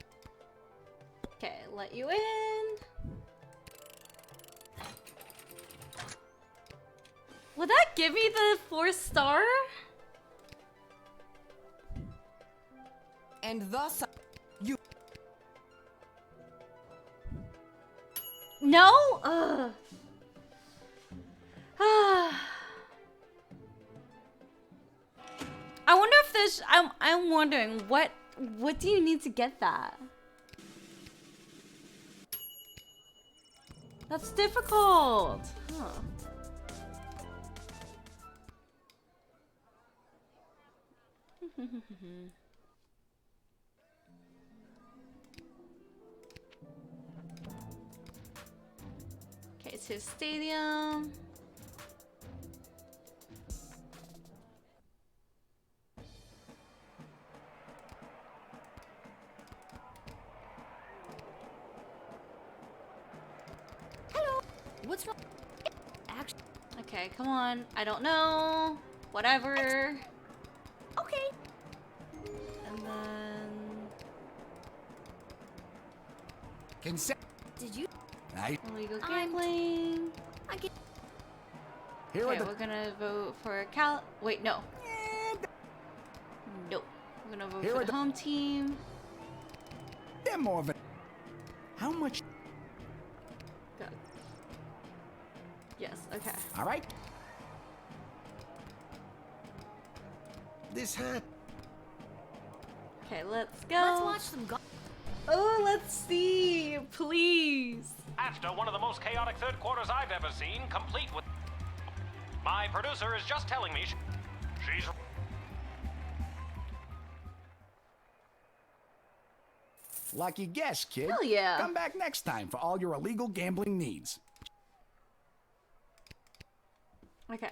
Okay, let you in. Will that give me the 4-star? And thus. You. No? Ugh. I wonder if there's. I'm wondering what do you need to get that? That's difficult. Huh. Okay, it's his stadium. What's wrong? Actually. Okay, come on. I don't know. Whatever. Okay. And then. Consent. Did you? Illegal gambling. I get. Here Okay, are the. we're gonna vote for Wait, no. Nope. We're gonna vote Here for are the home team. They're more of a. How much? Go. Yes. Okay. All right. This hat. Okay, let's go. Let's watch them go. Oh, let's see, please. After one of the most chaotic third quarters I've ever seen, complete with. My producer is just telling me she's. Lucky guess, kid. Hell yeah. Come back next time for all your illegal gambling needs. Okay.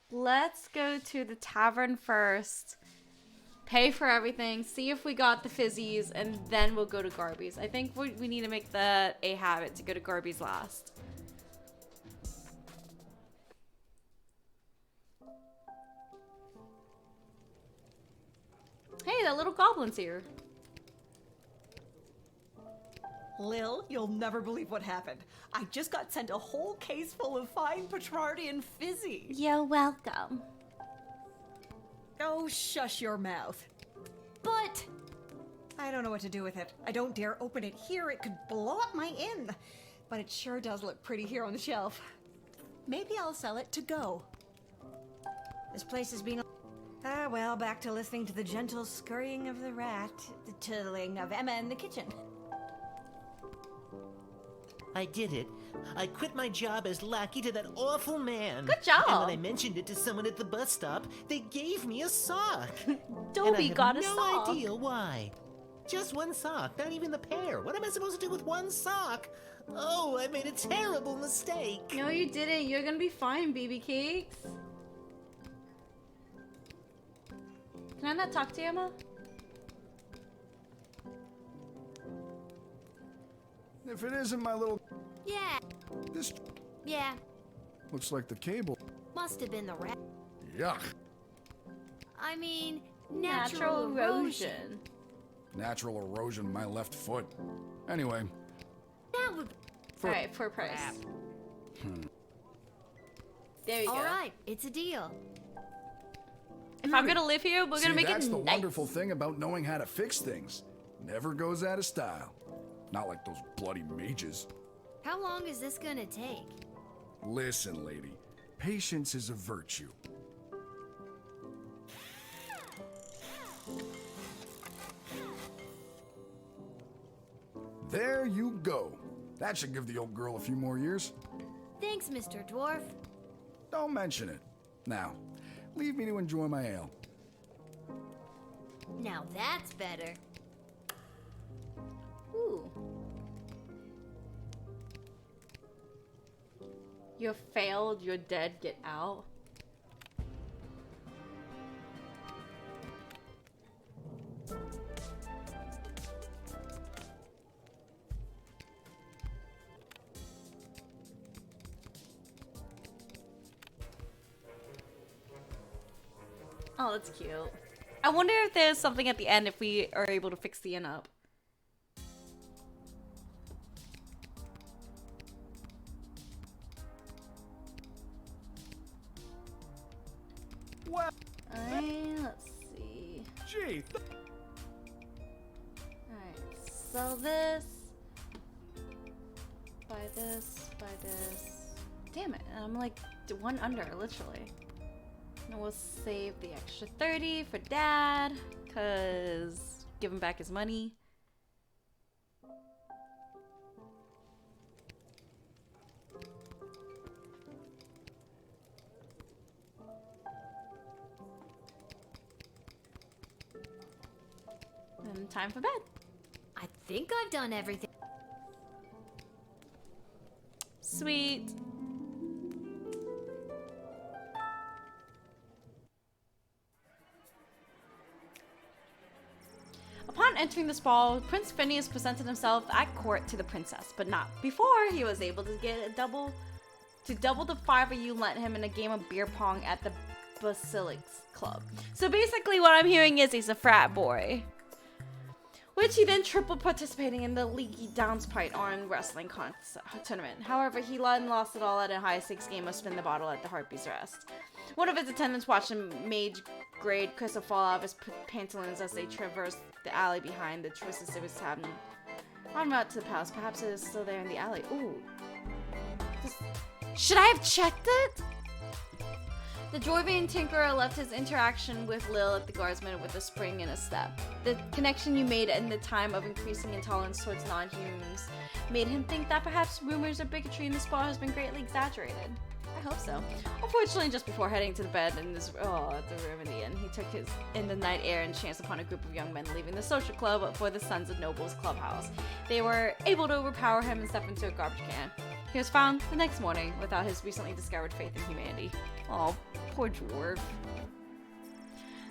Let's go to the tavern first. Pay for everything. See if we got the fizzies, and then we'll go to Garby's. I think we need to make that a habit to go to Garby's last. Hey, that little goblin's here. Lil, you'll never believe what happened. I just got sent a whole case full of fine Petrardi and Fizzy. You're welcome. Oh, shush your mouth. But I don't know what to do with it. I don't dare open it here. It could blow up my inn. But it sure does look pretty here on the shelf. Maybe I'll sell it to go. This place has been... Ah, well, back to listening to the gentle scurrying of the rat, the tiddling of Emma in the kitchen. I did it. I quit my job as lackey to that awful man. Good job. And when I mentioned it to someone at the bus stop, they gave me a sock. Dobie got a no sock. No idea why. Just one sock, not even the pair. What am I supposed to do with one sock? Oh, I made a terrible mistake. No, you didn't. You're gonna be fine, baby cakes. Can I not talk to you, Emma? If it isn't my little... yeah. This Yeah. looks like the cable. Must have been the rat. Yuck. I mean, Natural erosion. Natural erosion, my left foot. Anyway. That would. For... Alright, for price. There you go. All right, it's a deal. If I'm gonna live here, we're gonna make that's it the nice. wonderful thing about knowing how to fix things. Never goes out of style. Not like those bloody mages. How long is this gonna take? Listen, lady. Patience is a virtue. There you go. That should give the old girl a few more years. Thanks, Mr. Dwarf. Don't mention it. Now, leave me to enjoy my ale. Now that's better. Ooh. You're failed, you're dead, get out. Oh, that's cute. I wonder if there's something at the end if we are able to fix the inn up. Well, Let's see. gee, Alright, sell this. Buy this, buy this. Damn it, I'm like one under, literally. And we'll save the extra 30 for Dad, cause give him back his money. And time for bed. I think I've done everything. Sweet. Upon entering this ball, Prince Phineas presented himself at court to the princess, but not before he was able to get double the favor you lent him in a game of beer pong at the Basilics Club. So basically what I'm hearing is he's a frat boy. Which he then tripled participating in the Leaky Downspite arm wrestling tournament. However, he lost it all at a high-stakes game of Spin the Bottle at the Harpy's Rest. One of his attendants watched a mage grade crystal fall out of his pantaloons as they traversed the alley behind the Twisted Civis Tavern. On route to the palace, perhaps it is still there in the alley. Ooh. Should I have checked it? The Dwarvian Tinkerer left his interaction with Lil at the Guardsman with a spring and a step. The connection you made in the time of increasing intolerance towards non-humans made him think that perhaps rumors of bigotry in the spa has been greatly exaggerated. I hope so. Unfortunately, just before heading to the bed in the room in the inn, he took his in the night air and chanced upon a group of young men leaving the social club for the Sons of Nobles clubhouse. They were able to overpower him and step into a garbage can. He was found the next morning without his recently discovered faith in humanity. Oh, poor dwarf.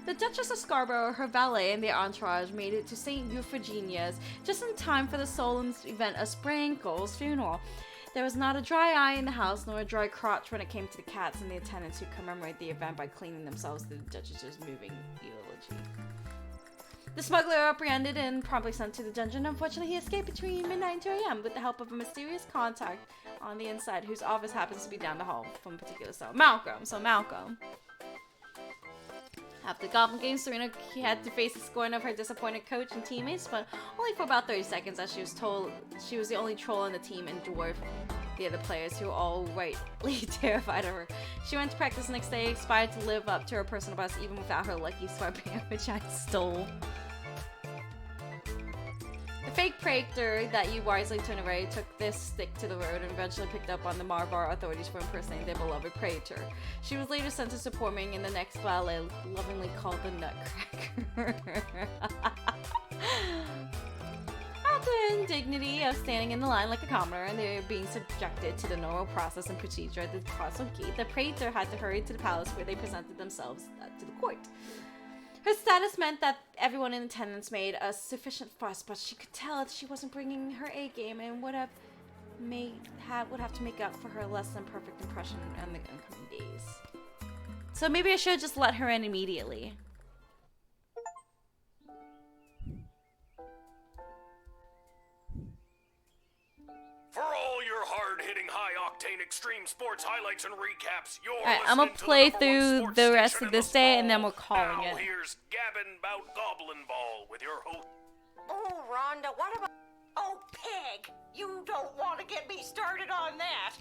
The Duchess of Scarborough, her valet, and their entourage made it to St. Euphigenia's just in time for the solemn event of Sprankle's funeral. There was not a dry eye in the house, nor a dry crotch when it came to the cats and the attendants who commemorate the event by cleaning themselves to the Duchess's moving eulogy. The smuggler apprehended and promptly sent to the dungeon. Unfortunately, he escaped between midnight and 2 a.m. with the help of a mysterious contact on the inside, whose office happens to be down the hall from a particular cell. Malcolm. After the Goblin Games, Serena had to face the scorn of her disappointed coach and teammates, but only for about 30 seconds, as she was told she was the only troll on the team and dwarfed the other players, who were all rightly terrified of her. She went to practice the next day, aspired to live up to her personal best even without her lucky sweatband, which I stole. The fake praetor that you wisely turned away took this stick to the road and eventually picked up on the Marvar authorities for impersonating their beloved praetor. She was later sentenced to performing in the next ballet, lovingly called the Nutcracker. After the indignity of standing in the line like a commoner and they were being subjected to the normal process and procedure at the castle gate, the praetor had to hurry to the palace where they presented themselves to the court. Her status meant that everyone in attendance made a sufficient fuss, but she could tell that she wasn't bringing her A game and would have to make up for her less than perfect impression in the incoming days. So maybe I should just let her in immediately. For all your hard-hitting, high-octane extreme sports highlights and recaps. You're Alright, I'm gonna play through the rest of this day and then we're calling now it. here's Gavin Bout Goblin Ball with your host. Oh, Rhonda, what about... Oh, Peg, you don't want to get me started on that.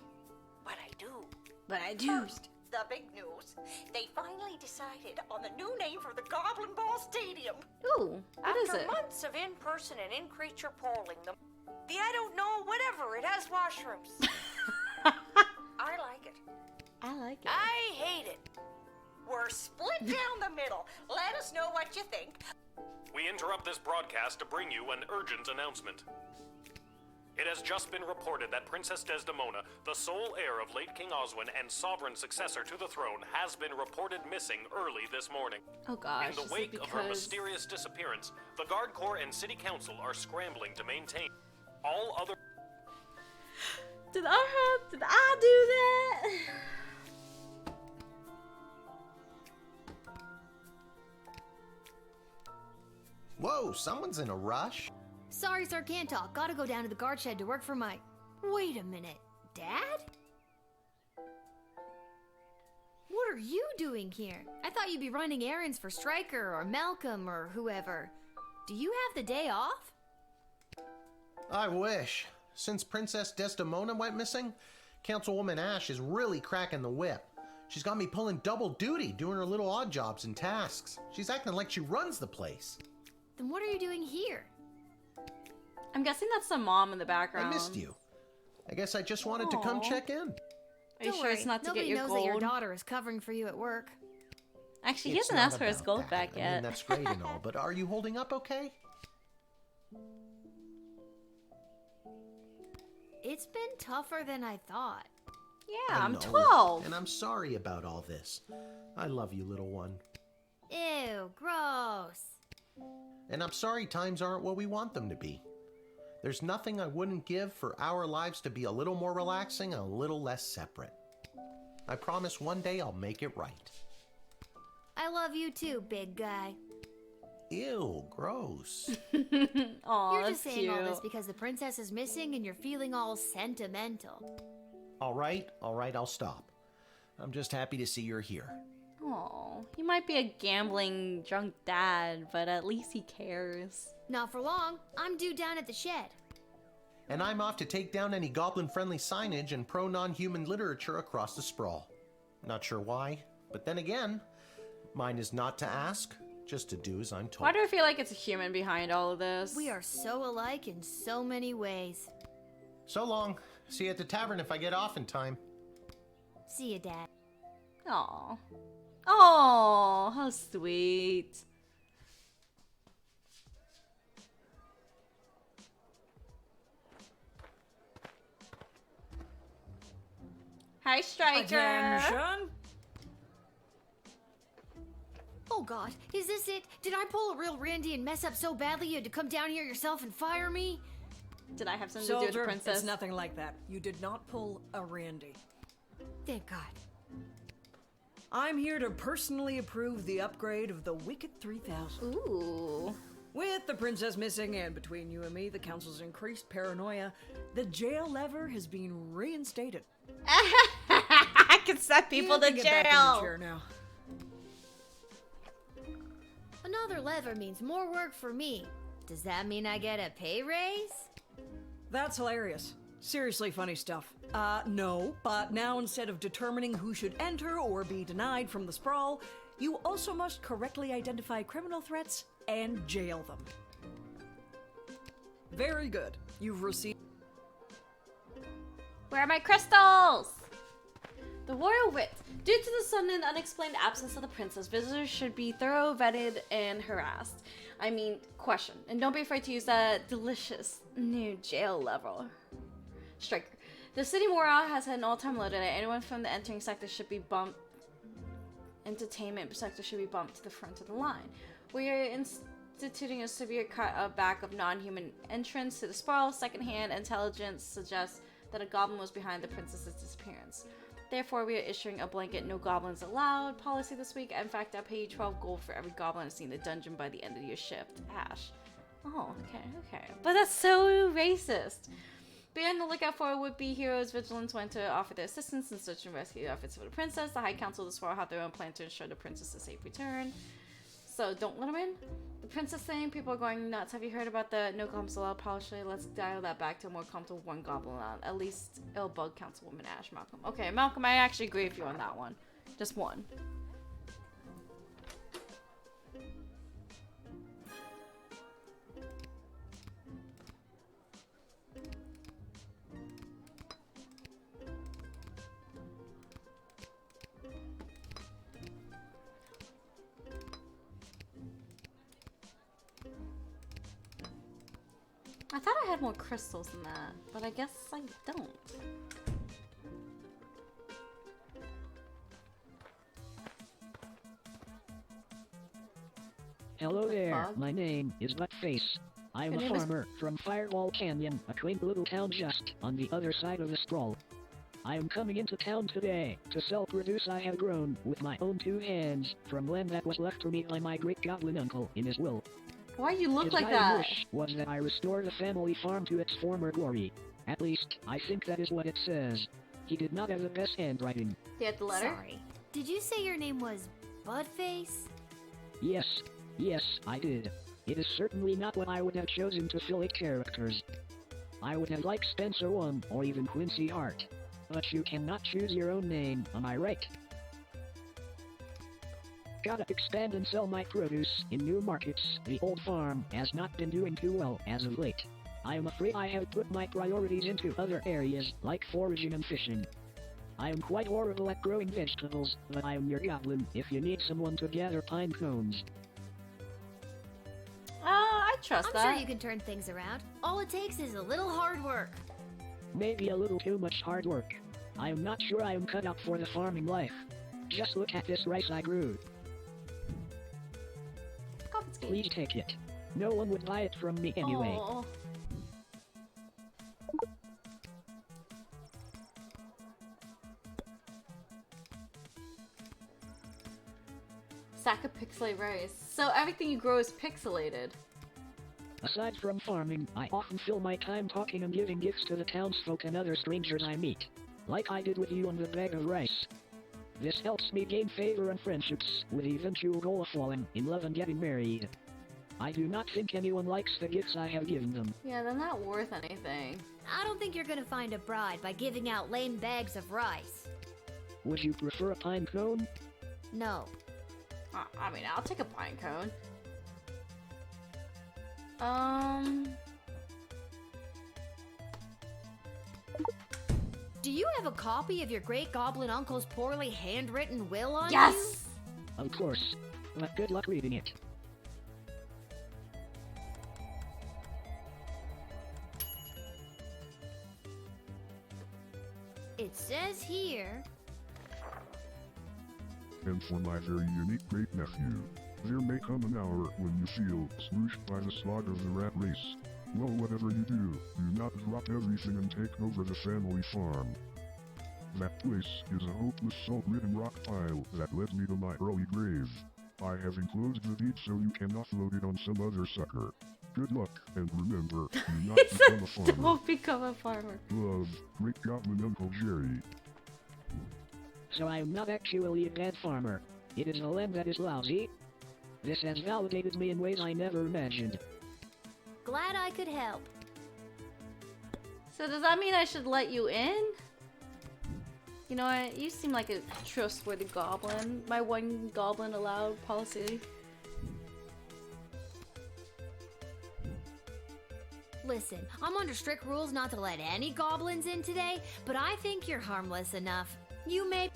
But I do. But I do. First, the big news. They finally decided on the new name for the Goblin Ball Stadium. Ooh, what is After it? months of in-person and in-creature polling, the I don't know, whatever, it has washrooms. I like it. I like it. I hate it. We're split down the middle. Let us know what you think. We interrupt this broadcast to bring you an urgent announcement. It has just been reported that Princess Desdemona, the sole heir of late King Oswin and sovereign successor to the throne, has been reported missing early this morning. Oh gosh. In the wake of her mysterious disappearance, the Guard Corps and City Council are scrambling to maintain all other... Did I do that? Whoa, someone's in a rush. Sorry, sir, can't talk. Gotta go down to the guard shed to work for my... Wait a minute. Dad? What are you doing here? I thought you'd be running errands for Stryker or Malcolm or whoever. Do you have the day off? I wish. Since Princess Desdemona went missing, Councilwoman Ash is really cracking the whip. She's got me pulling double duty, doing her little odd jobs and tasks. She's acting like she runs the place. Then what are you doing here? I'm guessing that's the mom in the background. I missed you. I guess I just wanted to come check in. Are you Don't sure worry. it's not to Nobody get your knows gold? that your daughter is covering for you at work. Actually, he It's hasn't not asked for his about gold that. back I yet. mean, that's great and all, but are you holding up okay? It's been tougher than I thought. Yeah, I I'm know, 12. And I'm sorry about all this. I love you, little one. Ew, gross. And I'm sorry times aren't what we want them to be. There's nothing I wouldn't give for our lives to be a little more relaxing and a little less separate. I promise one day I'll make it right. I love you too, big guy. Ew, gross. Aw, You're just that's saying all cute. this because the princess is missing and you're feeling all sentimental. All right, I'll stop. I'm just happy to see you're here. Oh, he might be a gambling drunk dad, but at least he cares. Not for long. I'm due down at the shed. And I'm off to take down any goblin-friendly signage and pro-non-human literature across the sprawl. Not sure why, but then again, mine is not to ask, just to do as I'm told. Why do I feel like it's a human behind all of this? We are so alike in so many ways. So long. See you at the tavern if I get off in time. See you, Dad. Aw. Oh, how sweet. Hi, Stryker. Attention. Oh God, is this it? Did I pull a real Randy and mess up so badly you had to come down here yourself and fire me? Did I have something to do with the Soldier, princess? it's nothing like that. You did not pull a Randy. Thank God. I'm here to personally approve the upgrade of the Wicked 3000. Ooh. With the princess missing and between you and me, the council's increased paranoia, the jail lever has been reinstated. I can send people to You can get back in the jail. chair now. Another lever means more work for me. Does that mean I get a pay raise? That's hilarious. Seriously funny stuff. No, but now instead of determining who should enter or be denied from the sprawl, you also must correctly identify criminal threats and jail them. Very good. You've received... Where are my crystals? The royal writ. Due to the sudden and unexplained absence of the princess, visitors should be thorough vetted and harassed. I mean, question. And don't be afraid to use that delicious new jail level. Stryker. The city morale has had an all-time low today. Anyone from the entering sector should be bumped. Entertainment sector should be bumped to the front of the line. We are instituting a severe cut back of non-human entrance to the sprawl. Secondhand intelligence suggests that a goblin was behind the princess's disappearance. Therefore, we are issuing a blanket no goblins allowed policy this week. In fact, I'll pay you 12 gold for every goblin seen in the dungeon by the end of your shift. Ash. Oh, okay. But that's so racist. Be on the lookout for would-be heroes. Vigilance went to offer their assistance in search and rescue efforts for the princess. The High Council of the Swirl have their own plan to ensure the princess a safe return. So don't let them in. The princess thing, people are going nuts. Have you heard about the no goblins allowed policy? Let's dial that back to a more comfortable one goblin allowed. At least it'll bug Councilwoman Ash. Malcolm. Okay, Malcolm, I actually agree with you on that one. Just one. I thought I had more crystals than that, but I guess I don't. Hello there, my name is Buttface. I'm a farmer from Firewall Canyon, a quaint little town just on the other side of the sprawl. I am coming into town today to sell produce I have grown with my own 2 hands from land that was left to me by my great goblin uncle in his will. Why you look His like dying that? wish was that I restore the family farm to its former glory. At least, I think that is what it says. He did not have the best handwriting. Do you have the letter? Sorry. Did you say your name was Budface? Yes, I did. It is certainly not what I would have chosen to fill it characters. I would have liked Spencer One or even Quincy Hart. But you cannot choose your own name, am I right? Gotta expand and sell my produce in new markets. The old farm has not been doing too well as of late. I am afraid I have put my priorities into other areas, like foraging and fishing. I am quite horrible at growing vegetables, but I am your goblin if you need someone to gather pine cones. I trust I'm that. sure you can turn things around. All it takes is a little hard work. Maybe a little too much hard work. I am not sure I am cut out for the farming life. Just look at this rice I grew. Please take it. No one would buy it from me anyway. Aww. Sack of pixelated rice. So everything you grow is pixelated. Aside from farming, I often fill my time talking and giving gifts to the townsfolk and other strangers I meet. Like I did with you on the bag of rice. This helps me gain favor and friendships, with the eventual goal of falling in love and getting married. I do not think anyone likes the gifts I have given them. Yeah, they're not worth anything. I don't think you're gonna find a bride by giving out lame bags of rice. Would you prefer a pine cone? No. I mean, I'll take a pine cone. Do you have a copy of your great goblin uncle's poorly handwritten will on you? Yes! Of course, but good luck reading it. It says here... And for my very unique great-nephew, there may come an hour when you feel smooshed by the slog of the rat race. Well, whatever you do not drop everything and take over the family farm. That place is a hopeless salt-ridden rock pile that led me to my early grave. I have enclosed the deed so you can offload it on some other sucker. Good luck, and remember, do not become a farmer. Don't become a farmer. Love, Great Goblin Uncle Jerry. So I am not actually a bad farmer. It is the land that is lousy. This has validated me in ways I never imagined. Glad I could help. So does that mean I should let you in? You know what? You seem like a trustworthy goblin. My one goblin allowed policy. Listen, I'm under strict rules not to let any goblins in today, but I think you're harmless enough. You may...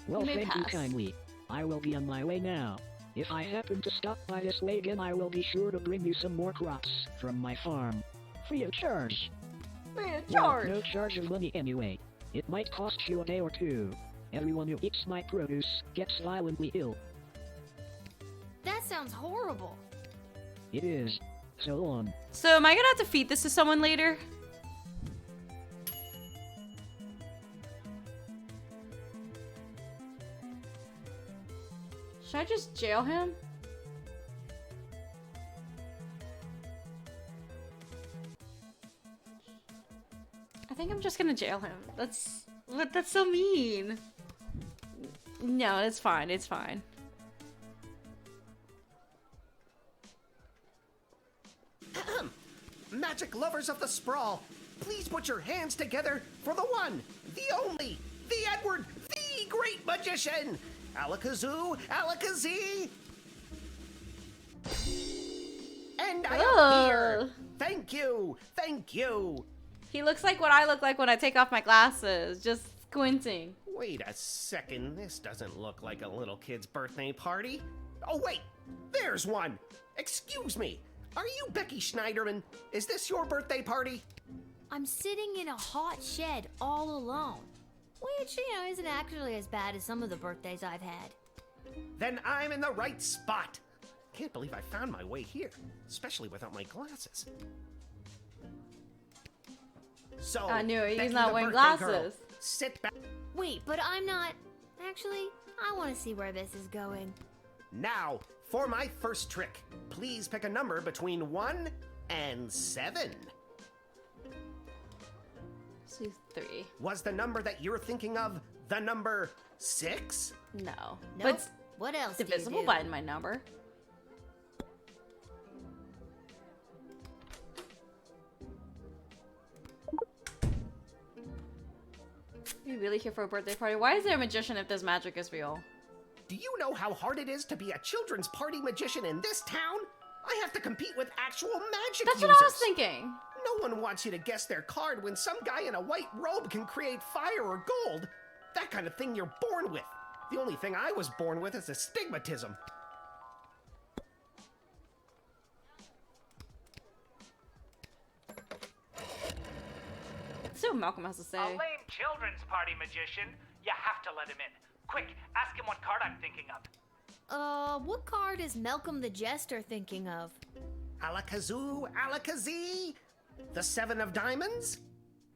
Well, thank you kindly. I will be on my way now. If I happen to stop by this way again, I will be sure to bring you some more crops from my farm. Free of charge. Free of Well, charge. no charge of money anyway. It might cost you a day or two. Everyone who eats my produce gets violently ill. That sounds horrible. It is. So long. So am I gonna have to feed this to someone later? Should I just jail him? I think I'm just gonna jail him. That's so mean. No, it's fine. It's fine. Magic lovers of the sprawl, please put your hands together for the one, the only, the Edward, the great magician! Alakazoo, Alakazee! And I am here! Thank you! Thank you! He looks like what I look like when I take off my glasses, just squinting. Wait a second, this doesn't look like a little kid's birthday party. Oh wait, there's one! Excuse me, are you Becky Schneiderman? Is this your birthday party? I'm sitting in a hot shed all alone. Which, isn't actually as bad as some of the birthdays I've had. Then I'm in the right spot. Can't believe I found my way here, especially without my glasses. So, I knew it. He's Becky not the wearing birthday girl, glasses. sit back. Wait, but I'm not... Actually, I want to see where this is going. Now, for my first trick, please pick a number between 1 and 7. She's 3. Was the number that you're thinking of the number 6? No. Nope. But What else do you divisible do? by my number. Are you really here for a birthday party? Why is there a magician if this magic is real? Do you know how hard it is to be a children's party magician in this town? I have to compete with actual magic That's users. what I was thinking. No one wants you to guess their card when some guy in a white robe can create fire or gold. That kind of thing you're born with. The only thing I was born with is astigmatism. Let's see what Malcolm has to say. A lame children's party magician. You have to let him in. Quick, ask him what card I'm thinking of. What card is Malcolm the Jester thinking of? Alakazoo, Alakazee? The 7 of diamonds?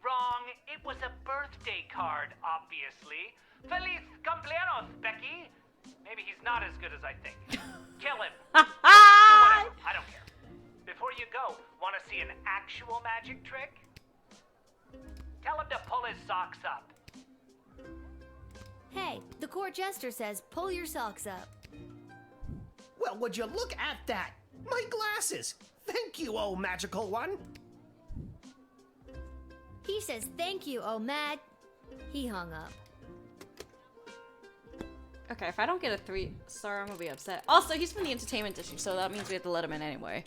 Wrong. It was a birthday card, obviously. Feliz cumpleaños, Becky. Maybe he's not as good as I think. Kill him. Do whatever. I don't care. Before you go, want to see an actual magic trick? Tell him to pull his socks up. Hey, the court jester says pull your socks up. Well, would you look at that? My glasses! Thank you, oh magical one! He says thank you, oh mad. He hung up. Okay, if I don't get a 3 star, I'm gonna be upset. Also, he's from the entertainment district, so that means we have to let him in anyway.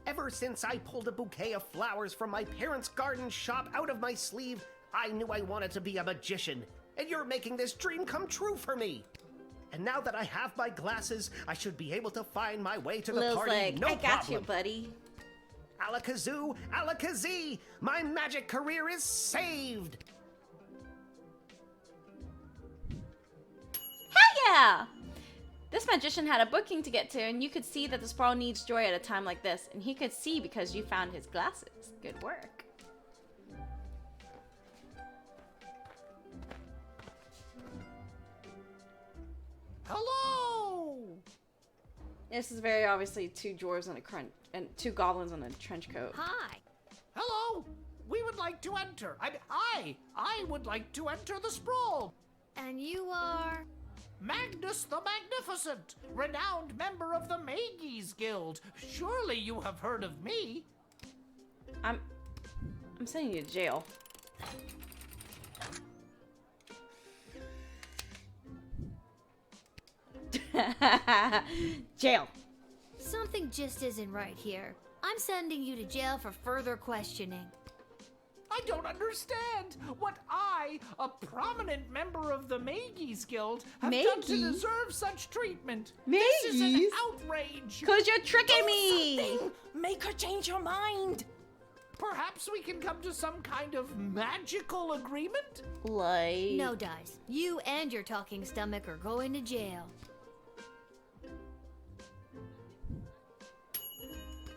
Ever since I pulled a bouquet of flowers from my parents' garden shop out of my sleeve, I knew I wanted to be a magician, and you're making this dream come true for me. And now that I have my glasses, I should be able to find my way to the Lil's party, like, no I got problem. you, buddy. Alakazoo, Alakazee, my magic career is saved! Hell yeah! This magician had a booking to get to, and you could see that the sprawl needs joy at a time like this, and he could see because you found his glasses. Good work. Hello! This is very obviously 2 dwarves and 2 goblins in a trench coat. Hi. Hello! We would like to enter. I would like to enter the sprawl. And you are? Magnus the Magnificent, renowned member of the Mages Guild. Surely you have heard of me. I'm sending you to jail. Jail. Something just isn't right here. I'm sending you to jail for further questioning. I don't understand what I, a prominent member of the Mages Guild, have done to Mages? deserve such treatment. Mages? This is an outrage. 'Cause you're tricking me. Something. Make her change her mind. Perhaps we can come to some kind of magical agreement? Like... No dice. You and your talking stomach are going to jail.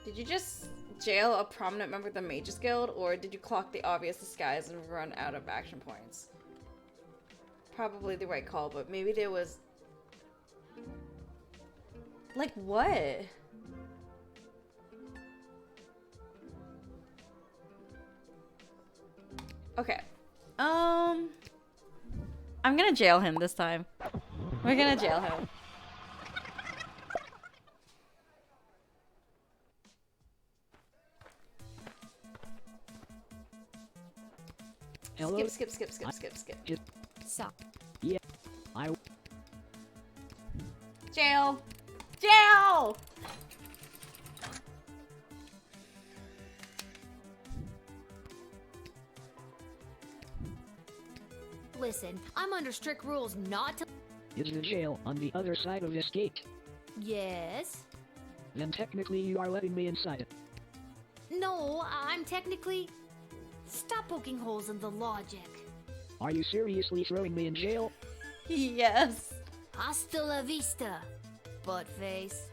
Did you just jail a prominent member of the Mages Guild, or did you clock the obvious disguise and run out of action points? Probably the right call, but maybe there was... Like what? Okay. I'm gonna jail him this time. We're gonna jail him. Hello? Skip. Stop. Yeah. Jail. Jail! Listen, I'm under strict rules not to. Is the jail on the other side of this gate? Yes. Then technically you are letting me inside it. No, I'm technically. Stop poking holes in the logic. Are you seriously throwing me in jail? Yes. Hasta la vista, butt face.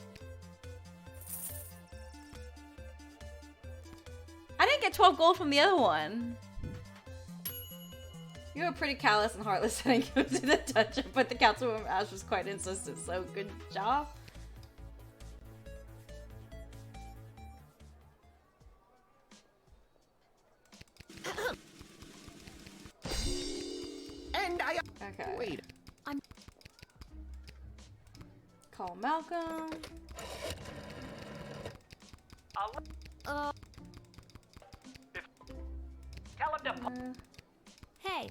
I didn't get 12 gold from the other one. You were pretty callous and heartless sending him to the dungeon, but the Councilwoman Ash was quite insistent, so good job. And I. Okay. Wait. Call Malcolm. Tell him to. Hey.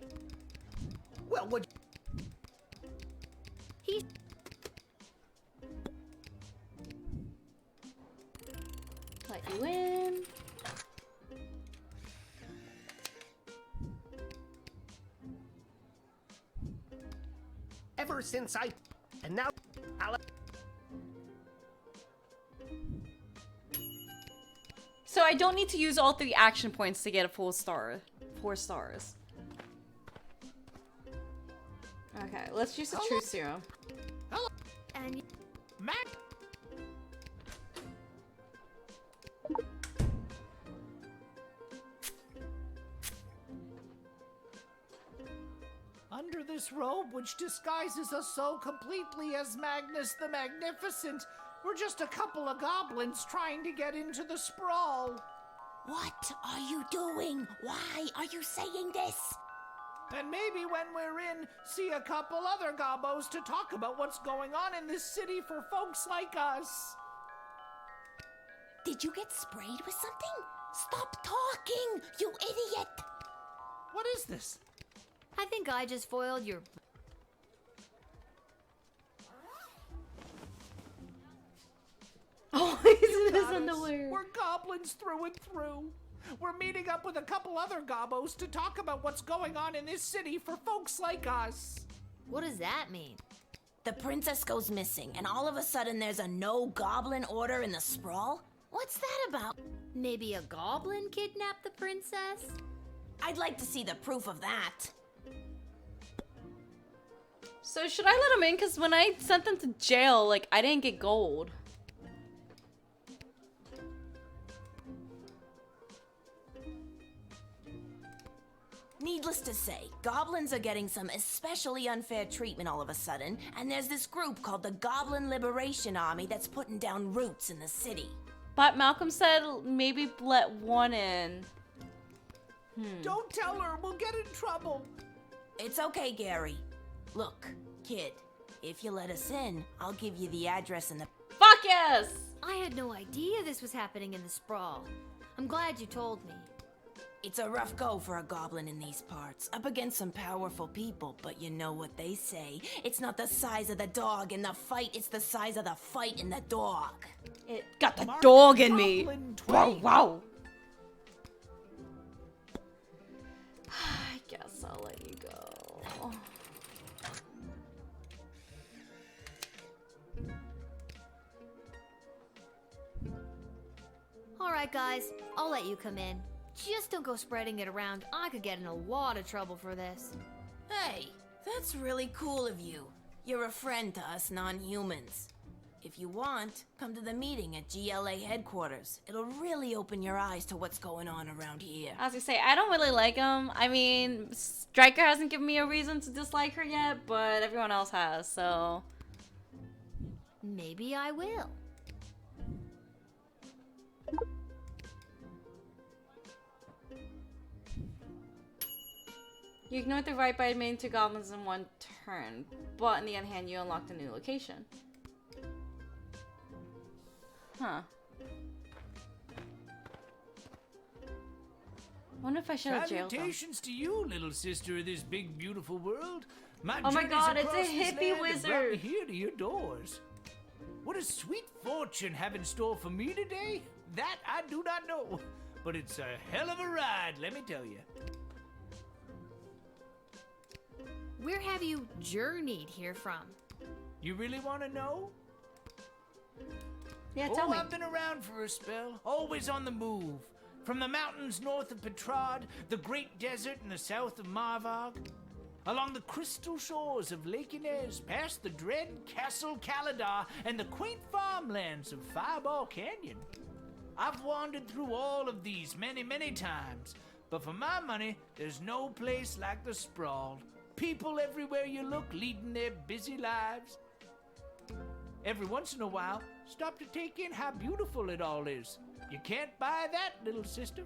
Well, would. He. Let you in. Ever since I. And now. So I don't need to use all 3 action points to get a full star. 4 stars. Okay, let's use the true serum. Hello. And. Mac. Under this robe, which disguises us so completely as Magnus the Magnificent, we're just a couple of goblins trying to get into the sprawl. What are you doing? Why are you saying this? And maybe when we're in, see a couple other gobbos to talk about what's going on in this city for folks like us. Did you get sprayed with something? Stop talking, you idiot! What is this? I think I just foiled your. Oh, he's in his underwear. We're goblins through and through. We're meeting up with a couple other gobbos to talk about what's going on in this city for folks like us. What does that mean? The princess goes missing, and all of a sudden there's a no-goblin order in the sprawl? What's that about? Maybe a goblin kidnapped the princess? I'd like to see the proof of that. So should I let him in? Because when I sent them to jail, like, I didn't get gold. Needless to say, goblins are getting some especially unfair treatment all of a sudden, and there's this group called the Goblin Liberation Army that's putting down roots in the city. But Malcolm said maybe let one in. Don't tell her, we'll get in trouble. It's okay, Gary. Look, kid, if you let us in, I'll give you the address and the... Fuck yes! I had no idea this was happening in the sprawl. I'm glad you told me. It's a rough go for a goblin in these parts, up against some powerful people, but you know what they say. It's not the size of the dog in the fight, it's the size of the fight in the dog. It got the dog in me. Wow, wow. I guess I'll let you go. Alright, guys, I'll let you come in. Just don't go spreading it around. I could get in a lot of trouble for this. Hey, that's really cool of you. You're a friend to us non-humans. If you want, come to the meeting at GLA headquarters. It'll really open your eyes to what's going on around here. As I say, I don't really like him. I mean, Stryker hasn't given me a reason to dislike her yet, but everyone else has, so... Maybe I will. You ignored the right by admitting 2 goblins in 1 turn, but on the other hand, you unlocked a new location. Huh. Wonder if I should have jailed them. Salutations to you, little sister of this big, beautiful world. Oh my god, it's a across this hippie land have brought me wizard. here to your doors. What does sweet fortune have in store for me today? That I do not know. But it's a hell of a ride, let me tell you. Where have you journeyed here from? You really want to know? Yeah, tell me. I've been around for a spell, always on the move. From the mountains north of Petrad, the great desert in the south of Marvog, along the crystal shores of Lake Inez, past the dread Castle Caladar and the quaint farmlands of Fireball Canyon. I've wandered through all of these many, many times, but for my money, there's no place like the Sprawl. People everywhere you look leading their busy lives. Every once in a while, stop to take in how beautiful it all is. You can't buy that, little sister.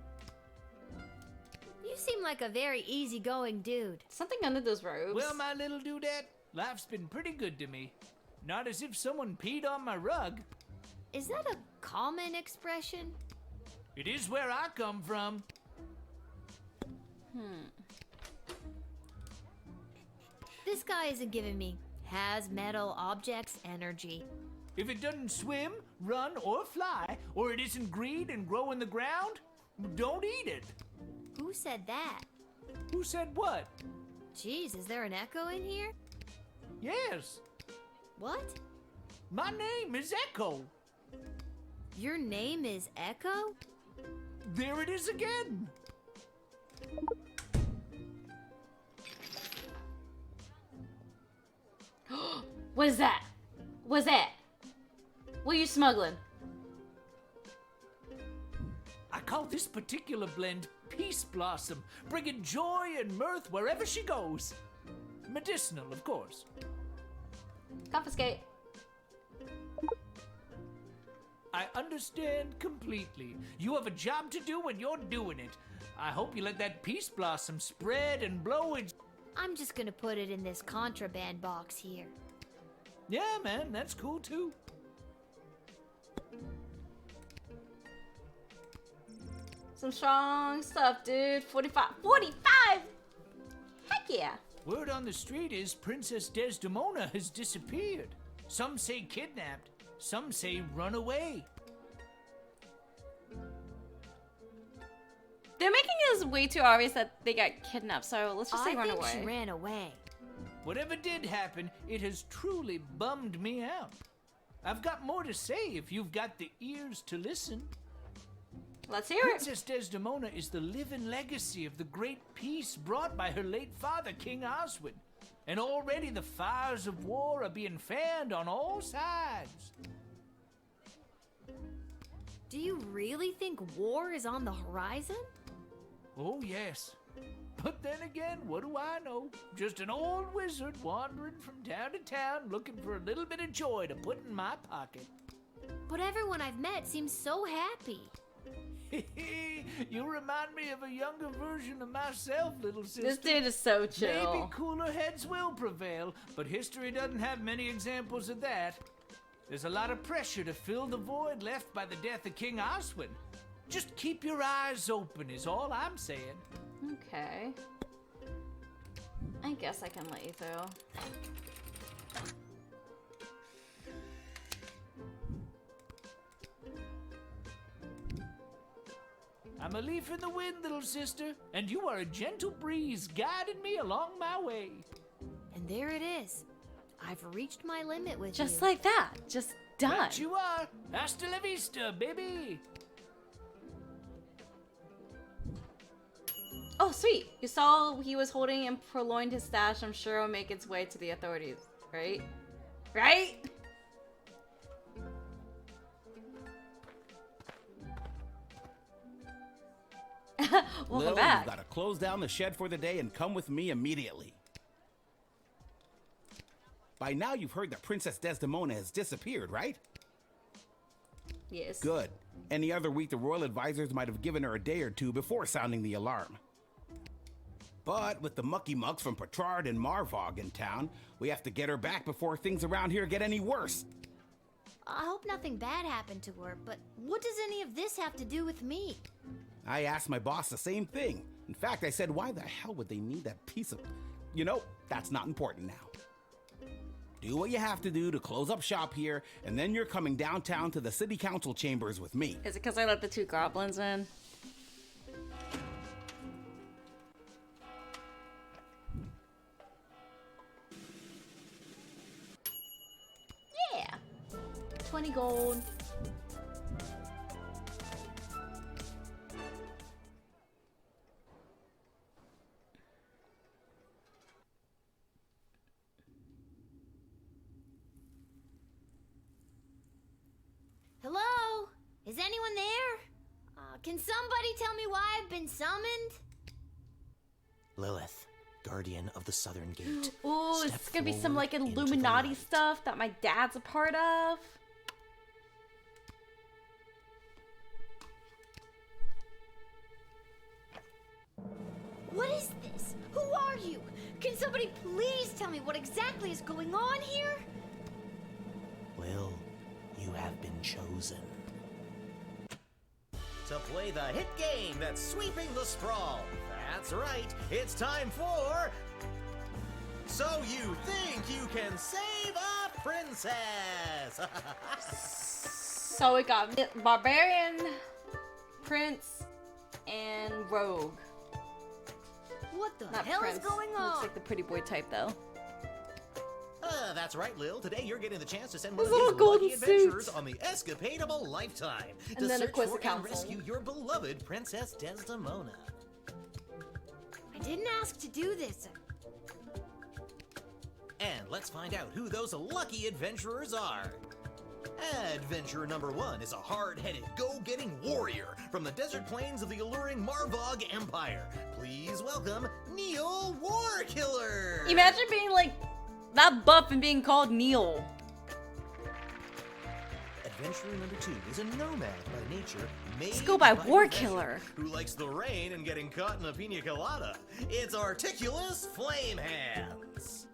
You seem like a very easygoing dude. Something under those robes. Well, my little dudette, life's been pretty good to me. Not as if someone peed on my rug. Is that a common expression? It is where I come from. This guy isn't giving me has metal objects energy. If it doesn't swim, run, or fly, or it isn't green and grow in the ground, don't eat it. Who said that? Who said what? Jeez, is there an echo in here? Yes. What? My name is Echo. Your name is Echo? There it is again. What is that? What's that? What are you smuggling? I call this particular blend Peace Blossom, bringing joy and mirth wherever she goes. Medicinal, of course. Confiscate. I understand completely. You have a job to do and you're doing it. I hope you let that Peace Blossom spread and blow its... I'm just gonna put it in this contraband box here. Yeah, man, that's cool too. Some strong stuff, dude. 45. 45! Heck yeah. Word on the street is Princess Desdemona has disappeared. Some say kidnapped, some say run away. They're making it way too obvious that they got kidnapped, so let's just say run away. I think she ran away. Whatever did happen, it has truly bummed me out. I've got more to say if you've got the ears to listen. Let's hear it. Princess Desdemona is the living legacy of the great peace brought by her late father, King Oswin. And already the fires of war are being fanned on all sides. Do you really think war is on the horizon? Oh, yes. But then again, what do I know? Just an old wizard wandering from town to town looking for a little bit of joy to put in my pocket. But everyone I've met seems so happy. You remind me of a younger version of myself, little sister. This dude is so chill. Maybe cooler heads will prevail, but history doesn't have many examples of that. There's a lot of pressure to fill the void left by the death of King Oswin. Just keep your eyes open is all I'm saying. Okay. I guess I can let you through. I'm a leaf in the wind, little sister, and you are a gentle breeze guiding me along my way. And there it is. I've reached my limit with Just you. like that. Just done. Right you are. Hasta la vista, baby. Oh, sweet. You saw he was holding and purloined his stash. I'm sure it'll make its way to the authorities, right? Right? Welcome Lil, back. you've got to close down the shed for the day and come with me immediately. By now you've heard that Princess Desdemona has disappeared, right? Yes. Good. Any other week the royal advisors might have given her a day or two before sounding the alarm. But with the mucky mucks from Petrard and Marvog in town, we have to get her back before things around here get any worse. I hope nothing bad happened to her, but what does any of this have to do with me? I asked my boss the same thing. In fact, I said, why the hell would they need that piece of... You know, that's not important now. Do what you have to do to close up shop here, and then you're coming downtown to the city council chambers with me. Is it because I let the 2 goblins in? Yeah. 20 gold. Hello? Is anyone there? Can somebody tell me why I've been summoned? Lilith, guardian of the Southern Gate. Ooh, it's gonna be some like Illuminati stuff that my dad's a part of. What is this? Who are you? Can somebody please tell me what exactly is going on here? Lil, you have been chosen. To play the hit game that's sweeping the sprawl. That's right, it's time for... So you think you can save a princess? So we got Barbarian, Prince, and Rogue. What the Not hell Prince. is going on? Looks like the pretty boy type though. That's right, Lil. Today you're getting the chance to send His one of little these golden lucky adventurers suit. on the escapade of a lifetime And to then a search quiz for of council. and rescue your beloved Princess Desdemona. I didn't ask to do this. And let's find out who those lucky adventurers are. Adventurer number 1 is a hard-headed, go-getting warrior from the desert plains of the alluring Marvog Empire. Please welcome Neil Warkiller. Imagine being like that buff and being called Neil. Adventurer number 2 is a nomad by nature. Let's go by profession, Warkiller. who likes the rain and getting caught in a pina colada. It's Articulous Flamehands.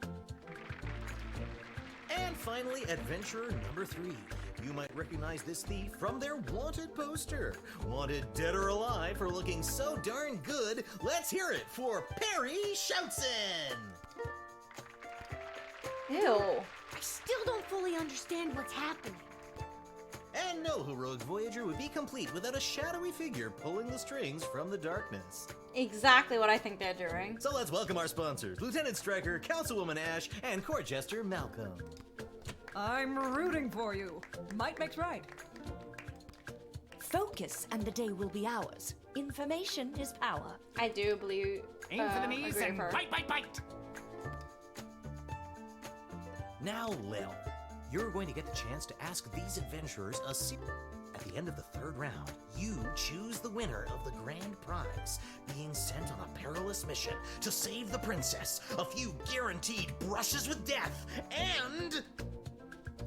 And finally, adventurer number 3. You might recognize this thief from their wanted poster. Wanted dead or alive for looking so darn good. Let's hear it for Perry Shoutson. Ew. I still don't fully understand what's happening. And no heroic voyager would be complete without a shadowy figure pulling the strings from the darkness. Exactly what I think they're doing. So let's welcome our sponsors, Lieutenant Stryker, Councilwoman Ash, and Court Jester Malcolm. I'm rooting for you. Might makes right. Focus and the day will be ours. Information is power. I do believe. Aim for the knees agree and with her. bite, bite, bite. Now, Lil, you're going to get the chance to ask these adventurers a series. At the end of the 3rd round, you choose the winner of the grand prize, being sent on a perilous mission to save the princess, a few guaranteed brushes with death, and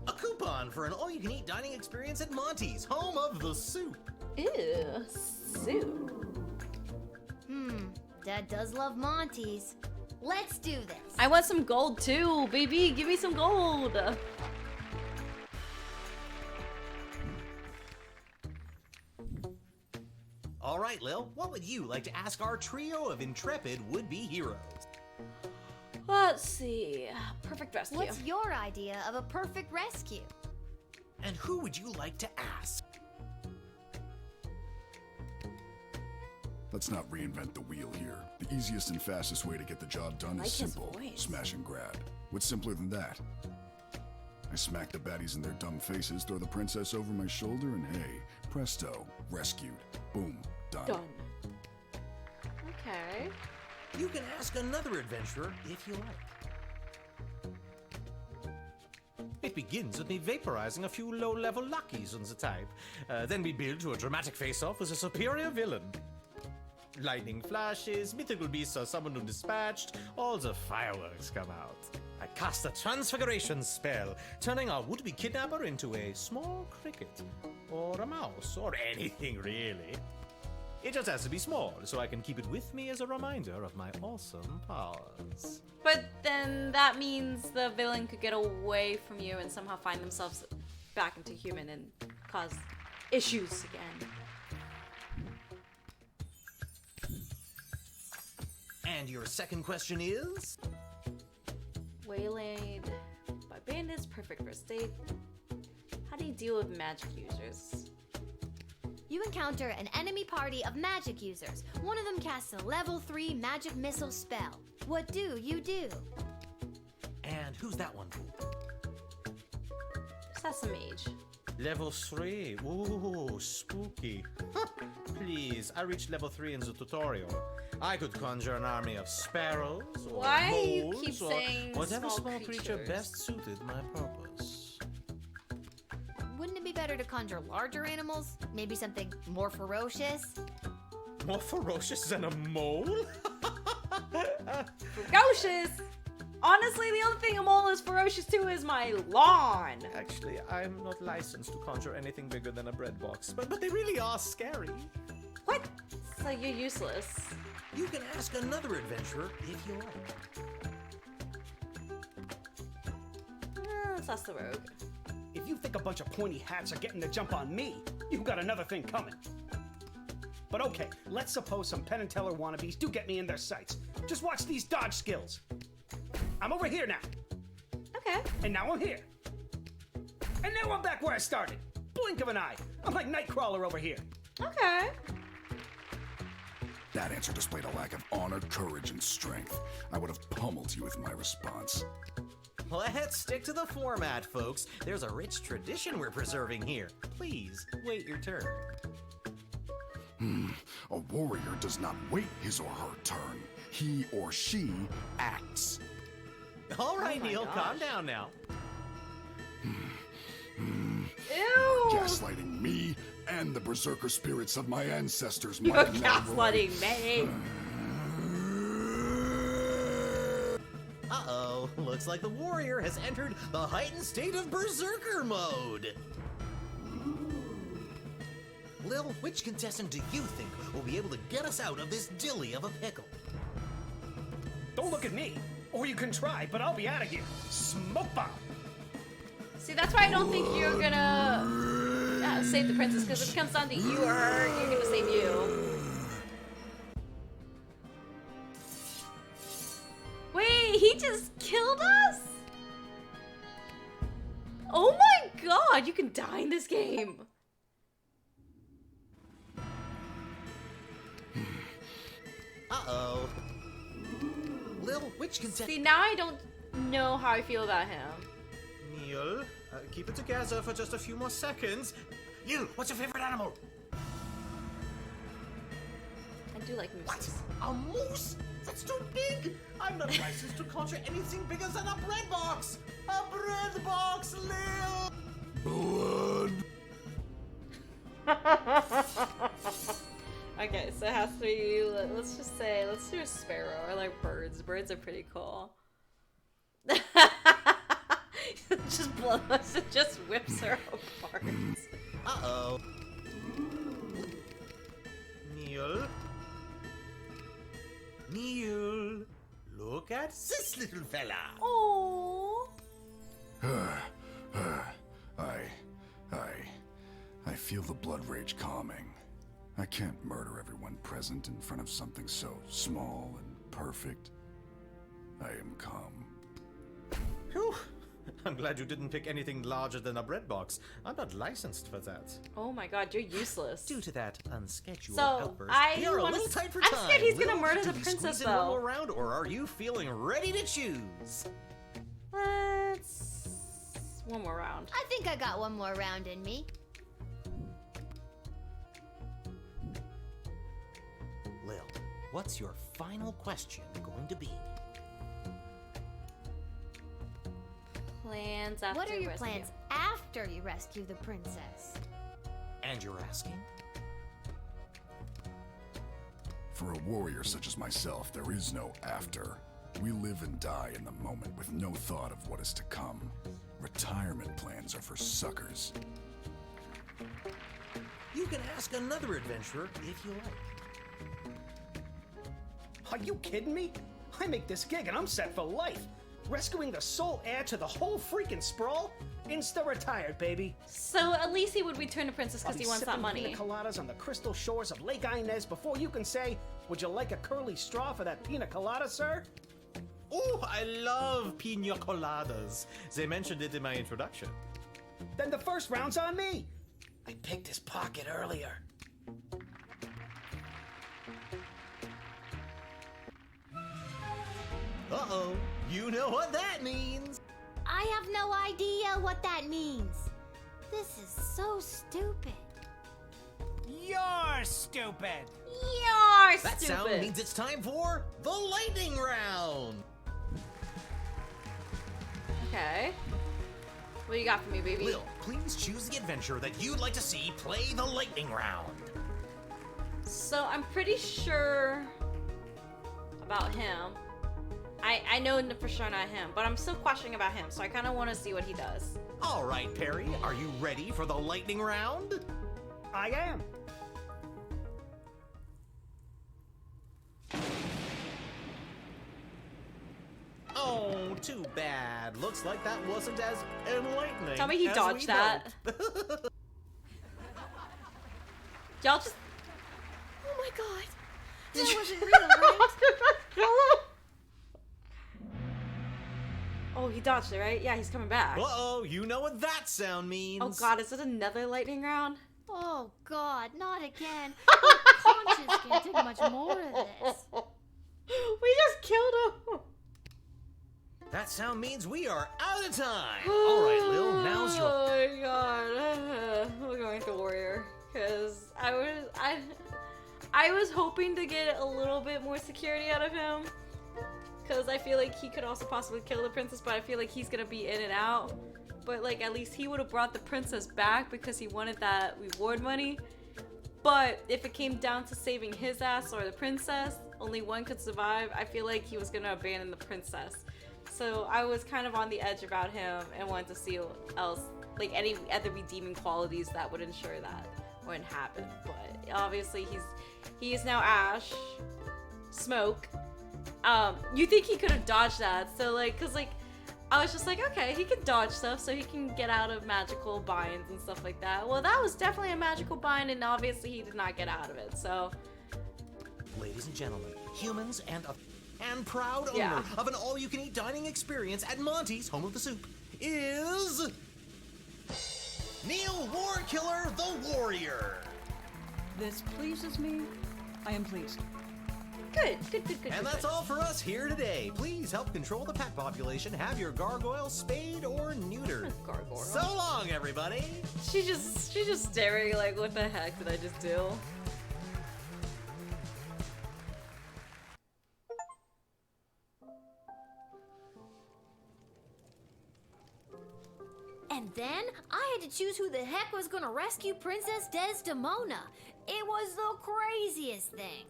a coupon for an all-you-can-eat dining experience at Monty's, home of the soup. Ew, soup. Dad does love Monty's. Let's do this. I want some gold too, baby. Give me some gold. All right, Lil, what would you like to ask our trio of intrepid would-be heroes? Let's see. Perfect rescue. What's your idea of a perfect rescue? And who would you like to ask? Let's not reinvent the wheel here. The easiest and fastest way to get the job done Like is his simple. voice. Smash and grab. What's simpler than that? I smack the baddies in their dumb faces, throw the princess over my shoulder, and hey, presto, rescued. Boom, done. Done. Okay. You can ask another adventurer if you like. It begins with me vaporizing a few low-level lackeys on the type. Then we build to a dramatic face-off with a superior villain. Lightning flashes, mythical beasts are summoned and dispatched, all the fireworks come out. I cast a transfiguration spell, turning our would-be kidnapper into a small cricket, or a mouse, or anything really. It just has to be small, so I can keep it with me as a reminder of my awesome powers. But then that means the villain could get away from you and somehow find themselves back into human and cause issues again. And your second question is? Waylaid by bandits, perfect for estate. How do you deal with magic users? You encounter an enemy party of magic users. One of them casts a level 3 magic missile spell. What do you do? And who's that one for? That's a mage. Level 3. Ooh, spooky. Please, I reached level 3 in the tutorial. I could conjure an army of sparrows or Why moles you keep or saying whatever small creature creatures? best suited my purpose. Wouldn't it be better to conjure larger animals? Maybe something more ferocious? More ferocious than a mole? Ferocious! Honestly, the only thing a mole is ferocious to is my lawn. Actually, I'm not licensed to conjure anything bigger than a bread box, but they really are scary. What? So you're useless. You can ask another adventurer if you like. Let's ask the rogue. If you think a bunch of pointy hats are getting the jump on me, you got another thing coming. But okay, let's suppose some Penn and Teller wannabes do get me in their sights. Just watch these dodge skills. I'm over here now. Okay. And now I'm here. And now I'm back where I started. Blink of an eye. I'm like Nightcrawler over here. Okay. That answer displayed a lack of honor, courage, and strength. I would have pummeled you with my response. Let's stick to the format, folks. There's a rich tradition we're preserving here. Please, wait your turn. A warrior does not wait his or her turn. He or she acts. All right, Oh my Neil, gosh. calm down now. Ew! Gaslighting me and the berserker spirits of my ancestors. You're might now gaslighting me. Uh-oh, looks like the warrior has entered the heightened state of berserker mode. Lil, which contestant do you think will be able to get us out of this dilly of a pickle? Don't look at me. Or you can try, but I'll be out of here. Smoke bomb. See, that's why I don't think you're gonna save the princess, because if it comes down to you or her, you're gonna save you. Wait, he just killed us? Oh my god, you can die in this game. Uh-oh. Lil, which contestant... See, now I don't know how I feel about him. Neil, keep it together for just a few more seconds. You, what's your favorite animal? I do like mooses. A moose? That's too big! I'm not licensed to conjure anything bigger than a bread box! A bread box, Lil! Blood! Okay, so it has to be, let's just say, let's do a sparrow. I like birds. Birds are pretty cool. just whips her apart. Uh-oh. Neil? Neil, look at this little fella. Oh. I feel the blood rage calming. I can't murder everyone present in front of something so small and perfect. I am calm. Whew. I'm glad you didn't pick anything larger than a bread box. I'm not licensed for that. Oh my god, you're useless. Due to that unscheduled So, outburst, I we are a wanna little tight for I'm time. scared he's gonna Lil, murder do the we princess, squeeze in one though. more round, or are you feeling ready to choose? Let's... one more round. I think I got one more round in me. Lil, what's your final question going to be? Plans after What are your rescue. plans after you rescue the princess? And you're asking? For a warrior such as myself, there is no after. We live and die in the moment with no thought of what is to come. Retirement plans are for suckers. You can ask another adventurer if you like. Are you kidding me? I make this gig and I'm set for life. Rescuing the sole heir to the whole freaking sprawl? Insta-retired, baby. So at least he would return to Princess because he wants that money. Pina coladas on the crystal shores of Lake Inez before you can say, would you like a curly straw for that pina colada, sir? Oh, I love pina coladas. They mentioned it in my introduction. Then the first round's on me. I picked his pocket earlier. Uh-oh, you know what that means. I have no idea what that means. This is so stupid. You're stupid. You're That sound means it's time for the lightning round. Okay. What do you got for me, baby? Lil, please choose the adventure that you'd like to see play the lightning round. So I'm pretty sure about him. I know for sure not him, but I'm still questioning about him, so I kind of want to see what he does. All right, Perry, are you ready for the lightning round? I am. Oh, too bad. Looks like that wasn't as enlightening. Tell me he as dodged we that. hoped. Y'all just... Oh my god. That wasn't real, right? Oh, he dodged it, right? Yeah, he's coming back. Uh-oh, you know what that sound means. Oh god, is it another lightning round? Oh god, not again. My conscience can't take much more of this. We just killed him. That sound means we are out of time. All right, Lil, now's your... Oh my god. We're going to Warrior. Because I was hoping to get a little bit more security out of him. Because I feel like he could also possibly kill the princess, but I feel like he's gonna be in and out. But like, at least he would have brought the princess back because he wanted that reward money. But if it came down to saving his ass or the princess, only one could survive. I feel like he was gonna abandon the princess. So I was kind of on the edge about him and wanted to see what else, like any other redeeming qualities that would ensure that wouldn't happen. But obviously he is now Ash. Smoke. You think he could have dodged that, so like, cause like, I was just like, okay, he can dodge stuff so he can get out of magical binds and stuff like that. Well, that was definitely a magical bind, and obviously he did not get out of it, so. Ladies and gentlemen, humans and proud owner of an all-you-can-eat dining experience at Monty's, home of the soup, is... Neil Warkiller the Warrior. This pleases me. I am pleased. Good. And that's all for us here today. Please help control the pet population. Have your gargoyle spayed or neutered. Gargoyle. So long, everybody. She's just staring like, what the heck did I just do? And then I had to choose who the heck was gonna rescue Princess Desdemona. It was the craziest thing.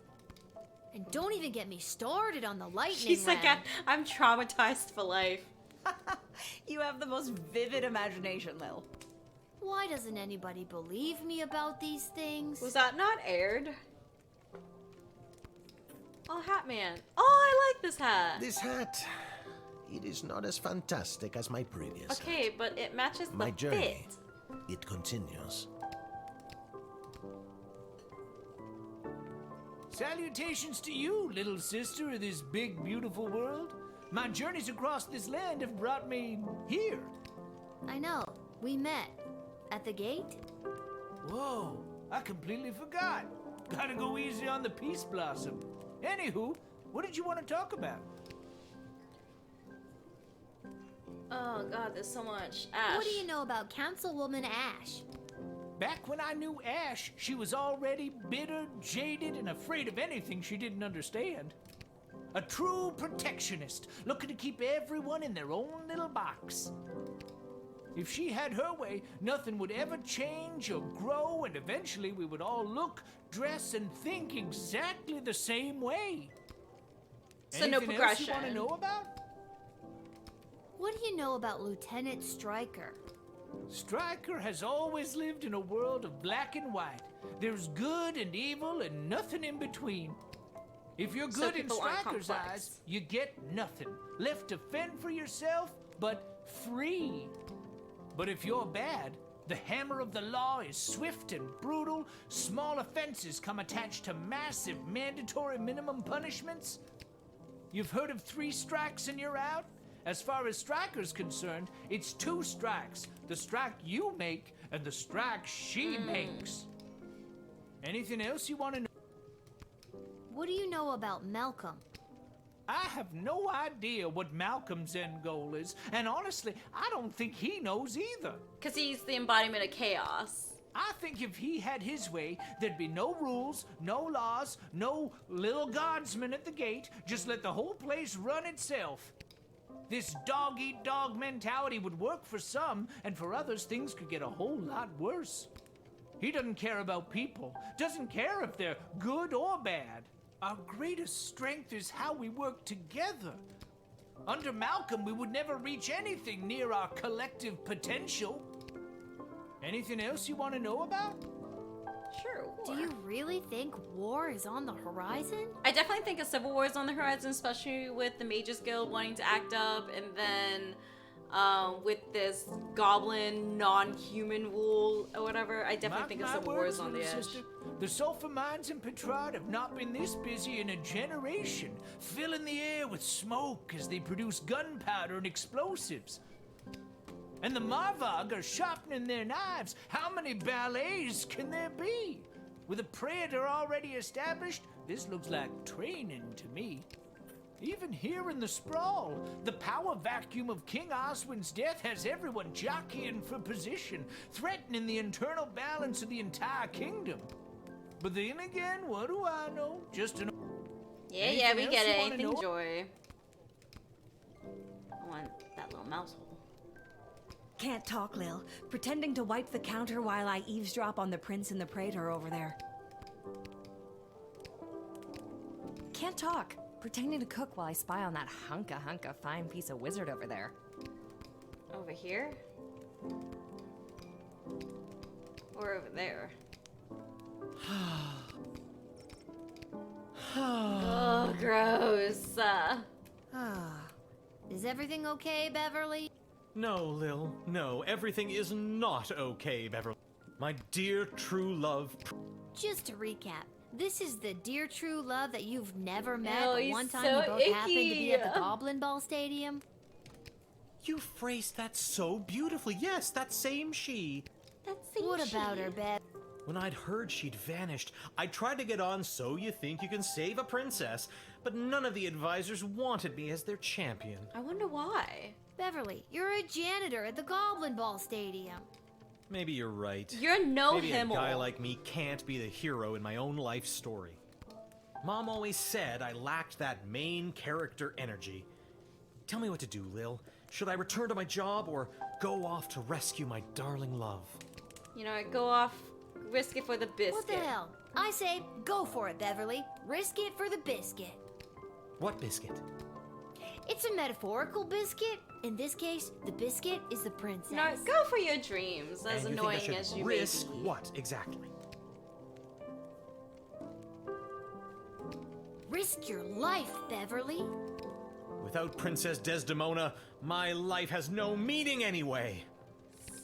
And don't even get me started on the lightning She's round. like, I'm traumatized for life. You have the most vivid imagination, Lil. Why doesn't anybody believe me about these things? Was that not aired? Oh, Hat Man. Oh, I like this hat. This hat, it is not as fantastic as my previous. Okay, but it matches the My journey, fit. it continues. Salutations to you, little sister of this big, beautiful world. My journeys across this land have brought me here. I know. We met. At the gate? Whoa, I completely forgot. Gotta go easy on the Peace Blossom. Anywho, what did you want to talk about? Oh god, there's so much. Ash. What do you know about Councilwoman Ash? Back when I knew Ash, she was already bitter, jaded, and afraid of anything she didn't understand. A true protectionist, looking to keep everyone in their own little box. If she had her way, nothing would ever change or grow, and eventually we would all look, dress, and think exactly the same way. So no Anything else you want to progression. know about? What do you know about Lieutenant Stryker? Stryker has always lived in a world of black and white. There's good and evil and nothing in between. If you're So good in people aren't Striker's complex. eyes, you get nothing. Left to fend for yourself, but free. But if you're bad, the hammer of the law is swift and brutal. Small offenses come attached to massive mandatory minimum punishments. You've heard of 3 strikes and you're out? As far as Striker's concerned, it's 2 strikes. The strike you make and the strike she makes. Anything else you want to know? What do you know about Malcolm? I have no idea what Malcolm's end goal is, and honestly, I don't think he knows either. Because he's the embodiment of chaos. I think if he had his way, there'd be no rules, no laws, no Lil Guardsman at the gate. Just let the whole place run itself. This dog-eat-dog mentality would work for some, and for others, things could get a whole lot worse. He doesn't care about people, doesn't care if they're good or bad. Our greatest strength is how we work together. Under Malcolm, we would never reach anything near our collective potential. Anything else you want to know about? Sure. Do you really think war is on the horizon? I definitely think a civil war is on the horizon, especially with the Mages Guild wanting to act up, and then with this goblin non-human rule or whatever. I definitely think a civil war is on the edge. Sister, the sulfur mines in Petrard have not been this busy in a generation, filling the air with smoke as they produce gunpowder and explosives. And the Marvog are sharpening their knives. How many ballets can there be? With a predator already established, this looks like training to me. Even here in the sprawl, the power vacuum of King Oswin's death has everyone jockeying for position, threatening the internal balance of the entire kingdom. But then again, what do I know? Just an... Yeah, we Anything get else it. you wanna Anything know? joy. I want that little mouse hole. Can't talk, Lil. Pretending to wipe the counter while I eavesdrop on the prince and the praetor over there. Can't talk. Pretending to cook while I spy on that hunka fine piece of wizard over there. Over here? Or over there? Oh, gross. Is everything okay, Beverly? No, Lil, no, everything is not okay, Beverly. My dear true love. Just to recap, this is the dear true love that you've never met, Oh, but he's one time so you both happened to be at the icky. Goblin Ball Stadium? You phrased that so beautifully. Yes, that same she. What about her, Bev? When I'd heard she'd vanished, I tried to get on So You Think You Can Save a Princess, but none of the advisors wanted me as their champion. I wonder why. Beverly, you're a janitor at the Goblin Ball Stadium. Maybe you're right. You're no Maybe a Himmel. guy like me can't be the hero in my own life story. Mom always said I lacked that main character energy. Tell me what to do, Lil. Should I return to my job or go off to rescue my darling love? You know, go off, risk it for the biscuit. What the hell? I say, go for it, Beverly. Risk it for the biscuit. What biscuit? It's a metaphorical biscuit. In this case, the biscuit is the princess. No, go for your dreams, as And you annoying think I as should you risk may be. what exactly? Risk your life, Beverly. Without Princess Desdemona, my life has no meaning anyway.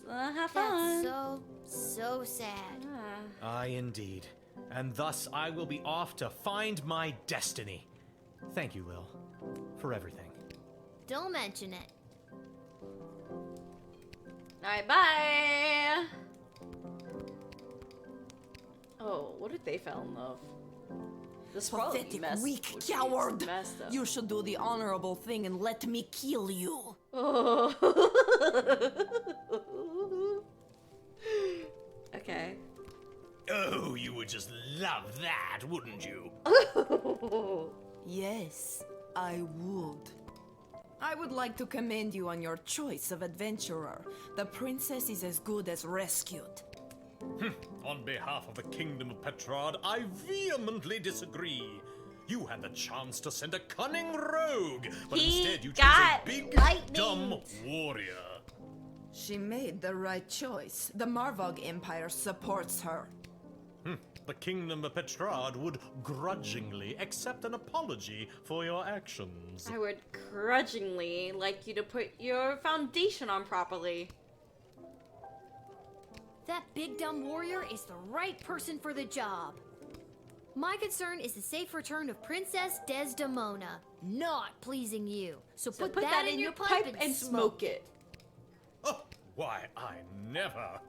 Have fun. That's so sad. Aye, indeed. And thus I will be off to find my destiny. Thank you, Lil, for everything. Don't mention it. Alright, bye! Oh, what if they fell in love? This probably Pathetic, messed- weak would be coward! messed up. You should do the honorable thing and let me kill you. Oh. Okay. Oh, you would just love that, wouldn't you? Yes, I would. I would like to commend you on your choice of adventurer. The princess is as good as rescued. On behalf of the Kingdom of Petrard, I vehemently disagree. You had the chance to send a cunning rogue, but instead you chose a big, dumb warrior. She made the right choice. The Marvog Empire supports her. The Kingdom of Petrard would grudgingly accept an apology for your actions. I would grudgingly like you to put your foundation on properly. That big dumb warrior is the right person for the job. My concern is the safe return of Princess Desdemona, not pleasing you. So put that in your pipe and smoke it. Oh, why, I never.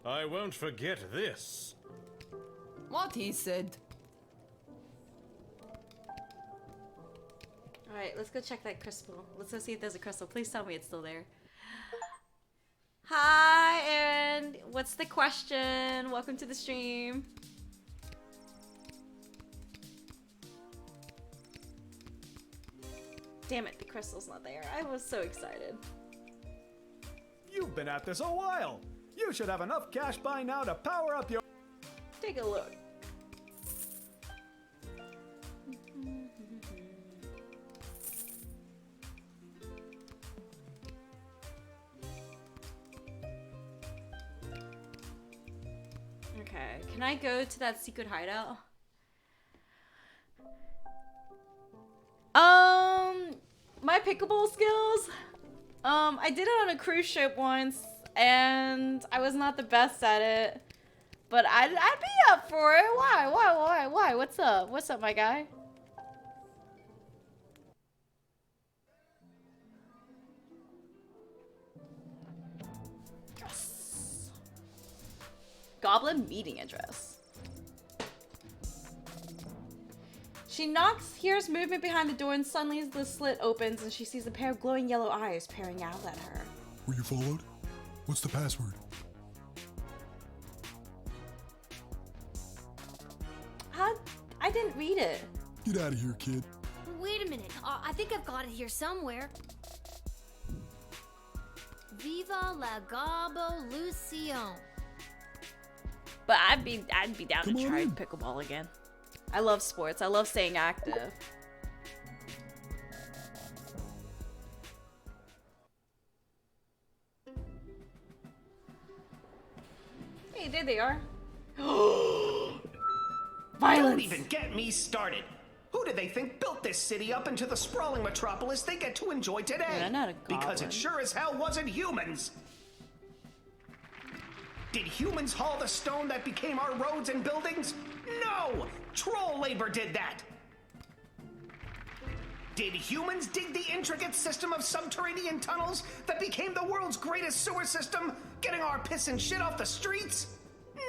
I won't forget this. What he said. Alright, let's go check that crystal. Let's go see if there's a crystal. Please tell me it's still there. Hi, Aaron. What's the question? Welcome to the stream. Damn it, the crystal's not there. I was so excited. You've been at this a while. You should have enough cash by now to power up your... Take a look. Okay, can I go to that secret hideout? My pickleball skills? I did it on a cruise ship once, and I was not the best at it. But I'd be up for it. Why? What's up? What's up, my guy? Yes. Goblin meeting address. She knocks, hears movement behind the door, and suddenly the slit opens and she sees a pair of glowing yellow eyes peering out at her. Were you followed? What's the password? I didn't read it. Get out of here, kid. Wait a minute. I think I've got it here somewhere. Viva la Gobolution. But I'd be down to try pickleball again. I love sports. I love staying active. Hey, there they are. Violence. Don't even get me started. Who do they think built this city up into the sprawling metropolis they get to enjoy today? Yeah, not a because goblin. it sure as hell wasn't humans. Did humans haul the stone that became our roads and buildings? No! Troll labor did that! Did humans dig the intricate system of subterranean tunnels that became the world's greatest sewer system, getting our piss and shit off the streets?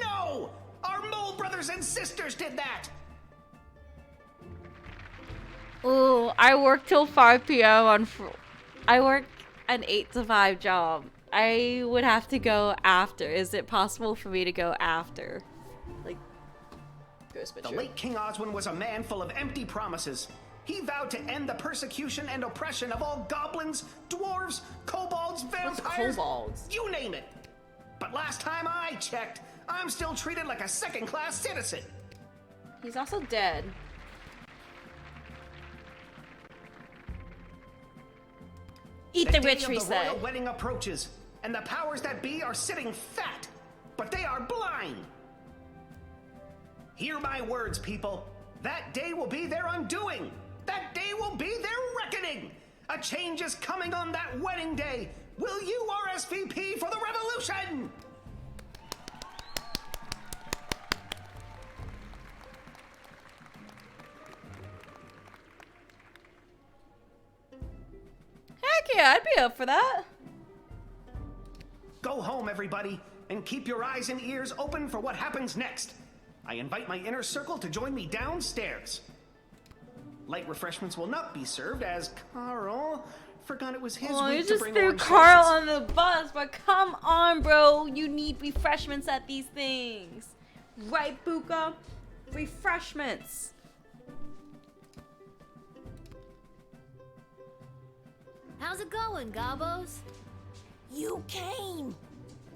No! Our mole brothers and sisters did that! Ooh, I work till 5 p.m. on. I work an 8 to 5 job. I would have to go after. Is it possible for me to go after? Like, The late King Oswin was a man full of empty promises. He vowed to end the persecution and oppression of all goblins, dwarves, kobolds, vampires, kobolds? You name it. But last time I checked, I'm still treated like a second-class citizen. He's also dead. Eat the rich, we The say. royal wedding approaches, and the powers that be are sitting fat, but they are blind. Hear my words, people. That day will be their undoing. That day will be their reckoning. A change is coming on that wedding day. Will you RSVP for the revolution? Heck yeah, I'd be up for that. Go home, everybody, and keep your eyes and ears open for what happens next. I invite my inner circle to join me downstairs. Light refreshments will not be served as Carl forgot it was his Oh, you week to just bring threw orange Carl slices. on the bus, but come on, bro. You need refreshments at these things. Right, Buka? Refreshments. How's it going, Gobos? You came!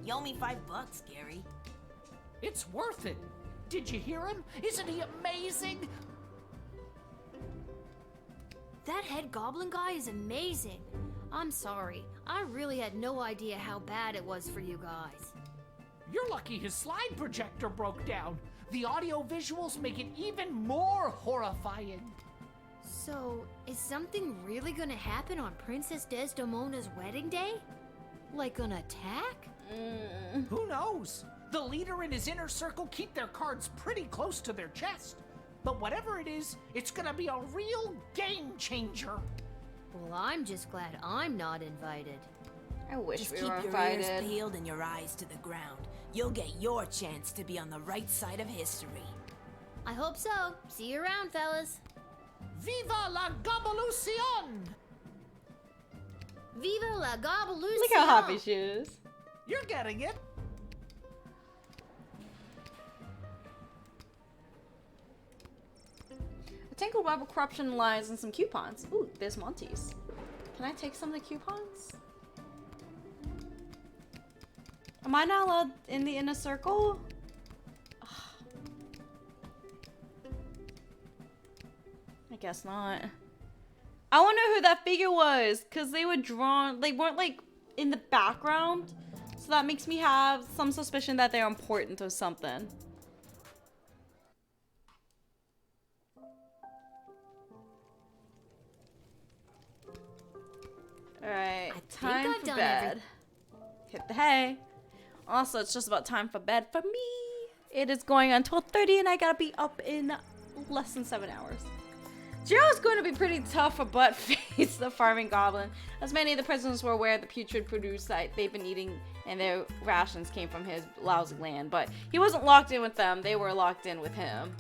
You owe me $5, Gary. It's worth it. Did you hear him? Isn't he amazing? That head goblin guy is amazing. I'm sorry. I really had no idea how bad it was for you guys. You're lucky his slide projector broke down. The audio visuals make it even more horrifying. So, is something really gonna happen on Princess Desdemona's wedding day? Like an attack? Who knows? The leader and his inner circle keep their cards pretty close to their chest. But whatever it is, it's gonna be a real game changer. Well, I'm just glad I'm not invited. I wish Just we keep were your invited. ears peeled and your eyes to the ground. You'll get your chance to be on the right side of history. I hope so. See you around, fellas. Viva la Gobbolucion! Viva la Gobbolucion! Look how happy she is. You're getting it. A tangled web of corruption lies in some coupons. Ooh, there's Monty's. Can I take some of the coupons? Am I not allowed in the inner circle? Ugh. I guess not. I wonder who that figure was, because they were drawn, they weren't like in the background. So that makes me have some suspicion that they're important or something. Alright, time for bed. Hit the hay. Also, it's just about time for bed for me. It is going on 12:30 and I gotta be up in less than 7 hours. Jiro's going to be pretty tough for Buttface, the farming goblin, as many of the prisoners were aware of the putrid produce that they've been eating and their rations came from his lousy land, but he wasn't locked in with them, they were locked in with him.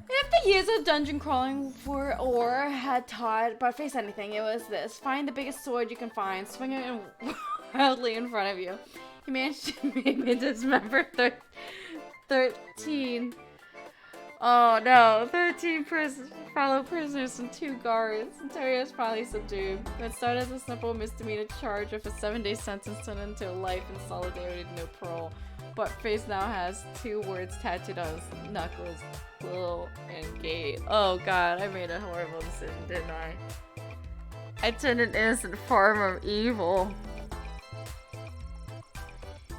If the years of dungeon crawling for ore had taught Buttface anything, it was this. Find the biggest sword you can find, swing it wildly in front of you. He managed to dismember 13. Oh no, 13 fellow prisoners and 2 guards. Ontario is finally subdued. What started as a simple misdemeanor charge with a 7-day sentence turned into a life in solidarity, no parole. Buttface now has 2 words tattooed on his knuckles, Lil and Gate. Oh god, I made a horrible decision, didn't I? I turned an innocent farmer evil.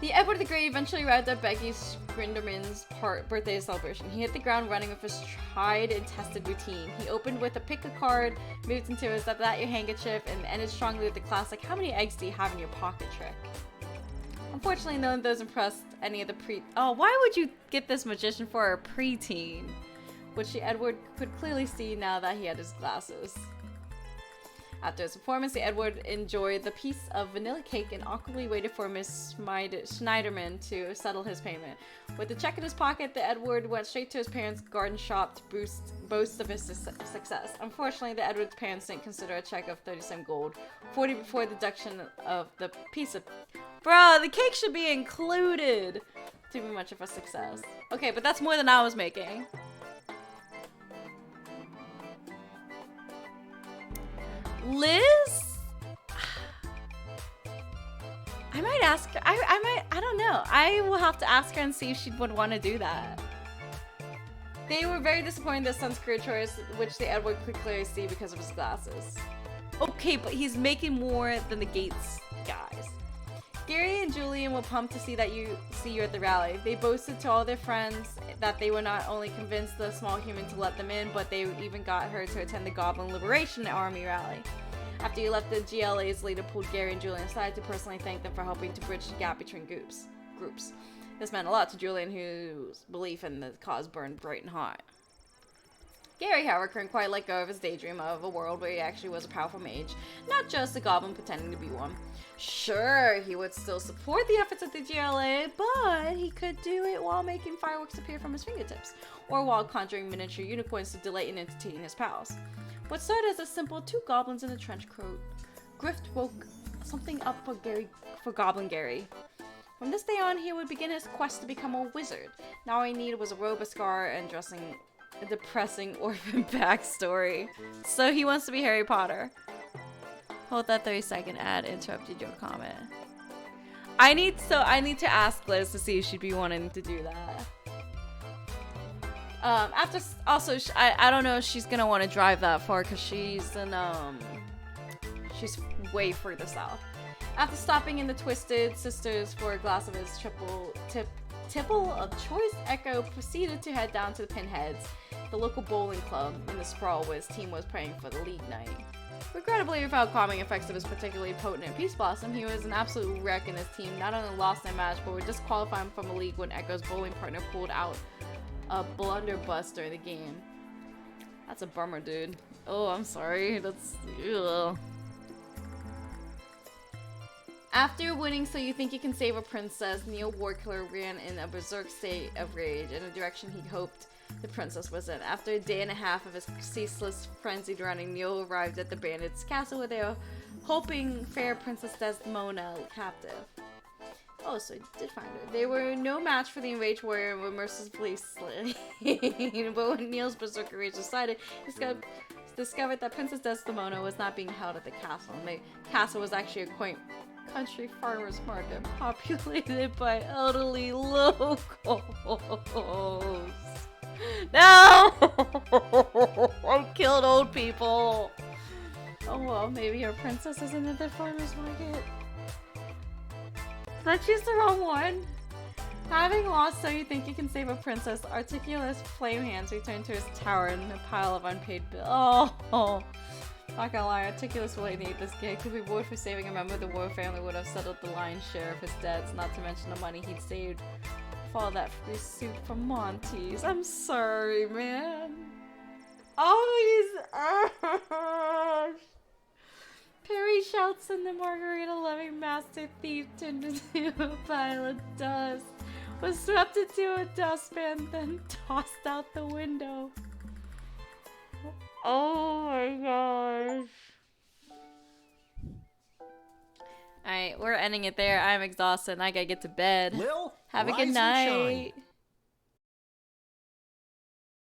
The Edward the Great eventually arrived at Becky Grinderman's birthday celebration. He hit the ground running with his tried and tested routine. He opened with a pick a card, moved into his "Is that your handkerchief?" and ended strongly with the classic "How many eggs do you have in your pocket?" trick. Unfortunately, none of those impressed any of the Oh, why would you get this magician for a preteen? Which Edward could clearly see now that he had his glasses. After his performance, the Edward enjoyed the piece of vanilla cake and awkwardly waited for Miss Schneiderman to settle his payment. With the check in his pocket, the Edward went straight to his parents' garden shop to boast of his success. Unfortunately, the Edward's parents didn't consider a check of 37 gold, 40 before deduction of the piece of... Bro, the cake should be included to be much of a success. Okay, but that's more than I was making. Liz? I might ask her. I don't know. I will have to ask her and see if she would want to do that. They were very disappointed in their son's career choice, which the Edward could clearly see because of his glasses. Okay, but he's making more than the Gates guys. Gary and Julian were pumped to see you at the rally. They boasted to all their friends that they were not only convinced the small human to let them in, but they even got her to attend the Goblin Liberation Army rally. After he left, the GLA's leader pulled Gary and Julian aside to personally thank them for helping to bridge the gap between groups. This meant a lot to Julian, whose belief in the cause burned bright and hot. Gary, however, couldn't quite let go of his daydream of a world where he actually was a powerful mage, not just a goblin pretending to be one. Sure, he would still support the efforts of the GLA, but he could do it while making fireworks appear from his fingertips, or while conjuring miniature unicorns to delight and entertain his pals. What started as a simple 2 goblins in a trench coat, Grift woke something up for Goblin Gary. From this day on, he would begin his quest to become a wizard. Now all he needed was a robe, a scar, and a depressing orphan backstory. So he wants to be Harry Potter. Hold that 30-second ad interrupted your comment. I need to ask Liz to see if she'd be wanting to do that. I don't know if she's gonna want to drive that far because she's way further south. After stopping in the Twisted Sisters for a glass of his tipple of choice, Echo proceeded to head down to the Pinheads, the local bowling club in the sprawl where his team was praying for the league night. Regrettably, without calming effects of his particularly potent Peace Blossom, he was an absolute wreck, and his team not only lost their match, but were disqualified from a league when Echo's bowling partner pulled out a blunderbuss during the game. That's a bummer, dude. Oh, I'm sorry. That's... Ugh. After winning So You Think You Can Save a Princess, Neil Warkiller ran in a berserk state of rage in the direction he hoped the princess was in. After a day and a half of his ceaseless frenzied running, Neil arrived at the bandits' castle where they were hoping fair Princess Desdemona captive. Oh, so he did find her. They were no match for the enraged warrior and were mercifully slain. But when Neil's berserker rage decided, he discovered that Princess Desdemona was not being held at the castle, and the castle was actually a quaint country farmers market populated by elderly locals. No! I killed old people. Oh well, maybe her princess isn't at the farmers market. Did I choose the wrong one? Having lost So You Think You Can Save a Princess, Articulous Flame Hands returned to his tower in a pile of unpaid bills. Oh. Not gonna lie, Articulous will hate this gig. Could be reward for saving a member of the royal family would have settled the lion's share of his debts, not to mention the money he'd saved for all that free soup from Monty's. I'm sorry, man. Oh, he's... Perry shouts and the margarita-loving master thief turned into a pile of dust, was swept into a dustpan, then tossed out the window. Oh my gosh. Alright, we're ending it there. I'm exhausted and I gotta get to bed. Lil, have a good rise and shine. night.